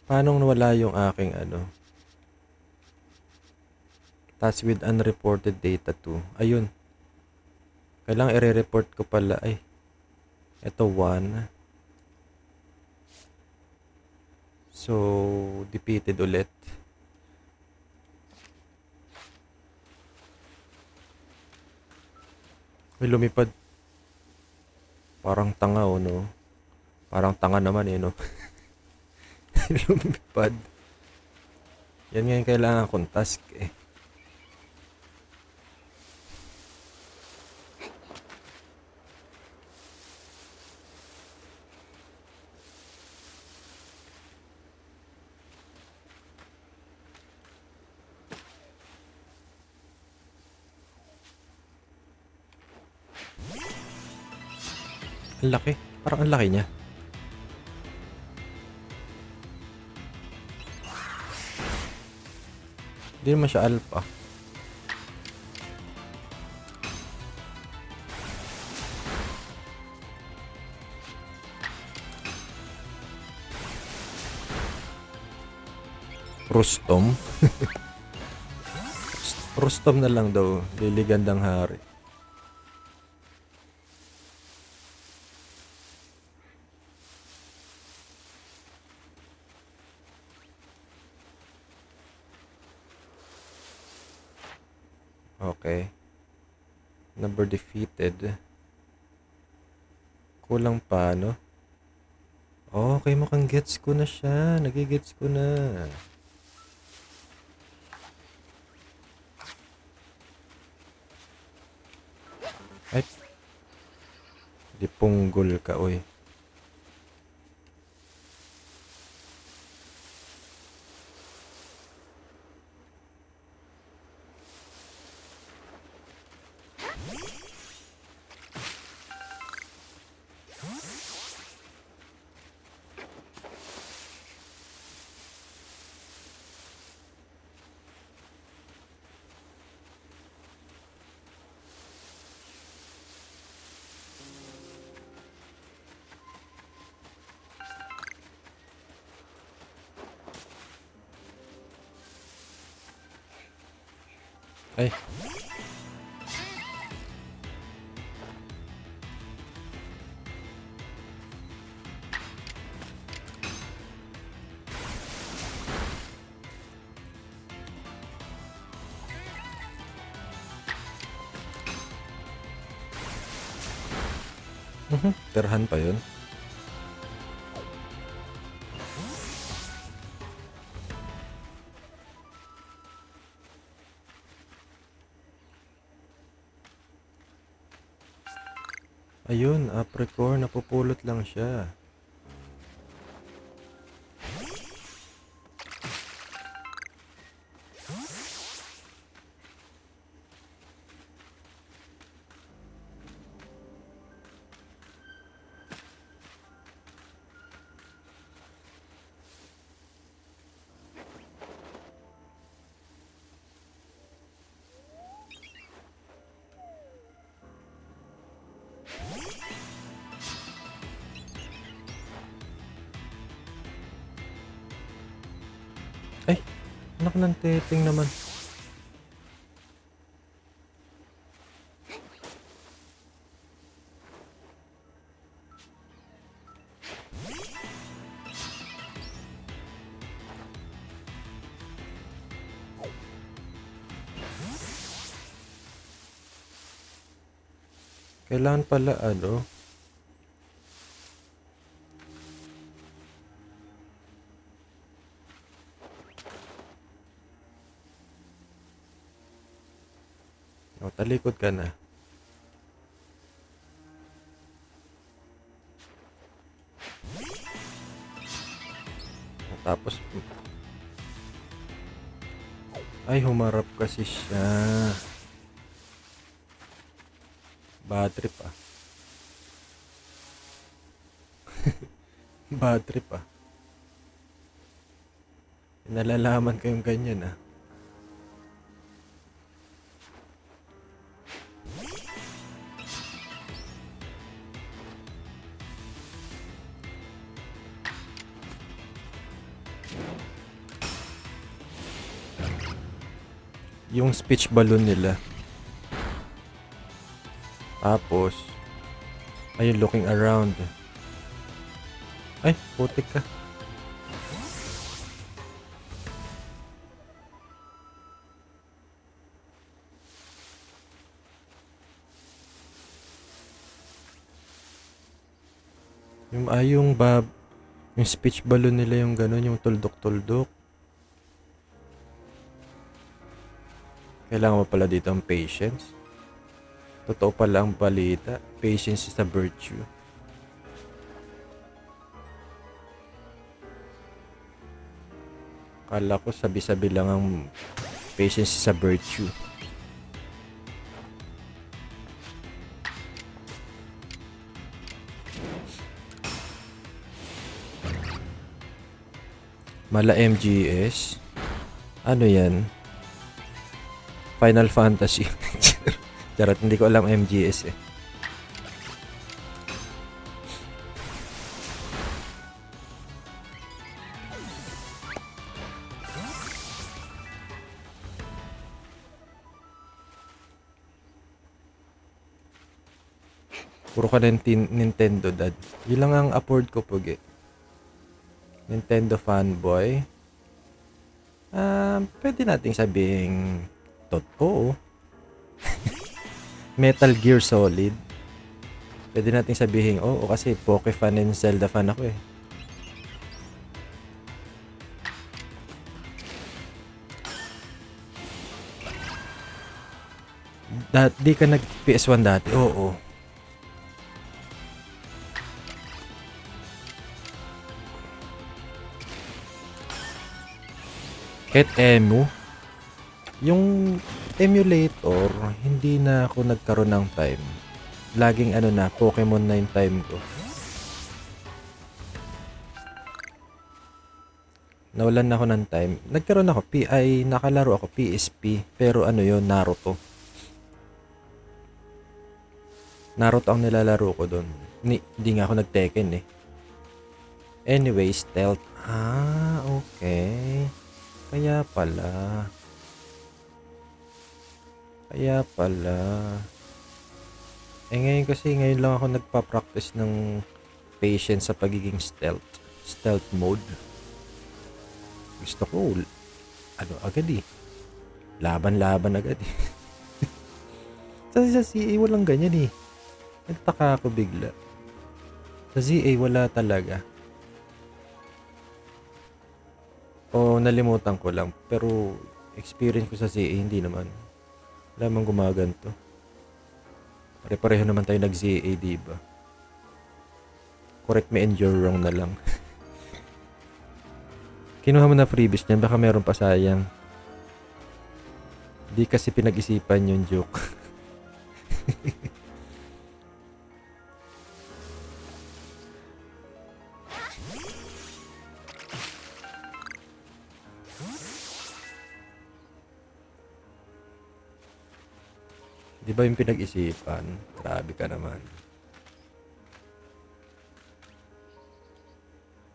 Paanong nawala yung aking ano? Task with unreported data too. Ayun. Kailangan i-report ko pala. Ay. Ito 1. So, defeated ulit. May lumipad. Parang tanga oh, no? Parang tanga naman eh, no? Lumipad. Yan nga yung kailangan kong task eh. Ang laki. Parang ang laki niya. Hindi naman siya alpha. Rustom? Rustom na lang daw. Lily Gandang Hari. Okay. Number defeated. Kulang pa, no? Okay, mukhang gets ko na siya. Nagigets ko na. Ay. Di punggol ka, oy. Ay. Tirahan pa yun. Ayun, Apricorn, napupulot lang siya. Anak ng teteng naman. Kailangan pala ano. O, talikod ka na. O, tapos ay humarap kasi siya. Bad trip ah. Bad trip ah. Nalalaman kayong ganyan ah. Yung speech balloon nila. Tapos, ayun, looking around. Ay, putik ka. Yung speech balloon nila yung gano'n, yung tuldok-tuldok. Kailangan mo pala dito ang patience. Totoo pala ang balita. Patience is a virtue. Kala ko sabi-sabi lang ang patience is a virtue. Mala MGS. Ano yan? Final Fantasy. Charot, hindi ko alam MGS eh. Puro ka ng Nintendo dad. Yun lang ang afford ko pag eh. Nintendo fanboy. Pwede nating sabing totoo. Metal Gear Solid. Pwede nating sabihin, oo, kasi Poké fan and Zelda fan ako eh. Di ka nag PS1 dati? Oo. Kahit emu, yung emulator, hindi na ako nagkaroon ng time. Laging ano na, Pokémon na yung time ko. Nawalan na ako ng time. Nagkaroon ako, nakalaro ako PSP, pero ano yun, Naruto. Naruto ang nilalaro ko doon. Hindi nga ako nag-Tekken eh. Anyway, stealth. Okay. Kaya pala. Ngayon lang ako nagpa-practice ng patience sa pagiging stealth mode. Gusto ko agad eh. Laban agad eh. Sa CA walang ganyan eh. Nagtaka ako bigla. Sa ZA wala talaga. O nalimutan ko lang. Pero experience ko sa ZA hindi naman. Wala mang gumaganto. Pare-pareho naman tayo nag-ZA, diba? Correct me and you're wrong na lang. Kinuha mo na freebies niyan. Baka meron pa sayang. Di kasi pinag-isipan yung joke. Di ba yung pinag-isipan? Grabe ka naman.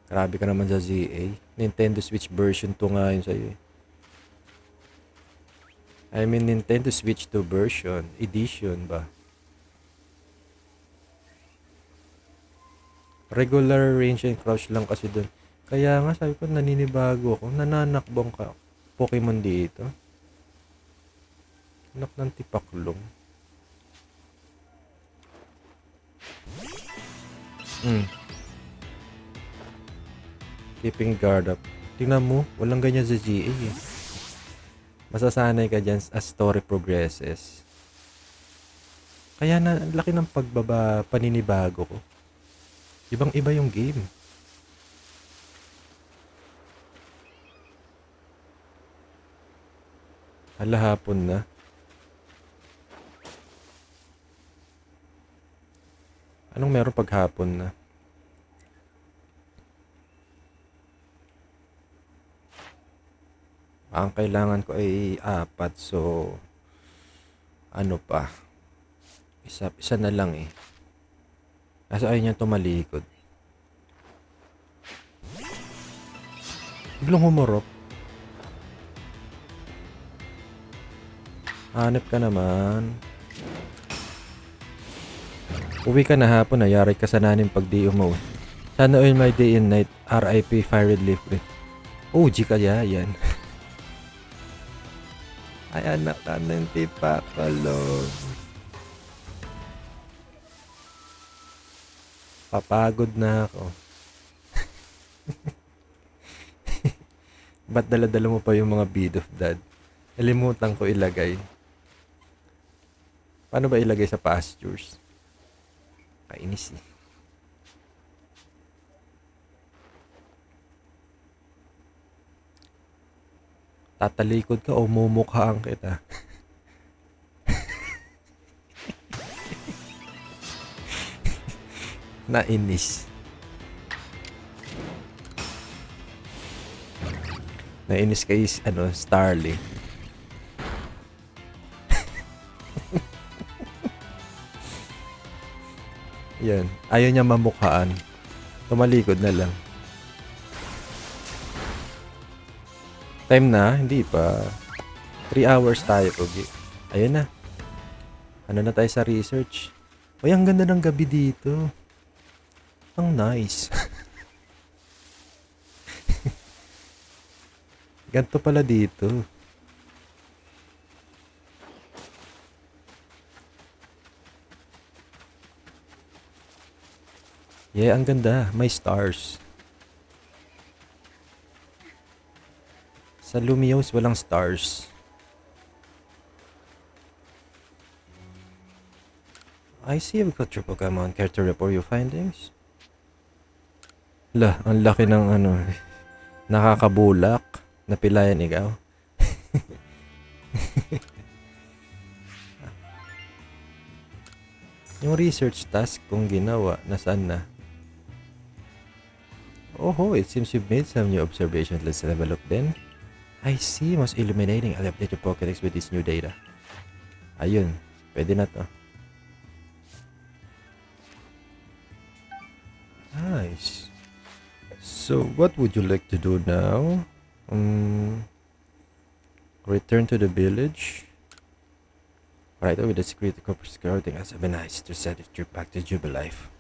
Grabe ka naman sa ZA. Nintendo Switch version 2 nga yun sa'yo eh. I mean, Nintendo Switch 2 version. Edition ba? Regular range and crouch lang kasi dun. Kaya nga sabi ko, naninibago ako. Nananakbong ka. Pokemon dito. Anak ng tipaklong. Keeping guard up. Tingnan mo, walang ganyan sa GA eh. Masasanay ka dyan as story progresses. Kaya na, ang laki ng paninibago ko. Ibang iba yung game. Hala, hapon na. Anong meron pag hapon na? Ang kailangan ko ay 4, so ano pa? Isa na lang eh. Kaso ayaw niya tumalikod. Biglang humurot. Hanip ka naman. Uwi ka na hapon, nayari ka sa nanin pag di umuwi. Sana all my day and night, RIP Fire Red Leaf. OG kaya yan. Ay, anak ka ng tipakalong. Papagod na ako. Ba't dala-dala mo pa yung mga bead of dad? Nalimutan ko ilagay. Paano ba ilagay sa pastures? Kainis eh. Tatalikod ka o mumukhaan kita. Nainis. Nainis kay Starly. Yan. Ayaw niya mamukhaan. Tumalikod na lang. Time na? Hindi pa. 3 hours tayo, Pogi. Ayun na. Ano na tayo sa research? Uy, ang ganda ng gabi dito. Ang nice. Ganto pala dito. Yeah, ang ganda. May stars. Sa Lumios, walang stars. I see you've got your Pokemon. Care to report your findings? Ang laki ng nakakabulak. Napilayan ikaw. Yung research task kong ginawa, nasaan na? Oh, it seems you've made some new observations. Let's have a look then. I see, most illuminating. I'll update your Pokédex with this new data. Ayun, pwede na to. Nice. So, what would you like to do now? Return to the village. Right away, the security corporate scouting has been nice to set it trip back to Jubilife.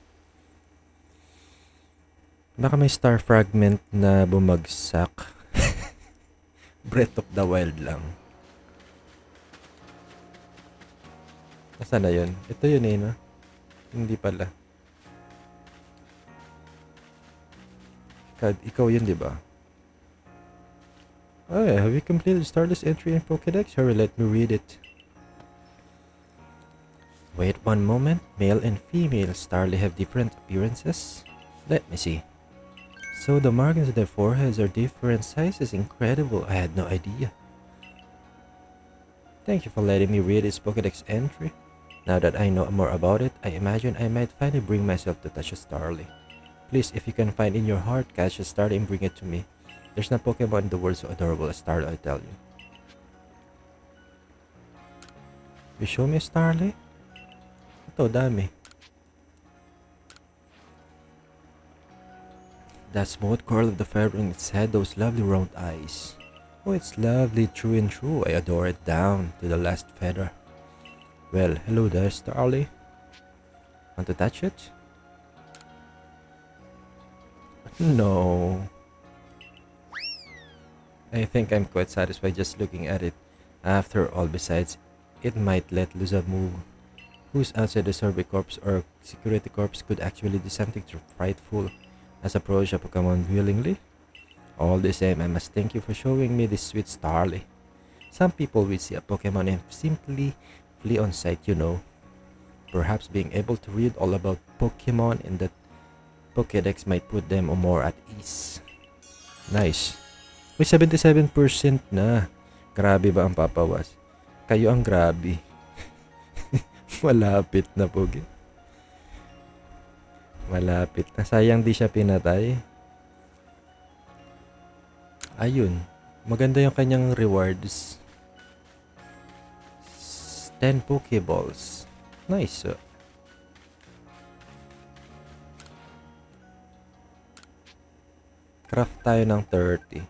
Baka may star fragment na bumagsak. Breath of the Wild lang. Nasaan na yun? Ito yun eh, no? Hindi pala. Ikaw yun, di ba? Oh yeah, have you completed Starless entry in Pokédex? Hurry, let me read it. Wait one moment. Male and female Starly have different appearances? Let me see. So the markings on their foreheads are different sizes. Incredible. I had no idea. Thank you for letting me read this Pokédex entry. Now that I know more about it, I imagine I might finally bring myself to touch a Starly. Please, if you can find in your heart, catch a Starly and bring it to me. There's no Pokemon in the world so adorable as Starly, I tell you. You show me a Starly? Ito, dami. That smooth curl of the feather in its head, those lovely round eyes. Oh, it's lovely true and true. I adore it down to the last feather. Well, hello there, Starly. Want to touch it? No. I think I'm quite satisfied just looking at it. After all, besides, it might let loose a move. Who's outside the survey corps or security corps could actually do something so frightful as approach a Pokemon willingly? All the same, I must thank you for showing me this sweet Starly. Some people will see a Pokemon and simply flee on sight, you know. Perhaps being able to read all about Pokemon in the Pokédex might put them more at ease. Nice. May 77% na. Grabe ba ang papawas? Kayo ang grabe. Malapit na, Pogi. Malapit na. Sayang di siya pinatay. Ayun. Maganda yung kanyang rewards. 10 Pokeballs. Nice. Craft tayo ng 30.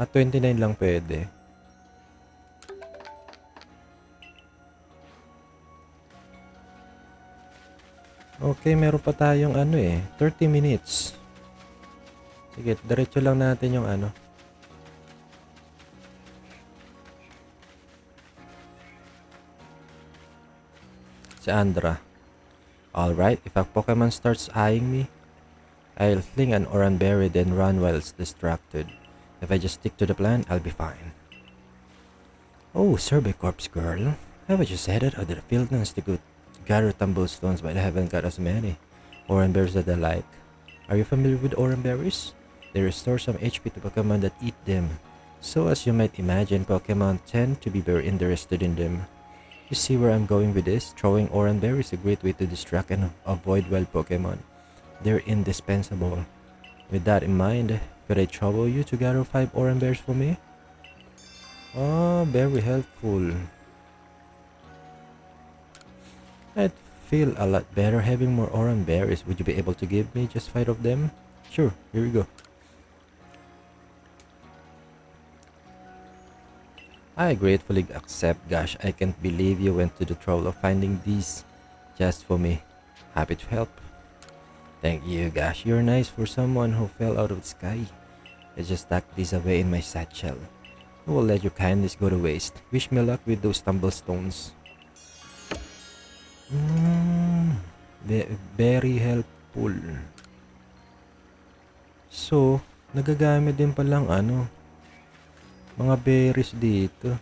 At 29 lang pwede. Okay, meron pa tayong 30 minutes. Sige, diretso lang natin yung si Andra. Alright, if a Pokemon starts eyeing me, I'll fling an Oranberry then run while it's distracted. If I just stick to the plan, I'll be fine. Oh, Survey Corps girl. Haven't you said it? Or did the field nuns to gather tumblestones, but I haven't got as many Oranberries that I like. Are you familiar with Oranberries? They restore some HP to Pokemon that eat them. So as you might imagine, Pokemon tend to be very interested in them. You see where I'm going with this? Throwing Oranberries is a great way to distract and avoid wild Pokemon. They're indispensable. With that in mind, could I trouble you to gather 5 Oranberries for me? Oh, very helpful. I'd feel a lot better having more Oranberries. Would you be able to give me just 5 of them? Sure, here we go. I gratefully accept. Gosh, I can't believe you went to the trouble of finding these just for me. Happy to help. Thank you, gosh. You're nice for someone who fell out of the sky. I just tucked these away in my satchel. I will let your kindness go to waste. Wish me luck with those tumblestones. Very helpful. So, nagagamit din palang mga berries dito.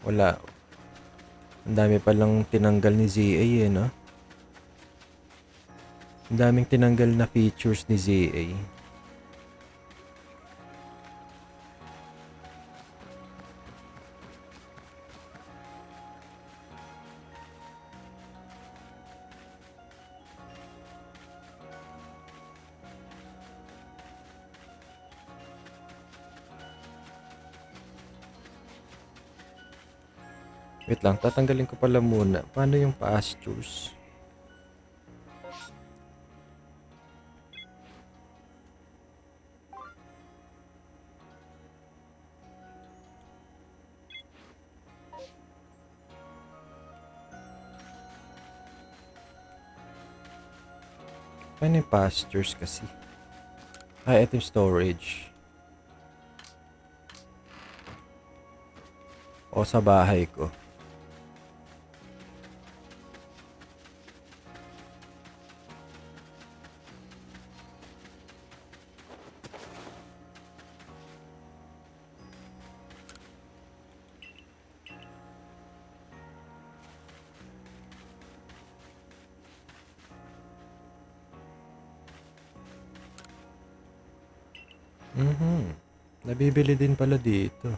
Wala. Ang dami palang tinanggal ni ZA no? Ang daming tinanggal na features ni ZA. Wait lang, tatanggalin ko pala muna. Paano yung pastures? Paano yung pastures kasi? Ito yung storage. O sa bahay ko. Nabibili din pala dito.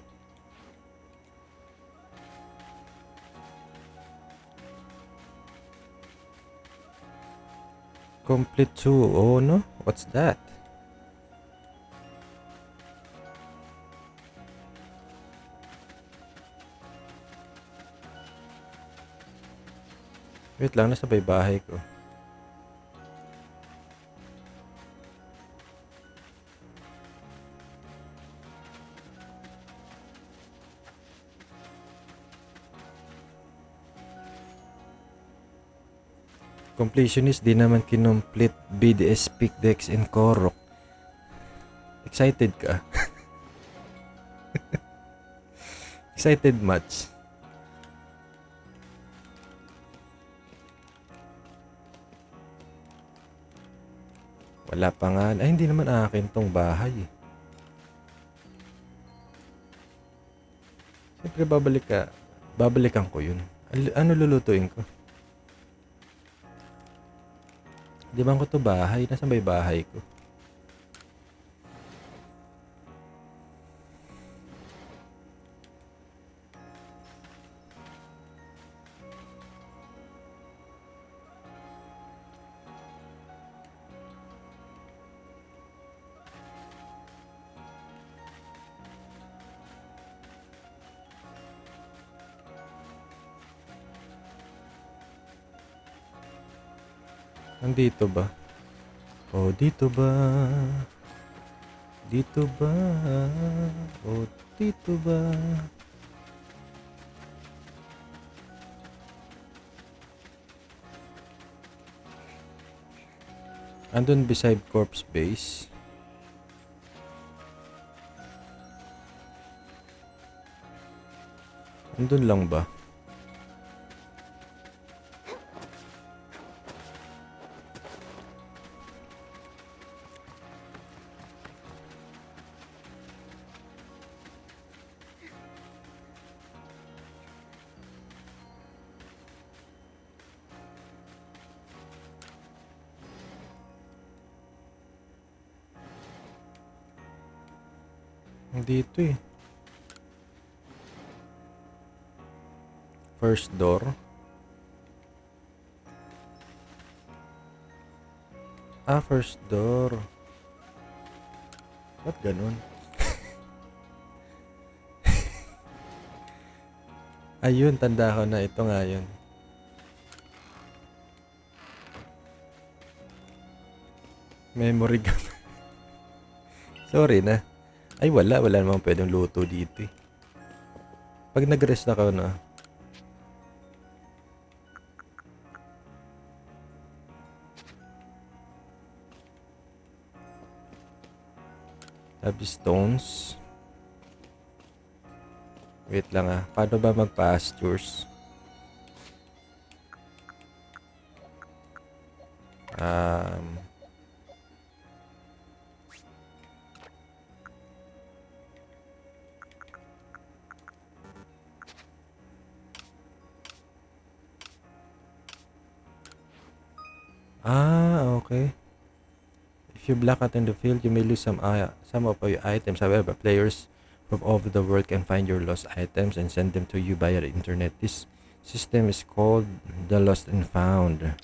Complete 2. Oh no? What's that? Wait lang, nasa bahay ko. Completionist, di naman kinomplete BDS Peak Dex and Korok. Excited ka? Excited much? Wala pa nga. Ay, hindi naman akin tong bahay. Siyempre babalikan ko yun. Ano lulutuin ko? Di ba ko to bahay? Nasaan ba yung bahay ko? Nandito ba? Oh, dito ba? Dito ba? Oh, dito ba? Andun beside corpse base. Andun lang ba? Dito eh. First door. First door. Ba't ganun? Ayun, tanda ko na. Ito nga yun. Memory gap. Sorry na. Ay, wala namang pwedeng luto dito eh. Pag nag-rest na ka na. Tabi stones. Wait lang ah. Paano ba mag-pastures? Okay. If you block out in the field, you may lose some of your items. However, players from all over the world can find your lost items and send them to you via the internet. This system is called the Lost and Found.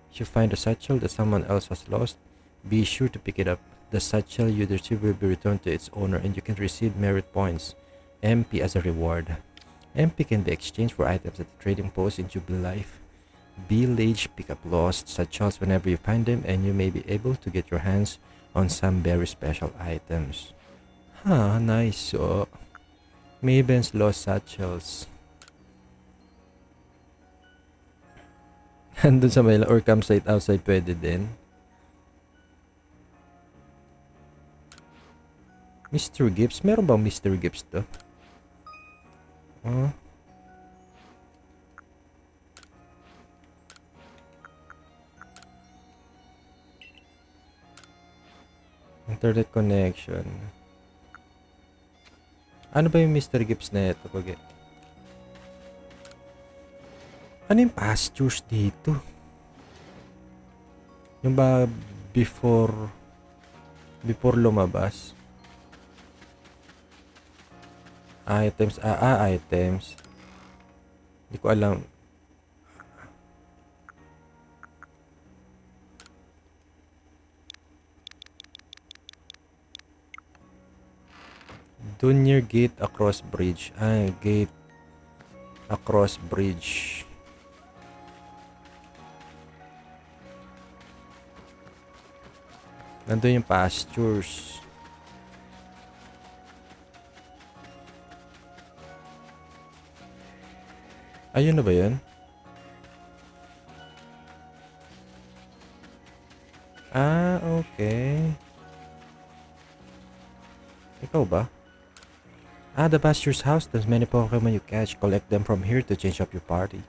If you find a satchel that someone else has lost, be sure to pick it up. The satchel you retrieve will be returned to its owner, and you can receive merit points, MP, as a reward. MP can be exchanged for items at the trading post in Jubilife. Village, pick up lost satchels whenever you find them, and you may be able to get your hands on some very special items. Nice. So, Maven's lost satchels. Andun sa may or campsite outside pwede din. Mystery gifts. Meron bang mystery gifts to? Internet connection. Ano ba yung mystery gifts na ito? Ano yung pastures dito? Yung ba before lumabas? Items. Items. Hindi ko alam. Doon near gate across bridge. Gate across bridge. Nandun yung pastures. Ayun na ba yun? Ah, okay. Ikaw ba? Ah, the pasture's house. There's many Pokemon you catch. Collect them from here to change up your party.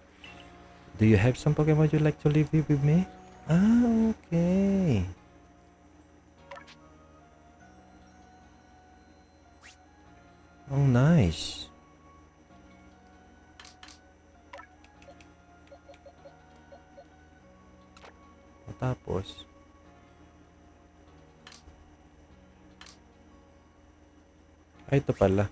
Do you have some Pokemon you'd like to live with me? Ah, okay. Oh, nice. Tapos, ay, ito pala.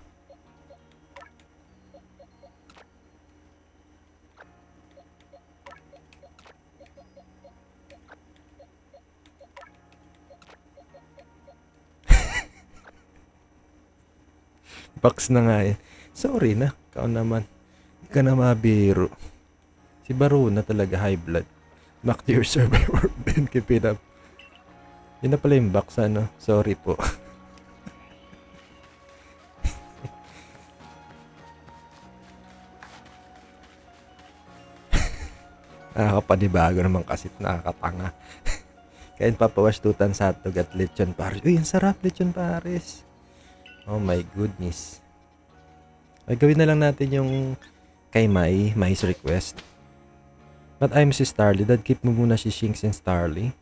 Box na nga eh. Sorry na. Ikaw naman. Hindi ka na mabiro. Si Baro na talaga high blood. Back to your server. Ben, keep it up. Yun na pala yung box, ano? Sorry po. Nakakapanibago naman kasi nakakatanga. Kain papawas tutan sa hotdog at lechon pares. Uy, ang sarap lechon pares. Oh my goodness. Ay, gawin na lang natin yung kay Mai's request. But I'm si Starly. Dad, keep mo muna si Shinx and Starly.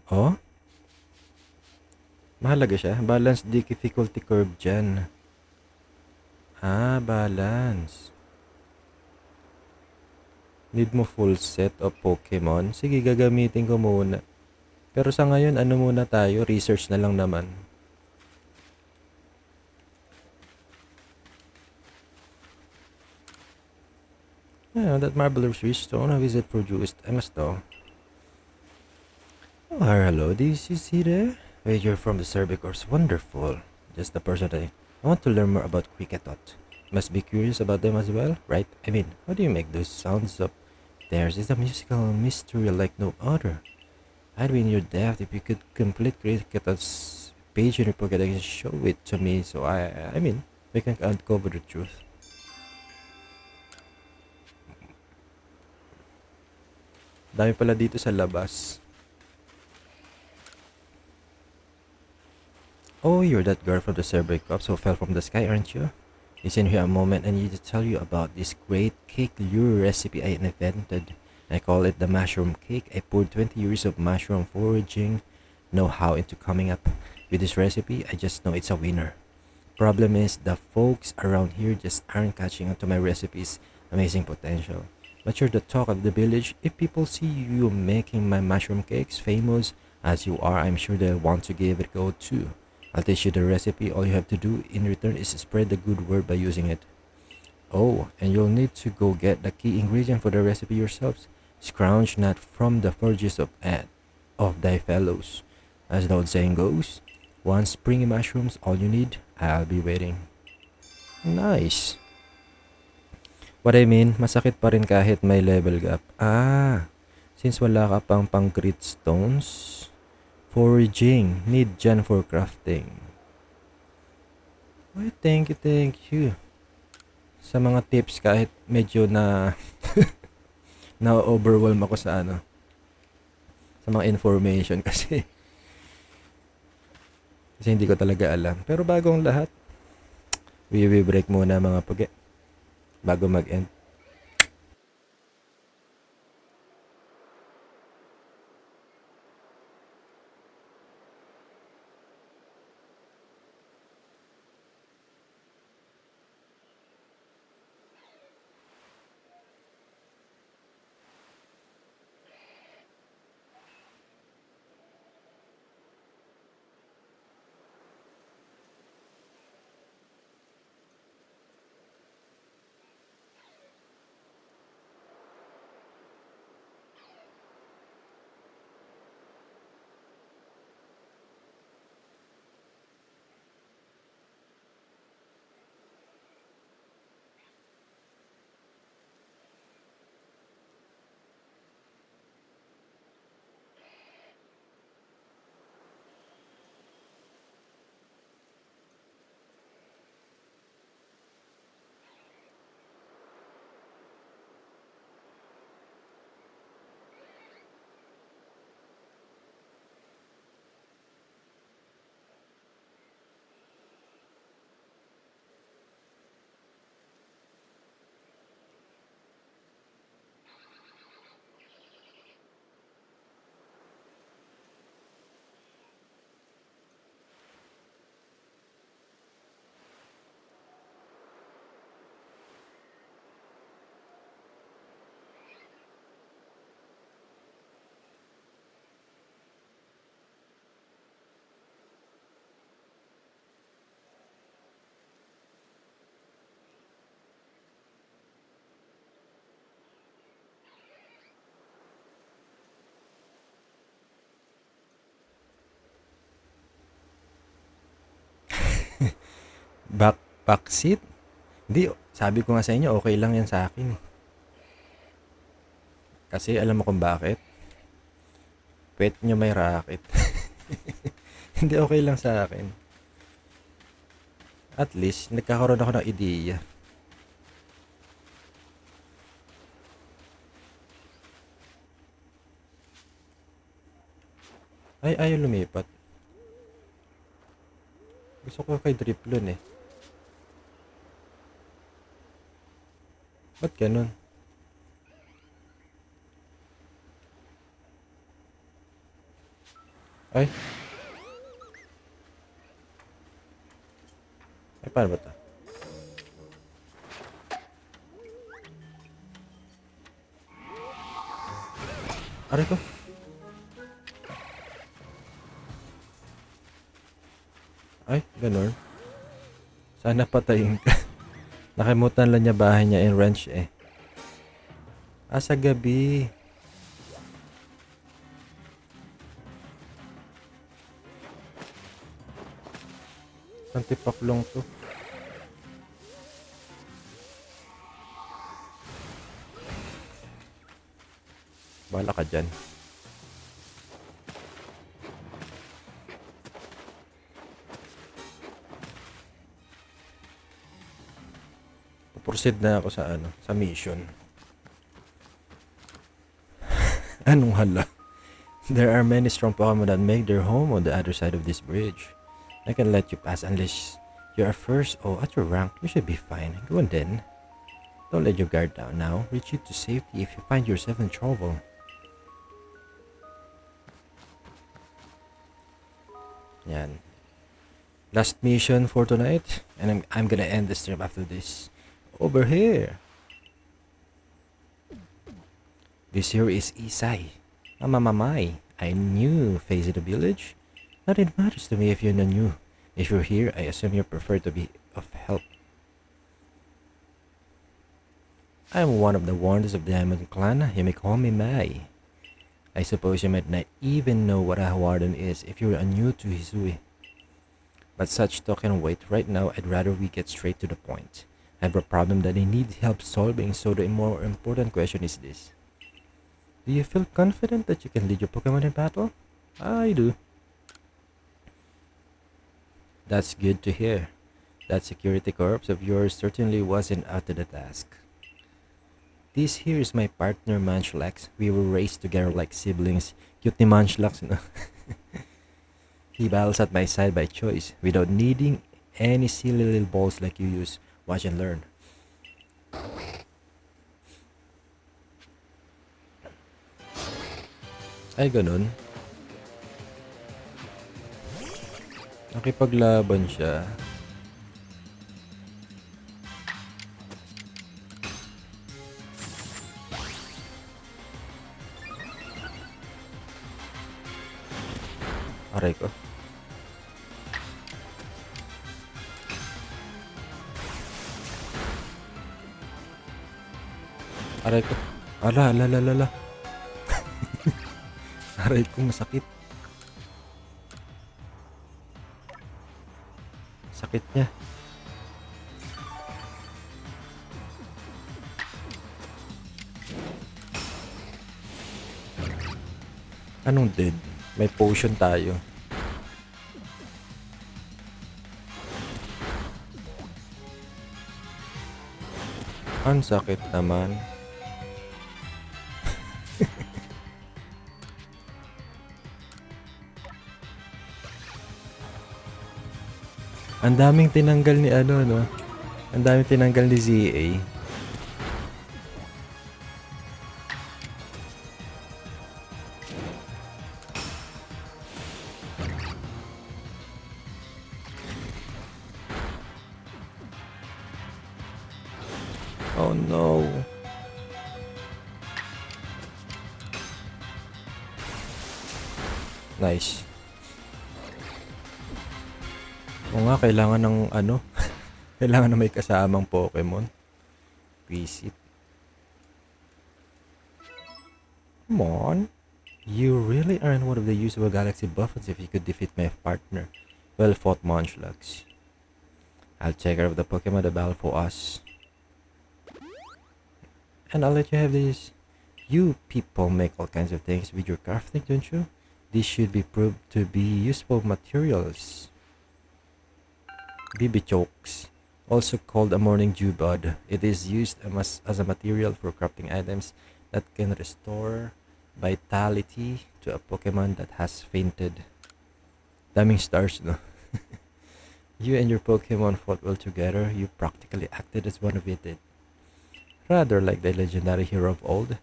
Oh? Mahalaga siya. Balance difficulty curve dyan. Ah, balance. Need mo full set of Pokemon? Sige, gagamitin ko muna. Pero sa ngayon, ano muna tayo? Research na lang naman. Yeah, that marvelous stone, how is it produced? I must know. Oh, hello, do you see there? Wait, you're from the survey course. Wonderful. Just the person I want to learn more about Cricketot. Must be curious about them as well, right? I mean, how do you make those sounds up? Theirs is a musical mystery like no other. I'd be in your depth if you could complete Cricketot's page in your pocket and show it to me so I mean, we can uncover the truth. Dami pala dito sa labas. Oh, you're that girl from the Cerebral Cups who fell from the sky, aren't you? Listen here a moment. I need to tell you about this great cake lure recipe I invented. I call it the mushroom cake. I poured 20 years of mushroom foraging know-how into coming up with this recipe. I just know it's a winner. Problem is, the folks around here just aren't catching on to my recipe's amazing potential. But you're the talk of the village. If people see you making my mushroom cakes famous as you are, I'm sure they'll want to give it a go too. I'll teach you the recipe. All you have to do in return is spread the good word by using it. Oh, and you'll need to go get the key ingredient for the recipe yourselves. Scrounge not from the forges of thy fellows. As the old saying goes, one springy mushrooms, all you need. I'll be waiting. Nice. What I mean, masakit pa rin kahit may level gap. Ah, since wala ka pang grit stones, foraging, need dyan for crafting. Well, thank you. Sa mga tips kahit medyo na na-overwhelm ako sa sa mga information kasi hindi ko talaga alam. Pero bago ang lahat, we break muna mga pugi bago mag-end. Backpack seat? Hindi, sabi ko nga sa inyo, okay lang yan sa akin. Kasi alam mo kung bakit? Pet nyo may racket. Hindi, okay lang sa akin. At least, nagkakaroon ako ng ideya. Ay, ayaw lumipat. Gusto ko kay Driplon eh. Ba't ganun? Ay. Ay, paano ba ito? Aray ko. Ay, ganun. Sana patayin ka. Nakalimutan lang niya bahay niya in wrench eh. Sa gabi. Ang tipaklong to. Bahala ka dyan. Proceed na ako sa sa mission. Anong hala? There are many strong Pokémon that make their home on the other side of this bridge. I can let you pass unless you are first or at your rank. You should be fine. Go on then. Don't let your guard down now. Retreat to safety if you find yourself in trouble. Yan. Last mission for tonight, and I'm gonna end the stream after this. Over here. This here is Isai. Mamamamay. I new face in the village. Nothing matters to me if you're not new. If you're here, I assume you prefer to be of help. I'm one of the wonders of the Diamond Clan. You may call me Mai. I suppose you might not even know what a warden is if you're new to Hisui. But such talk can wait. Right now, I'd rather we get straight to the point. I have a problem that I need help solving, so the more important question is this. Do you feel confident that you can lead your Pokemon in battle? I do. That's good to hear. That security corps of yours certainly wasn't up to the task. This here is my partner Munchlax. We were raised together like siblings. Cute ni Munchlax, no? He battles at my side by choice, without needing any silly little balls like you use. Watch and learn. Ay, ganun. Nakipaglaban siya. Aray ko. Aray ko. Ala. Aray ko, masakit. Sakit niya. Anong dead? May potion tayo. Ang sakit naman. Ang daming tinanggal ni no? Ang daming tinanggal ni ZA. Oh no. Nice. O nga, kailangan ng kailangan na may kasamang Pokemon. Visit. Come on. You really aren't one of the usual Galaxy Buffons if you could defeat my partner. Well fought, Munchlax. I'll take care of the Pokemon that battle for us. And I'll let you have this. You people make all kinds of things with your crafting, don't you? This should be proved to be useful materials. BB chokes, also called a morning dew bud. It is used as a material for crafting items that can restore vitality to a Pokemon that has fainted. Daming stars, no? You and your Pokemon fought well together. You practically acted as one of it did. Rather like the legendary hero of old,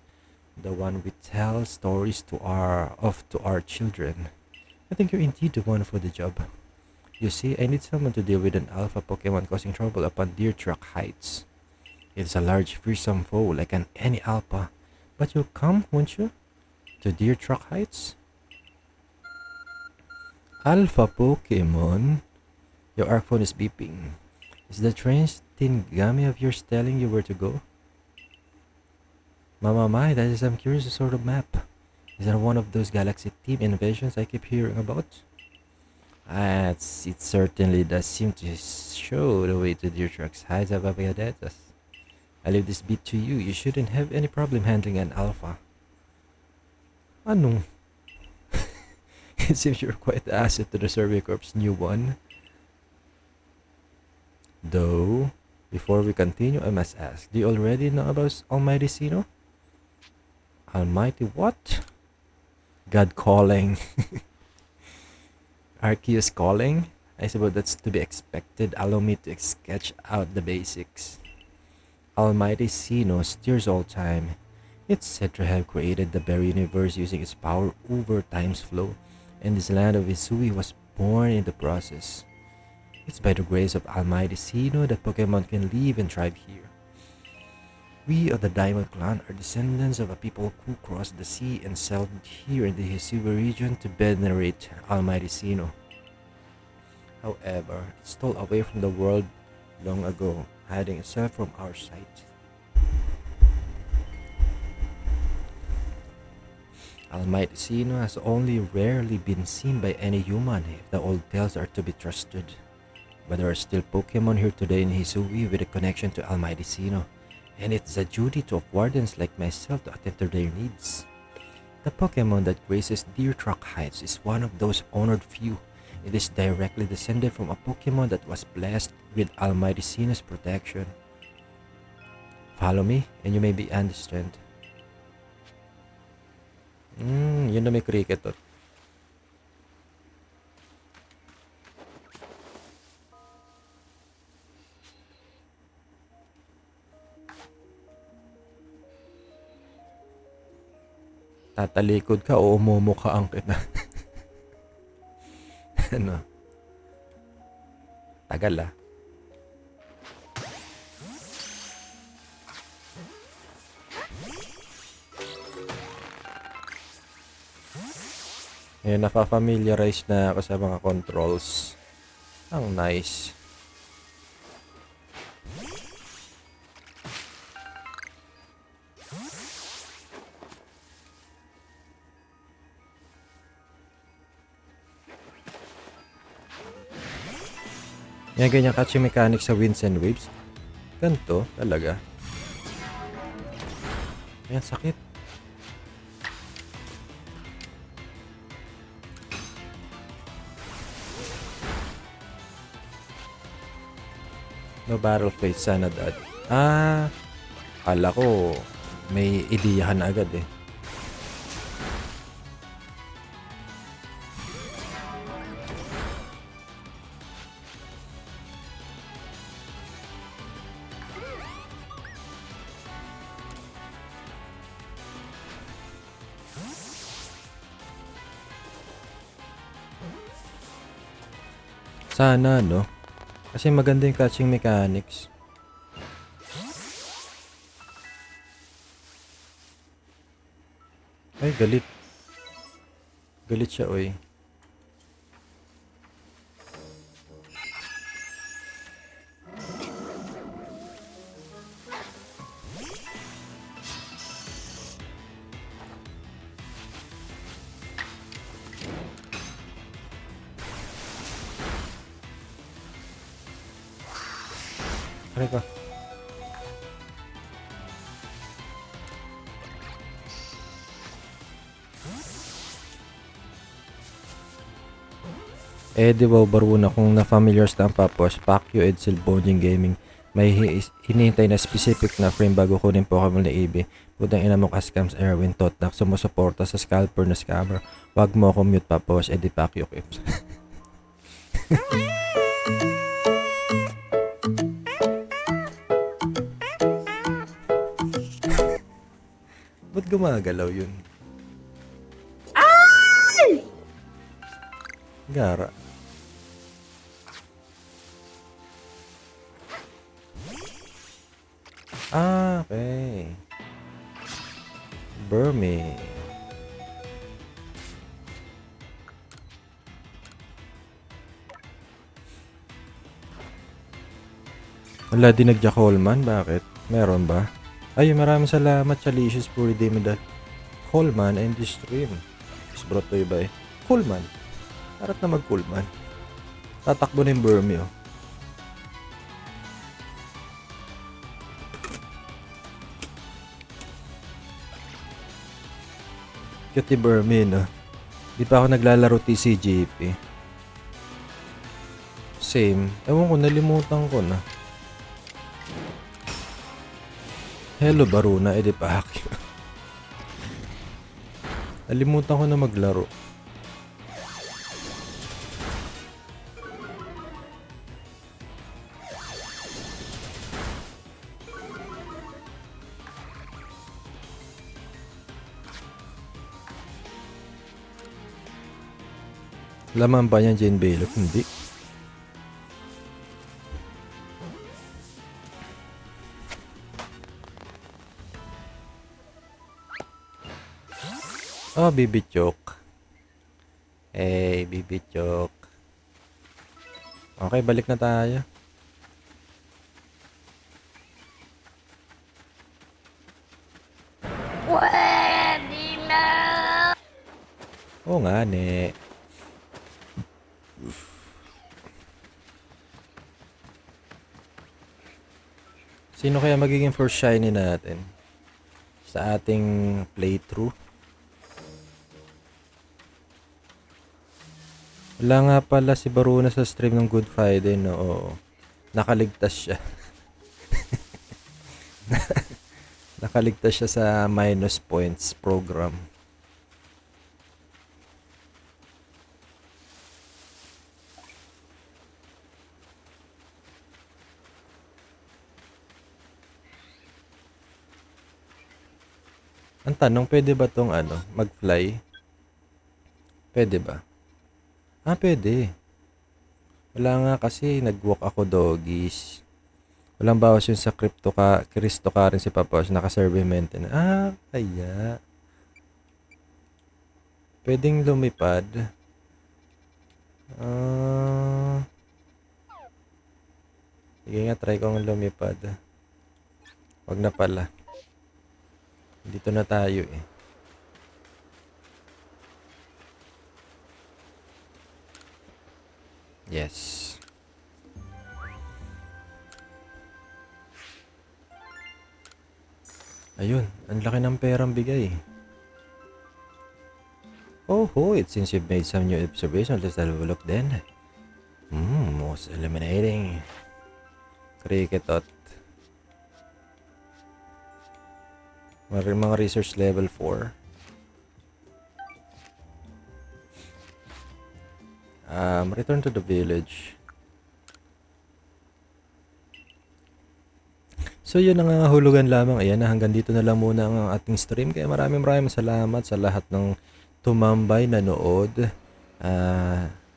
the one we tell stories to our children. I think you're indeed the one for the job. You see, I need someone to deal with an alpha Pokemon causing trouble upon Deer Track Heights. It's a large, fearsome foe like any alpha. But you'll come, won't you? To Deer Track Heights? Alpha Pokemon? Your arc phone is beeping. Is the strange Tingami of yours telling you where to go? Mama my, that is some curious sort of map. Is that one of those galaxy team invasions I keep hearing about? It certainly does seem to show the way to Deer Track's Heights above Gadetas. I leave this bit to you. You shouldn't have any problem handling an alpha. Ano? It seems you're quite the asset to the Survey Corps' new one. Though, before we continue, I must ask, do you already know about Almighty Sinnoh? Almighty what? God calling. Arceus calling? I suppose that's to be expected. Allow me to sketch out the basics. Almighty Sinnoh steers all time. It's said to have created the very universe using its power over time's flow, and this land of Hisui was born in the process. It's by the grace of Almighty Sinnoh that Pokemon can live and thrive here. We of the Diamond Clan are descendants of a people who crossed the sea and settled here in the Hisui region to venerate Almighty Sinnoh. However, it stole away from the world long ago, hiding itself from our sight. Almighty Sinnoh has only rarely been seen by any human if the old tales are to be trusted. But there are still Pokemon here today in Hisui with a connection to Almighty Sinnoh, and it's a duty to wardens like myself to attend to their needs. The Pokemon that graces Deer Track Heights is one of those honored few. It is directly descended from a Pokemon that was blessed with Almighty Sinnoh's protection. Follow me, and you may be understand. Yun na may cricket to. Tatalikod ka o umumukhaan kita. Ano? Tagal ah. Ngayon, nafa-familiarize na ako sa mga controls. Ang nice. Yan, ganyan catching mechanics sa winds and waves. Ganito, talaga. Ayan, sakit. No battle phase, sana dad. Kala ko may ideyahan na agad eh. Sana, no? Kasi maganda yung catching mechanics. Ay, galit. Galit siya, oy. Try ko. Di ba baruna kung na-familiars na ang papos, Pacquiao Edsel Bonjing Gaming. May hinihintay na specific na frame bago kunin Pokémon na EB. Putang ina mo ka-scams Erwin Totnak sumusuporta sa scalper na scammer. Wag mo ako mute papos, edi Pacquiao Kips. Ba't gumagalaw yun? Ay! Gara. Okay. Burmy. Wala din nagja-Coleman, bakit? Meron ba? Ay, maraming salamat Chalicious for redeeming that Coleman and this stream. Is brought to you by Coleman. Harap na mag-Coleman. Tatakbo na yung Burmy, oh. Cute Burmy, no? Di pa ako naglalaro TCGP. Same. Ewan ko, nalimutan ko na. Hello, Baruna. Edi pa haki. Nalimutan ko na maglaro. Laman ba niyan Jane Bailiff? Hindi. Oh, Bibichok. Hey, Bibichok. Okay, balik na tayo. Pwede na. Oo nga, ne. Sino kaya magiging first shiny natin sa ating playthrough? Wala nga pala si Baruna sa stream ng Good Friday, no? Oo. Nakaligtas siya. Nakaligtas siya sa minus points program. Ang tanong, pwede ba tong mag-fly? Pwede ba? Ah, pwede. Wala nga kasi, nag-walk ako doggies. Walang bawas yun sa cryptocurrency papos, naka-survey maintenance. Ah, kaya. Pwedeng lumipad. Sige nga, try kong lumipad. Wag na pala. Dito na tayo eh. Yes. Ayun, ang laki ng perang bigay. Oh, it seems you've made some new observations. Let's have a look then. Most eliminating. Cricketot. Mga research level 4. Return to the village. So yun ang hulugan lamang. Ayan na, hanggang dito na lang muna ang ating stream. Kaya maraming salamat sa lahat ng tumambay, nanood,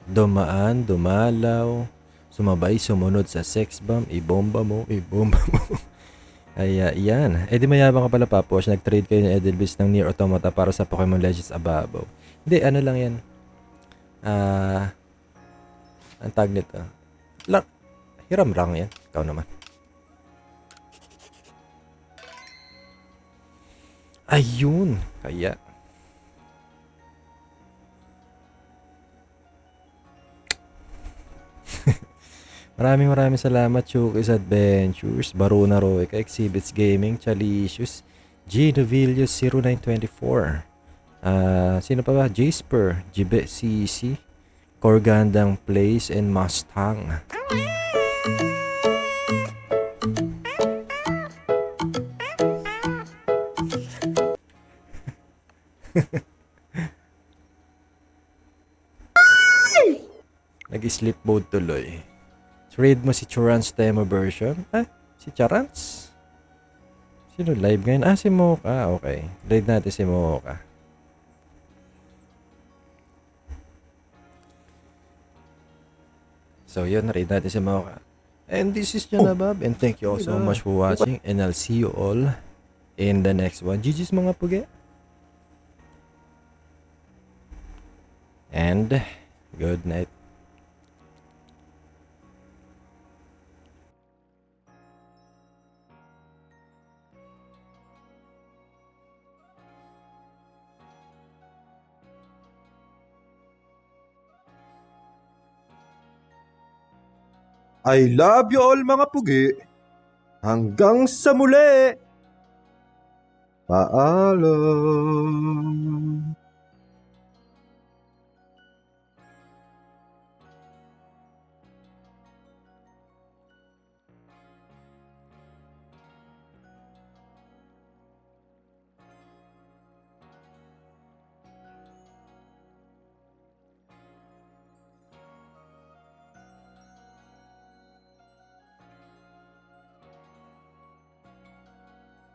dumaan, dumalaw, sumabay, sumunod sa sex bomb, ibomba mo. Ay, yan. Di mayabang ka pala, Papos. Nag-trade kayo ng Edelweiss ng Nier Automata para sa Pokemon Legends Ababaw. Hindi, ano lang yan. Ang tag nito. Hiram lang yan. Ikaw naman. Ayun. Kaya. Maraming salamat, Chuki's Adventures, Baruna Roica, Exhibits Gaming, Chalicious, G. Novilius 0924. Sino pa ba? Jasper, Jibe CC, Corgandang Place, and Mustang. Nag-sleep mode tuloy. Raid mo si Churans demo version. Si Charans? Sino live ngayon? Si Mocha. Okay. Raid natin si Mocha. So yun, raid natin si Mocha. And this is Janabab. And thank you all so much for watching. And I'll see you all in the next one. GG's mga puge. And good night. I love you all mga pugi. Hanggang sa muli. Paalam.